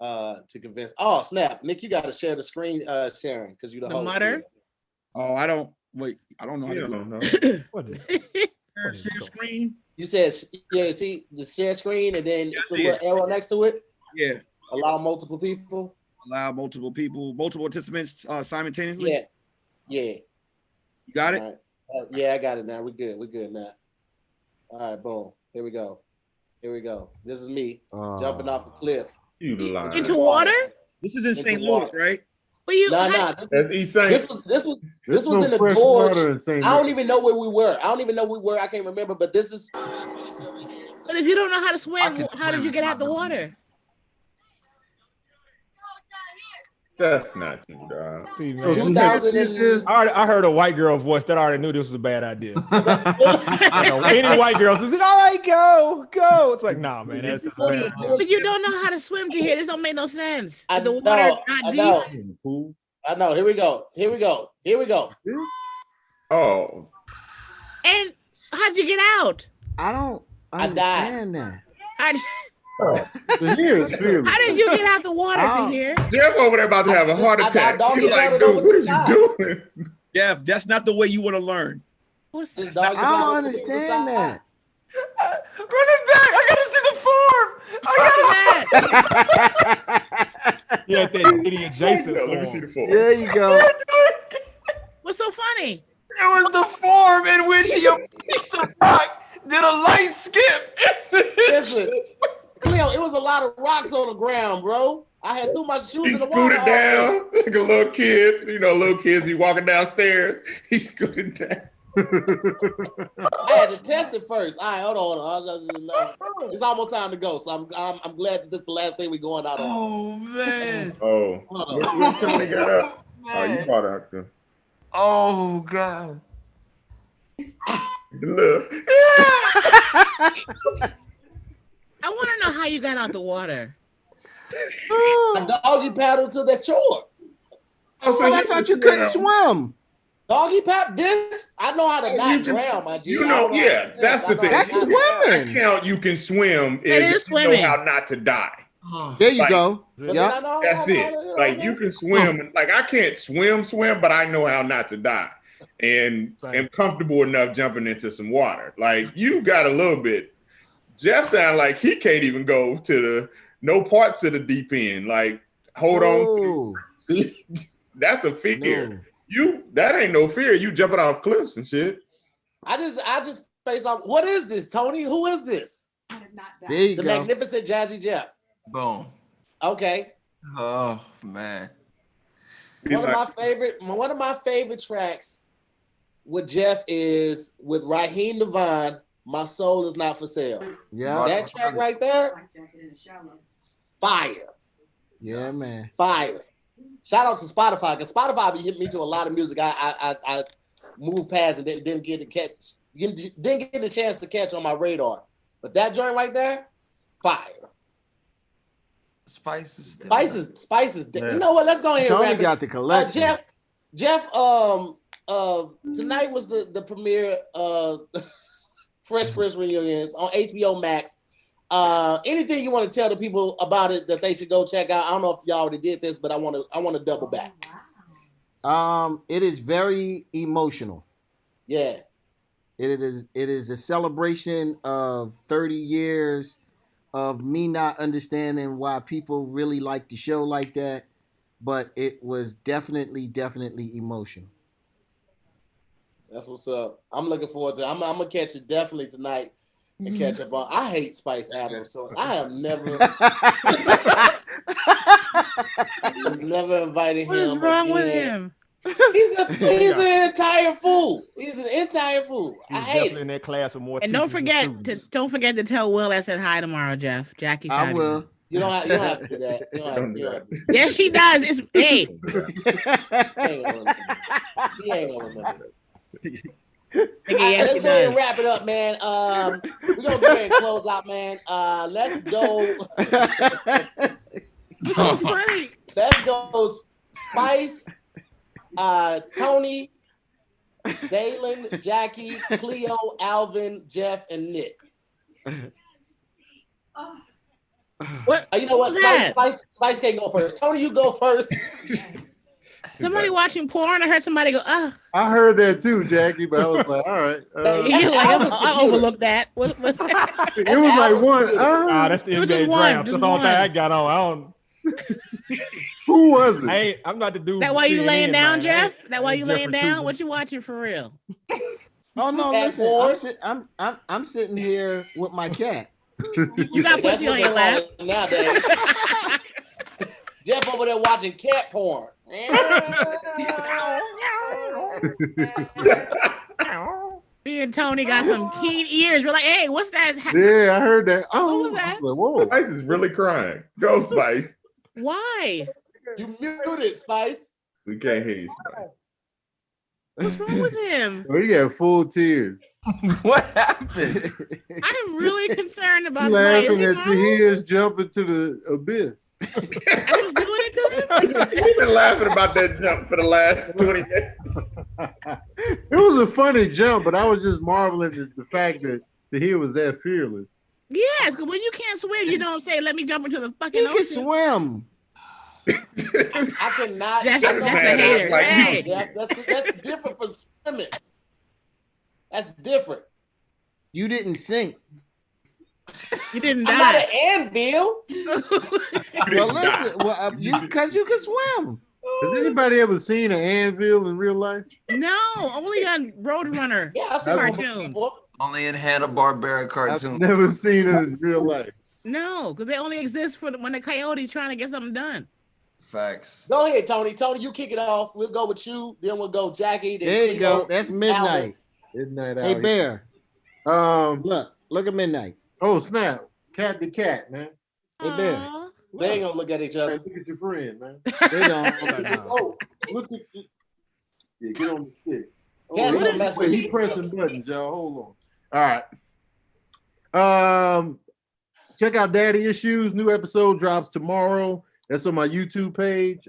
to convince. Oh, snap. Nick, you got to share the screen sharing because you're the host. Mutter? Oh, I don't know how to do it. What is Share screen. You said, yeah, see the share screen, and then it's a little arrow next to it. Yeah. Allow multiple people. Allow multiple participants simultaneously. Yeah. Yeah. You got it? All right. Yeah, I got it now. We're good now. All right, boom. Here we go. This is me jumping off a cliff. You lying. Into water? This is in Into St. Louis, water. right? Well, you Nah. That's East St. This was in the fresh gorge. water in St. I don't Louis. even know where we were. I can't remember, but this is. But if you don't know how to swim, how did you get out the water? That's not you, dog. See, man. 2000 and, I heard a white girl voice that I already knew this was a bad idea. Any white girls says, "All right, go." It's like, nah, man, that's just a bad idea. But you don't know how to swim to here. This don't make no sense. I The know, water not I deep. know. I know. Here we go. Oh, And how'd you get out? I don't I died. understand that. Here, seriously. How did you get out the water Oh. to here? Jeff over there about to have a heart attack. He's like, dude, what are you doing? Jeff, that's not the way you want to learn. What's This that? dog I don't understand that. Run it back. I gotta see the form. Yeah, that idiot Jason. Let me see the form. There you go. What's so funny? It was the form in which your piece of rock did a light skip. Listen, Cleo, it was a lot of rocks on the ground, bro. I had threw my shoes He in the water. scooted down like a little kid. You know, little kids be walking downstairs. He scooted down. I had to test it first. All right, hold on. It's almost time to go, so I'm glad that this is the last thing we're going out on. Oh man. Oh, Hold on. what company got up? Oh, you bought out there. Oh god. Look. I want to know how you got out the water. A doggy paddle to the shore. Oh, But I thought you couldn't swim. Doggy paddle. This I know how to not you just- drown, my G. You know, yeah, that's the thing. That's swimming. Count you can swim That is is if you swimming. know how not to die. There you Like- go. But Yeah. then I know That's how it. to- Like you can swim. Like I can't swim, but I know how not to die, and Same. am comfortable enough jumping into some water. Like you got a little bit. Jeff sound like he can't even go to no parts of the deep end. Like hold on. Oh, See, that's a fear. no. That ain't no fear. You jumping off cliffs and shit. I just face off. What is this, Tony? Who is this? There you The go. magnificent Jazzy Jeff. Boom. Okay. Oh man. One of my favorite tracks with Jeff is with Raheem Devine, My Soul Is Not For Sale. Yeah. That track right there, fire. Yeah, man. Fire. Shout out to Spotify, because Spotify be hitting me to a lot of music I moved past and didn't get the chance to catch on my radar. But that joint right there, fire. Spices. Spices. Yeah. You know what? Let's go ahead and Tony wrap it. got the collection. Jeff, tonight was the premiere Fresh Prince reunions on HBO Max. Anything you want to tell the people about it that they should go check out? I don't know if y'all already did this, but I want to double back. It is very emotional. Yeah. It is a celebration of 30 years of me not understanding why people really like the show like that, but it was definitely emotional. That's what's up. I'm looking forward to it. I'm gonna catch it definitely tonight and catch up on. I hate Spice Adams, so I have never invited him. What is wrong with him? He's an entire fool. He's an entire fool. I hate definitely in that class with more. And don't forget to tell Will I said hi tomorrow, Jeff. Jackie. I will. You don't have to do that. You don't have to. Yes, she does. It's hey. He ain't gonna remember. Yes, let's go ahead and wrap it up, man. We're gonna go ahead and close out, man. Let's go. Let's go. Spice, Tony, Dalen, Jackie, Cleo, Alvin, Jeff, and Nick. What? You know what? Spice can't go first. Tony, you go first. Somebody watching porn. I heard somebody go, "Ah." I heard that too, Jackie, but I was like, all right. I overlooked that. It was like one. That's the NBA draft. That's the only thing I got on. I don't. Who was it? I'm not the dude. That why you laying down, Jeff? That why you laying down? What you watching for real? Oh no, listen. I'm sitting here with my cat. You got pussy on your lap. Jeff over there watching cat porn. Me and Tony got some keen ears. We're like, hey, what's that? Yeah, I heard that. Oh, what was that? Like, whoa. Spice is really crying. Go, Spice. Why? You muted, Spice. We can't hear you, Spice. What's wrong with him? He got full tears. What happened? I'm really concerned about laughing at Tahir's jumping to the abyss. I was doing it to him. We've been laughing about that jump for the last 20 minutes. It was a funny jump, but I was just marveling at the fact that Tahir was that fearless. Yes, because when you can't swim, you don't say, "Let me jump into the fucking ocean." He can swim. I cannot. That's a hater. Hey. That's different from swimming. That's different. You didn't sink. You didn't I'm die. not an anvil. Well, listen, because you can swim. Has anybody ever seen an anvil in real life? No, only on Roadrunner. Yeah, I've seen cartoons. Only in Hanna-Barbera cartoons. I've never seen it in real life. No, because they only exist for when the coyote's trying to get something done. Facts. Go ahead, Tony. Tony, you kick it off. We'll go with you. Then we'll go Jackie. Then There you go. That's midnight. Midnight Hey, out Bear. here. Look at midnight. Oh, snap. Cat to cat, man. Hey, Bear. They ain't gonna look at each other. Look at your friend, man. They don't. Oh, look at you. Yeah, get on the sticks. Cat's gonna mess with He you. pressing buttons, y'all. Hold on. All right. Check out Daddy Issues. New episode drops tomorrow. That's on my YouTube page.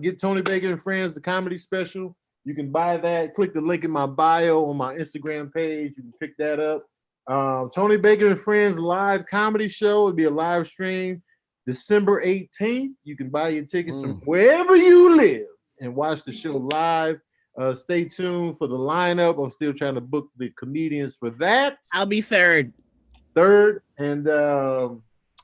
Get Tony Baker and Friends, the comedy special. You can buy that. Click the link in my bio on my Instagram page. You can pick that up. Tony Baker and Friends live comedy show. It'll be a live stream December 18th. You can buy your tickets from wherever you live and watch the show live. Stay tuned for the lineup. I'm still trying to book the comedians for that. I'll be third. And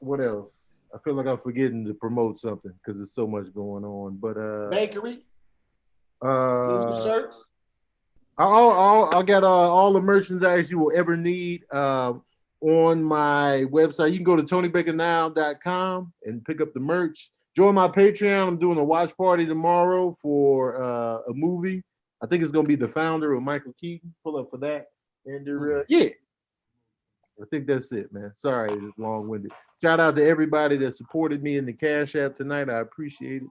what else? I feel like I'm forgetting to promote something because there's so much going on. But Bakery. Shirts. I got all the merchandise you will ever need on my website. You can go to TonyBakerNow.com and pick up the merch. Join my Patreon. I'm doing a watch party tomorrow for a movie. I think it's gonna be The Founder with Michael Keaton. Pull up for that. And yeah. I think that's it, man. Sorry, it's long-winded. Shout out to everybody that supported me in the Cash App tonight. I appreciate it.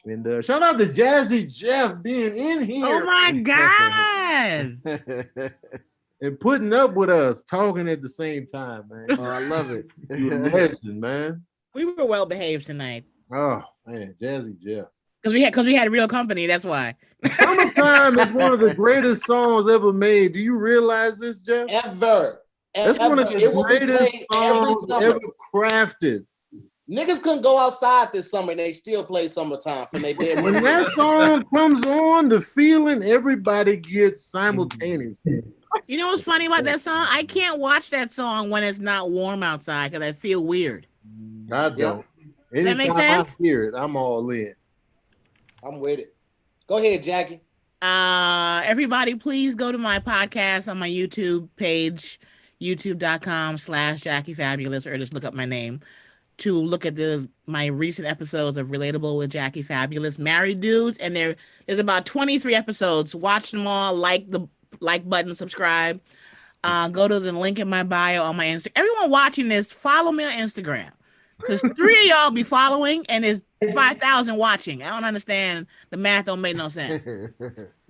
And shout out to Jazzy Jeff being in here. Oh my God. And putting up with us, talking at the same time, man. Oh, I love it. You're a legend, man. We were well behaved tonight. Oh man, Jazzy Jeff. Because we had real company, that's why. Summertime is one of the greatest songs ever made. Do you realize this, Jeff? Ever. That's one of the greatest songs ever crafted. Niggas couldn't go outside this summer and they still play Summertime for their bedroom. When that song comes on, the feeling everybody gets simultaneously. You know what's funny about that song? I can't watch that song when it's not warm outside because I feel weird. I don't. That make Anytime sense? I hear it, I'm all in. I'm with it. Go ahead, Jackie. Everybody, please go to my podcast on my YouTube page, youtube.com/Jackie Fabulous, or just look up my name to look at my recent episodes of Relatable with Jackie Fabulous, Married Dudes, and there's about 23 episodes. Watch them all, like the like button, subscribe. Go to the link in my bio on my Instagram. Everyone watching this, follow me on Instagram, because 3 of y'all be following and there's 5,000 watching. I don't understand. The math don't make no sense.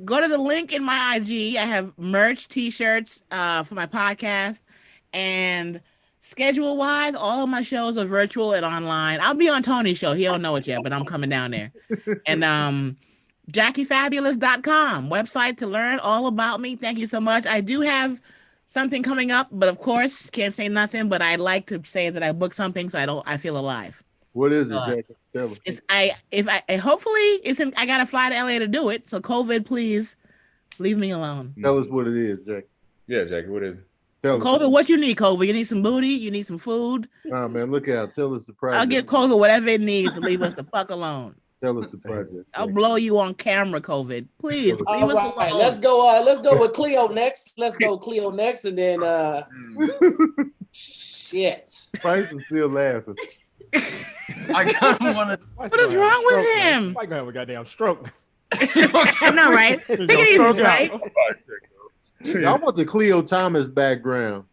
Go to the link in my IG. I have merch, t-shirts for my podcast, and schedule-wise, all of my shows are virtual and online. I'll be on Tony's show. He don't know it yet, but I'm coming down there. And JackieFabulous.com, website to learn all about me. Thank you so much. I do have something coming up, but of course, can't say nothing. But I like to say that I booked something, so I feel alive. What is it, Jackie? Tell us. Hopefully I gotta fly to LA to do it. So COVID, please leave me alone. Tell us what it is, Jackie. Yeah, Jackie, what is it? Tell us. COVID, what you need, COVID? You need some booty? You need some food? Nah, man, look out. Tell us the project. I'll give COVID whatever it needs to leave us the fuck alone. Tell us the project. I'll blow you on camera, COVID. Please leave us alone. Let's go with Cleo next. Let's go Cleo next, and then shit. Spice is still laughing. I kind of want to. What is wrong with him? Might have a goddamn stroke. I know, right? Take it easy, right? I want the Cleo Thomas background.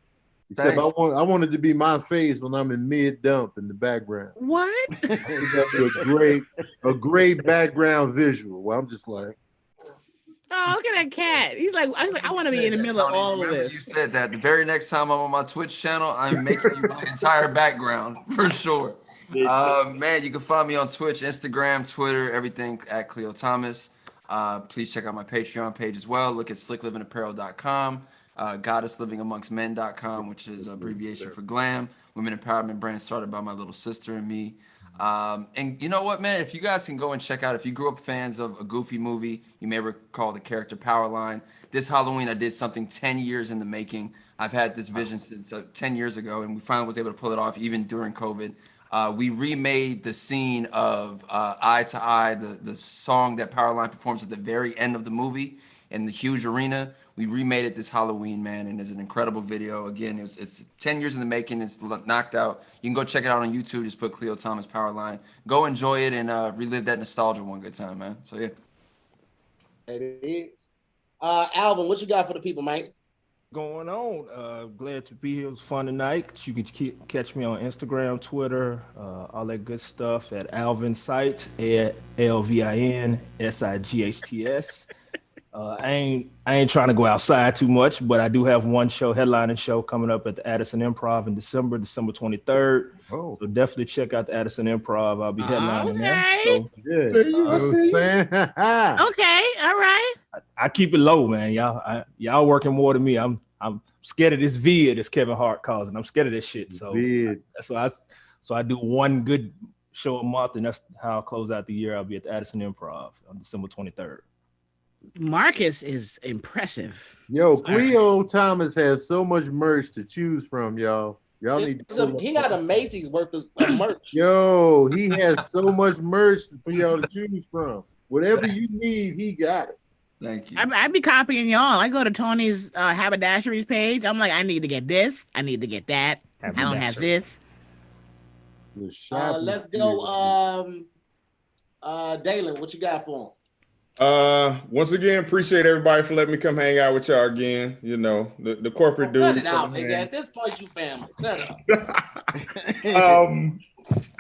Except I want it to be my face when I'm in mid dump in the background. What? a great background visual. Well, I'm just like, oh, look at that cat. He's like, I want to be in the middle of all of this. You said that the very next time I'm on my Twitch channel, I'm making you my entire background for sure. Man, you can find me on Twitch, Instagram, Twitter, everything at Cleo Thomas. Please check out my Patreon page as well. Look at slicklivingapparel.com. goddessliving.amongstmen.com, which is an abbreviation for GLAM, women empowerment brand started by my little sister and me. And you know what, man, if you guys can go and check out, if you grew up fans of a Goofy movie, you may recall the character Powerline. This Halloween, I did something 10 years in the making. I've had this vision since 10 years ago, and we finally was able to pull it off even during COVID. We remade the scene of Eye to Eye, the song that Powerline performs at the very end of the movie in the huge arena. We remade it this Halloween, man, and it's an incredible video. Again, it's 10 years in the making. It's knocked out. You can go check it out on YouTube. Just put Cleo Thomas Powerline. Go enjoy it and relive that nostalgia one good time, man. So, yeah. It is. Alvin, what you got for the people, man? Going on. Glad to be here. It was fun tonight. You can catch me on Instagram, Twitter, all that good stuff at Alvin Sights, ALVINSIGHTS. I ain't trying to go outside too much, but I do have one show, headlining show, coming up at the Addison Improv in December 23rd. Oh. So definitely check out the Addison Improv. I'll be headlining there. So, yeah. Okay, all right. I keep it low, man. Y'all working more than me. I'm scared of this vid this Kevin Hart causing. I'm scared of this shit. So that's why I do one good show a month, and that's how I'll close out the year. I'll be at the Addison Improv on December 23rd. Marcus is impressive. Yo, Cleo Thomas has so much merch to choose from, y'all. Y'all need to he got a Macy's worth of merch. Yo, he has so much merch for y'all to choose from. Whatever you need, he got it. Thank you. I be copying y'all. I go to Tony's haberdasheries page. I'm like, I need to get this. I need to get that. I don't have this. Let's go. Dalen, what you got for him? Once again, appreciate everybody for letting me come hang out with y'all again. You know, the corporate dude. Cut it out, nigga. At this point, you family. Shut up.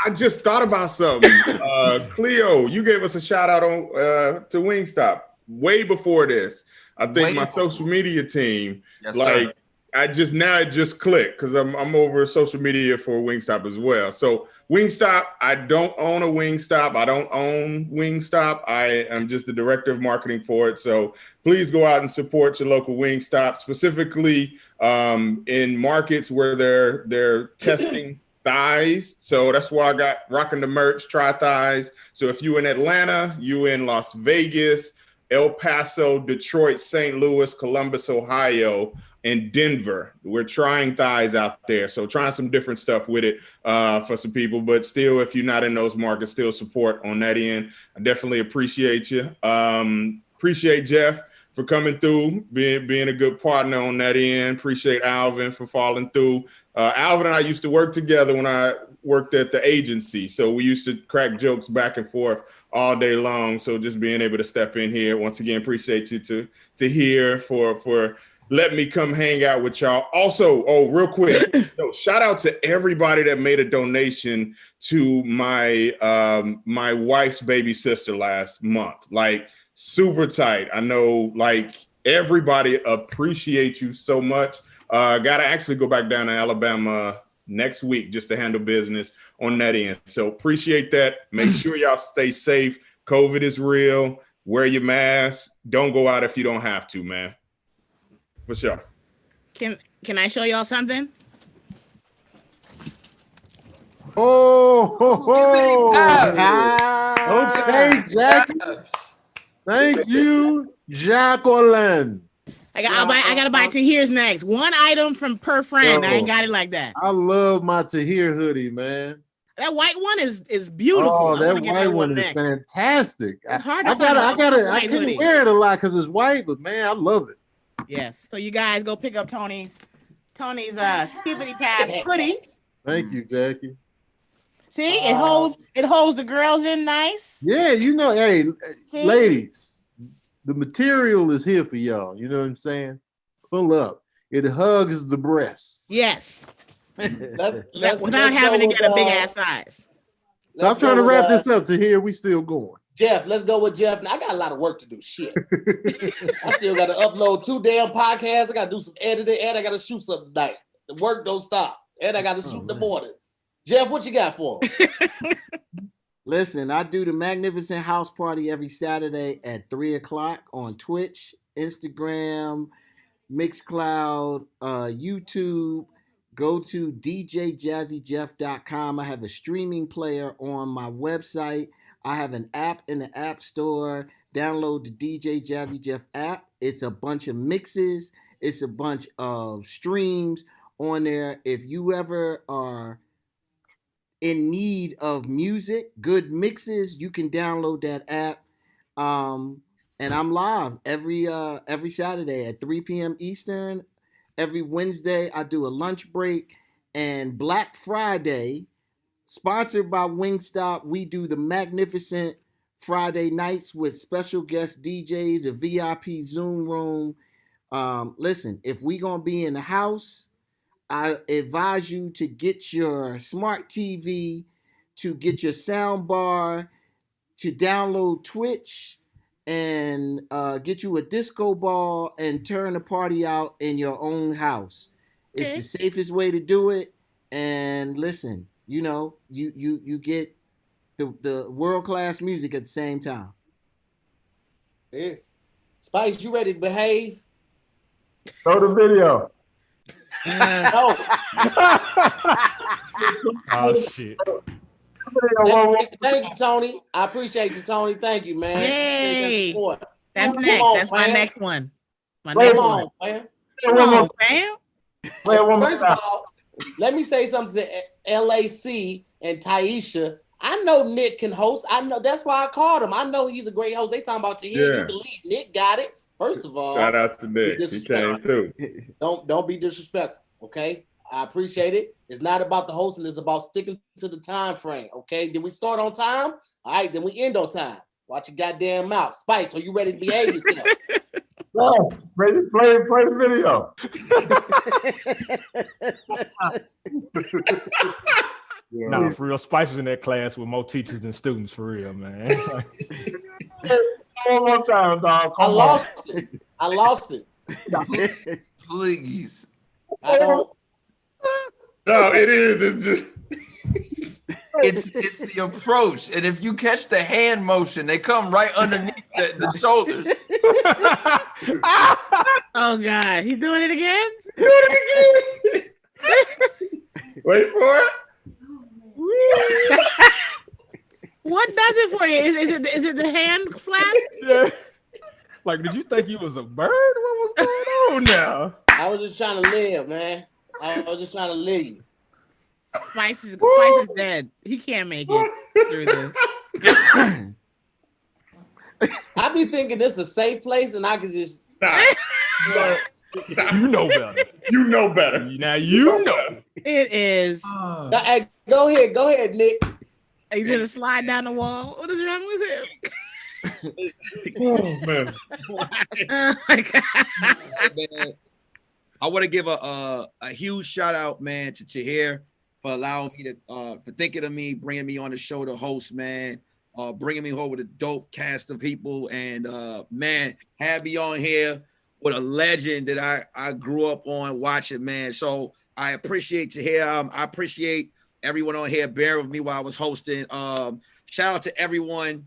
I just thought about something. Cleo, you gave us a shout out on to Wingstop way before this. I think my social media team, it just clicked because I'm over social media for Wingstop as well. So Wingstop, I don't own a Wingstop. I don't own Wingstop. I am just the director of marketing for it. So please go out and support your local Wingstop, specifically in markets where they're testing thighs. So that's why I got rocking the merch, Try Thighs. So if you in Atlanta, you in Las Vegas, El Paso, Detroit, St. Louis, Columbus, Ohio, and Denver, we're trying thighs out there. So trying some different stuff with it for some people, but still, if you're not in those markets, still support on that end. I definitely appreciate you. Appreciate Jeff for coming through, being a good partner on that end. Appreciate Alvin for falling through. Alvin and I used to work together when I worked at the agency, so we used to crack jokes back and forth all day long. So just being able to step in here once again, appreciate you to hear for letting me come hang out with y'all. Also, real quick, shout out to everybody that made a donation to my my wife's baby sister last month. Like, super tight. I know, like, everybody appreciates you so much. Gotta actually go back down to Alabama next week just to handle business on that end. So appreciate that. Make sure y'all stay safe. COVID is real. Wear your mask. Don't go out if you don't have to, man. For sure. Can I show y'all something? Okay, Jackie. Thank you, Jacqueline. I gotta buy Tahir's next. One item from per friend. I ain't got it like that. I love my Tahir hoodie, man. That white one is beautiful. Oh, that white one is fantastic. It's hard to I couldn't wear it a lot because it's white, but man, I love it. Yes. So you guys go pick up Tony's Skippity Pad hoodie. Thank you, Jackie. See, it holds the girls in nice. Yeah, hey, See? Ladies, the material is here for y'all. You know what I'm saying? Pull up. It hugs the breasts. Yes. Let's without having to get a big ass size. So I'm trying to wrap this up to here. We still going. Jeff, let's go with Jeff. Now, I got a lot of work to do. Shit. I still got to upload 2 damn podcasts. I got to do some editing, and I got to shoot something tonight. The work don't stop. And I got to shoot in the morning. Jeff, what you got for him? Listen, I do the Magnificent House Party every Saturday at 3:00 on Twitch, Instagram, Mixcloud, YouTube. Go to djjazzyjeff.com. I have a streaming player on my website. I have an app in the App Store. Download the DJ Jazzy Jeff app. It's a bunch of mixes. It's a bunch of streams on there. If you ever are in need of music, good mixes, you can download that app. And I'm live every Saturday at 3 p.m. Eastern. Every Wednesday, I do a lunch break. And Black Friday, sponsored by Wingstop, we do the Magnificent Friday nights with special guest DJs, a VIP Zoom room. Listen, if we going to be in the house, I advise you to get your smart TV, to get your sound bar, to download Twitch, and get you a disco ball and turn the party out in your own house. Okay. It's the safest way to do it. And listen, you get the world-class music at the same time. Yes. Spice, you ready to behave? Show the video. No. Oh shit. Thank you, Tony. I appreciate you, Tony. Thank you, man. Yay. That's Come next. on, That's my man. next one. Come on, man. Come on, fam. First of all, let me say something to LAC and Taisha. I know Nick can host. I know that's why I called him. I know he's a great host. They talking about Tahir. Yeah. You can lead. Nick got it. First of all, Shout out to Nick. He came through. Don't be disrespectful, okay? I appreciate it. It's not about the hosting. It's about sticking to the time frame, okay? Did we start on time? All right, then we end on time. Watch your goddamn mouth. Spice, are you ready to behave yourself? Yes, play the video. Nah, for real, Spice is in that class with more teachers than students, for real, man. One more time, dog. I lost it. Please. I don't. No, it is. It's just. It's the approach, and if you catch the hand motion, they come right underneath the shoulders. Oh God, he's doing it again. Wait for it. What does it for you? Is it the hand flap? Yeah. Like, did you think you was a bird? What was going on now? I was just trying to live, man. I was just trying to live. Spice is dead. He can't make it through this. I be thinking this is a safe place, and I could just. You know better. You know better. Now you know. It is. Hey, go ahead, Nick. Are you gonna slide down the wall? What is wrong with him? Oh man. Oh my God. Man, I want to give a huge shout out, man, to Tahir for allowing me to for thinking of me, bringing me on the show to host, man. Bringing me home with a dope cast of people, and man, have me on here with a legend that I grew up on watching, man. So I appreciate Tahir. I appreciate everyone on here bearing with me while I was hosting. Shout out to everyone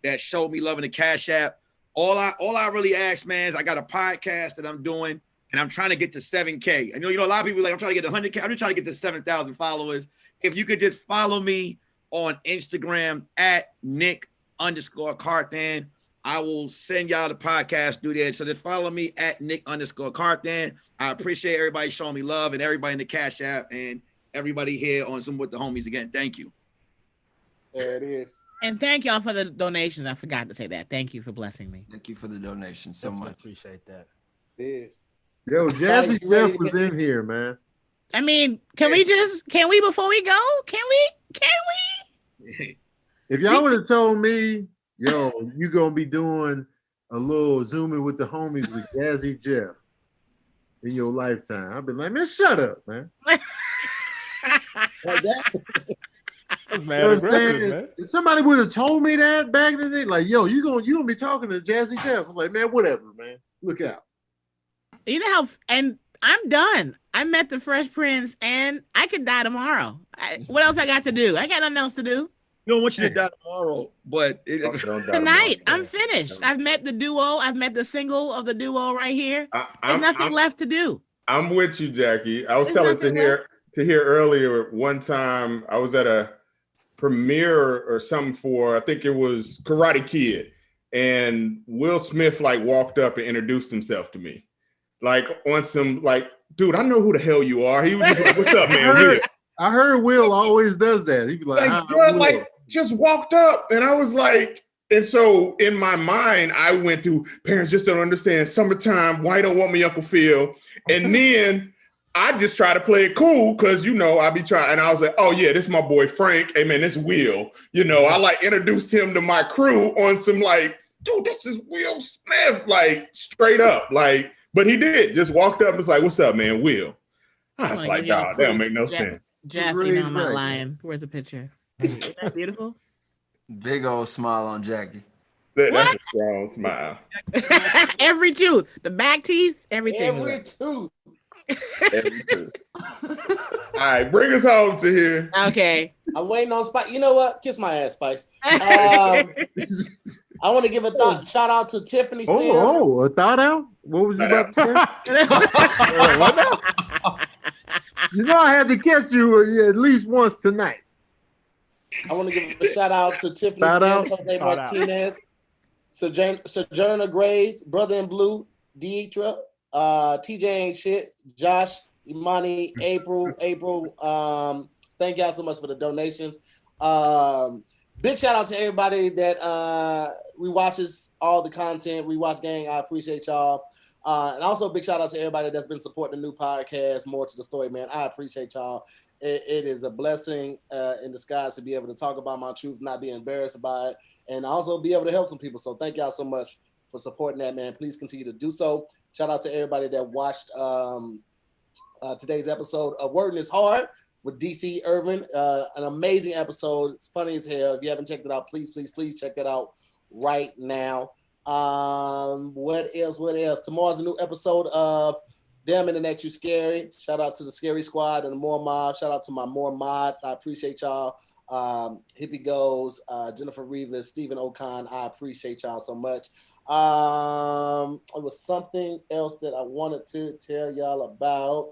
that showed me love in the Cash App. All I really ask, man, is I got a podcast that I'm doing, and I'm trying to get to 7K. I know, a lot of people are like, I'm trying to get to 100K. I'm just trying to get to 7,000 followers. If you could just follow me on Instagram at Nick_Carthan, I will send y'all the podcast through there. So just follow me at Nick_Carthan. I appreciate everybody showing me love and everybody in the Cash App and everybody here on Zoom with the homies again. Thank you. There it is. And thank y'all for the donations. I forgot to say that. Thank you for blessing me. Thank you for the donation so much. Appreciate that. It is. Yo, Jazzy Jeff was in here, man. I mean, can we before we go? Can we? If y'all would have told me, yo, you gonna be doing a little zooming with the homies with Jazzy Jeff in your lifetime, I'd be like, man, shut up, man. Like that? That's mad aggressive, man. If somebody would have told me that back in the day, like, yo, you gonna be talking to Jazzy Jeff. I'm like, man, whatever, man. Look out. You know how, and I'm done. I met the Fresh Prince, and I could die tomorrow. What else I got to do? I got nothing else to do. You don't want you to die tomorrow, but tonight I'm finished. I've met the duo. I've met the single of the duo right here. There's nothing left to do. I'm with you, Jackie. I was telling Tahir earlier one time I was at a premiere or something for, I think it was Karate Kid, and Will Smith like walked up and introduced himself to me. Like on some like, dude, I know who the hell you are. He was just like, what's up, man? I heard Will always does that. He'd be like, like just walked up, and I was like, and so in my mind, I went through parents just don't understand summertime. Why don't want me, Uncle Phil? And then I just try to play it cool because I be trying, and I was like, oh yeah, this is my boy Frank. Hey man, this is Will. I like introduced him to my crew on some like, dude, this is Will Smith, like straight up, like. But he did just walked up and was like, what's up, man, Will? I was like, dog, that don't make no sense. Jassy, now I'm not lying. Where's the picture? Isn't that beautiful? Big old smile on Jackie. That's a strong smile. Every tooth, the back teeth, everything. Every tooth. Every tooth. All right, bring us home to here. Okay. I'm waiting on Spike. You know what? Kiss my ass, Spikes. I want to give a shout out to Tiffany Sims. A thought out? What was you about to say? What now? I had to catch you at least once tonight. I want to give a shout out to Tiffany Sims, Jose Martinez, Sojourner Graves, Brother in Blue, Deetra, TJ Ain't Shit, Josh, Imani, April. Thank y'all so much for the donations. Big shout out to everybody that rewatches all the content. Rewatch Gang, I appreciate y'all. And also big shout out to everybody that's been supporting the new podcast, More to the Story, man. I appreciate y'all. It is a blessing in disguise to be able to talk about my truth, not be embarrassed by it, and also be able to help some people. So thank y'all so much for supporting that, man. Please continue to do so. Shout out to everybody that watched today's episode of Wording is Hard with DC Irvin. An amazing episode. It's funny as hell. If you haven't checked it out, please check it out right now. What else? Tomorrow's a new episode of Damn Internet You Scary. Shout out to the Scary Squad and the More Mob. Shout out to my More Mods. I appreciate y'all. Hippie Goes, Jennifer Rivas, Stephen Ocon. I appreciate y'all so much. It was something else that I wanted to tell y'all about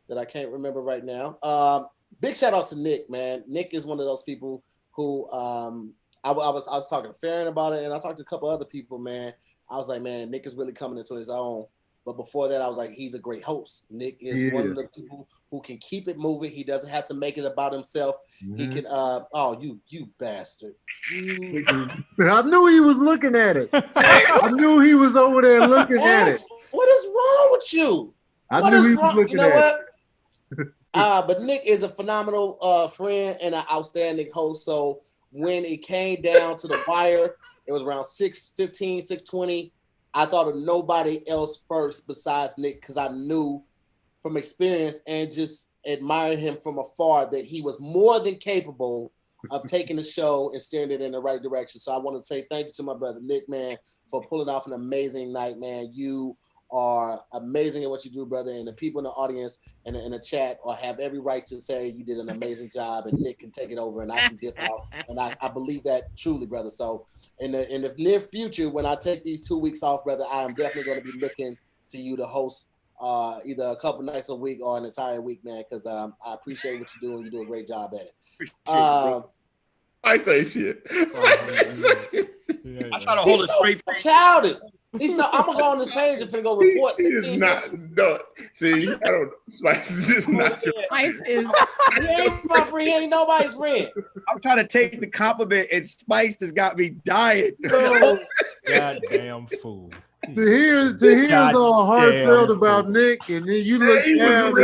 that I can't remember right now. Big shout out to Nick, man. Nick is one of those people who I was talking to Farron about it, and I talked to a couple other people, man. I was like, man, Nick is really coming into his own. But before that, I was like, he's a great host. Nick is one of the people who can keep it moving. He doesn't have to make it about himself. He can. You bastard! I knew he was looking at it. I knew he was over there looking at it. What is wrong with you? I knew he was looking at it. But Nick is a phenomenal friend and an outstanding host. So when it came down to the wire, it was around 6:15, 6:20. I thought of nobody else first besides Nick because I knew from experience and just admired him from afar that he was more than capable of taking the show and steering it in the right direction. So I want to say thank you to my brother Nick, man, for pulling off an amazing night, man. You are amazing at what you do, brother, and the people in the audience and in the chat have every right to say you did an amazing job, and Nick can take it over, and I can dip out, and I believe that truly, brother. So in the near future, when I take these 2 weeks off, brother, I am definitely going to be looking to you to host either a couple nights a week or an entire week, man, because I appreciate what you do, and you do a great job at it. I say shit. I try to hold a straight face. Childish. I'm gonna go on this page and finna go report. He is not. No, see, I don't. Spice is just not your. Spice is. He ain't my friend. He ain't nobody's friend. I'm trying to take the compliment, and Spice has got me dying. Goddamn fool. Tahir's all heartfelt about Nick, and then you look down.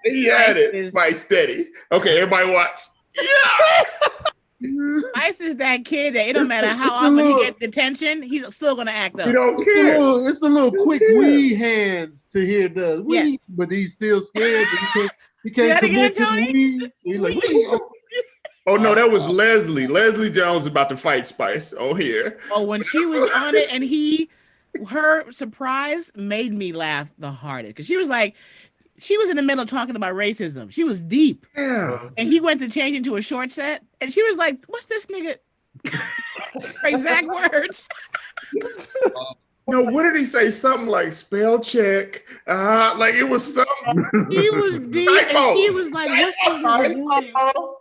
He had it. Spice steady. Okay, everybody watch. Yeah. Spice is that kid that it don't matter how often he gets detention, he's still gonna act up. You don't care. It's the little quick wee hands Tahir does. Wee, but he's still scared. He can't commit to the wee. So he's like, oh no, that was Leslie. Leslie Jones about to fight Spice. Oh here. Oh, when she was on it and her surprise made me laugh the hardest because she was like. She was in the middle talking about racism. She was deep. Yeah. And he went to change into a short set. And she was like, what's this nigga? Exact words. No, what did he say? Something like spell check. Like it was something. He was deep. And she was like, what's this nigga?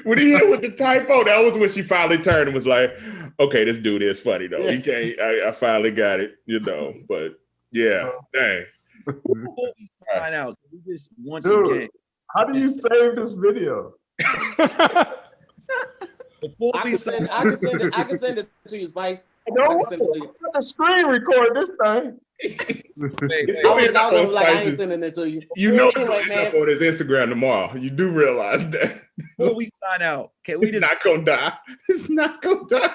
When he hit with the typo, that was when she finally turned and was like, okay, this dude is funny though. He can't, I finally got it, But yeah, dang. Find out. We just once again. How do you save this video? I can send it to you, Spice. No, I can screen record this thing. I ain't sending it to you. Anyway, man. Up on his Instagram tomorrow. You do realize that. Before we sign out, can we just not gonna die? It's not gonna die.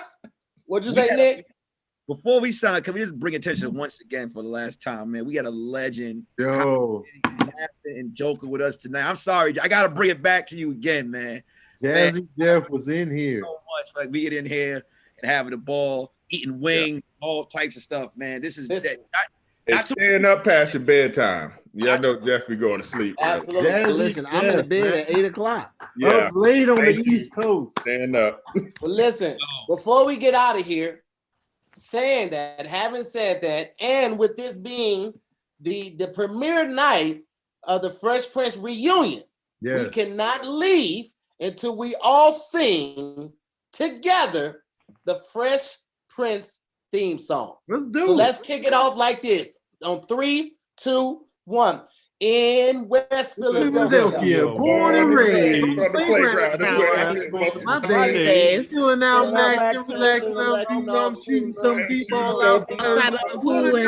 What'd you say, Nick? Before we sign, can we just bring attention once again for the last time, man? We got a legend, and joking with us tonight. I'm sorry, I gotta bring it back to you again, man. Jazzy Jeff was in here. So much, like being in here and having a ball, eating wings, all types of stuff, man. This is not staying up past your bedtime. Y'all know Jeff be going to sleep. Absolutely. Right? Listen, I'm in bed at 8 o'clock. Yeah, late on the East Coast. Stand up. But listen, before we get out of here. Having said that, and with this being the premiere night of the Fresh Prince reunion, we cannot leave until we all sing together the Fresh Prince theme song. Let's kick it off like this. On 3, 2, 1. In West Philadelphia, born and raised on the playground. My days, chilling out, relaxing, I'm shooting some people outside of the pool and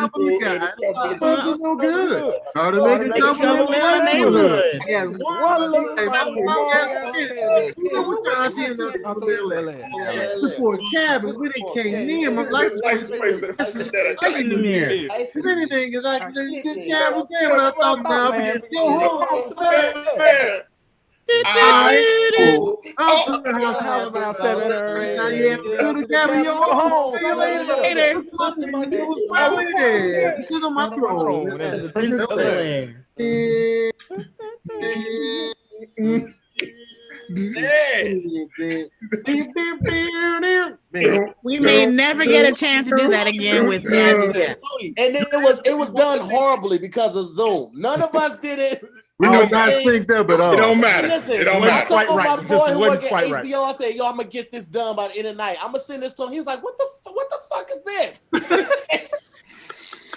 no good. How to make a couple in my neighborhood. I got one for a cabin where they came near my license in the mirror. If anything, is like this cabin when I talk about. I'm to the cabin, you're home. See you later. Sit on my throne. We may never get a chance to do that again with Jazzy Jeff. And then it was done horribly because of Zoom. None of us did it. We were not synced up at all. It don't matter. Listen, it don't matter. I told my boy who worked at HBO, I said, yo, I'm gonna get this done by the end of the night. I'm gonna send this to him. He was like, what the fuck is this?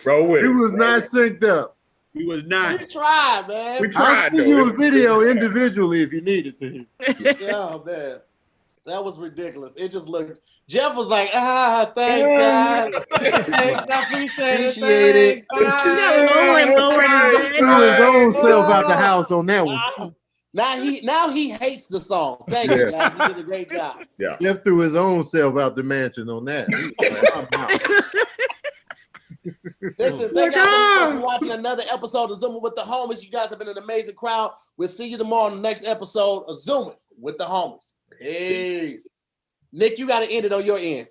Roll with He it. was not synced up. We was not. We tried, man. We I'll tried send you a though. video individually if you needed to. Yeah, man. That was ridiculous. It just looked. Jeff was like, thanks, guys. Thanks, I appreciate it. Lower and lower his Threw his own self out the house on that one. Now he hates the song. Thank you, guys. You did a great job. Yeah. Jeff threw his own self out the mansion on that. He was like, I'm out. Listen, thank y'all for watching another episode of Zooming with the Homies. You guys have been an amazing crowd. We'll see you tomorrow on the next episode of Zooming with the Homies. Peace. Nick, you got to end it on your end.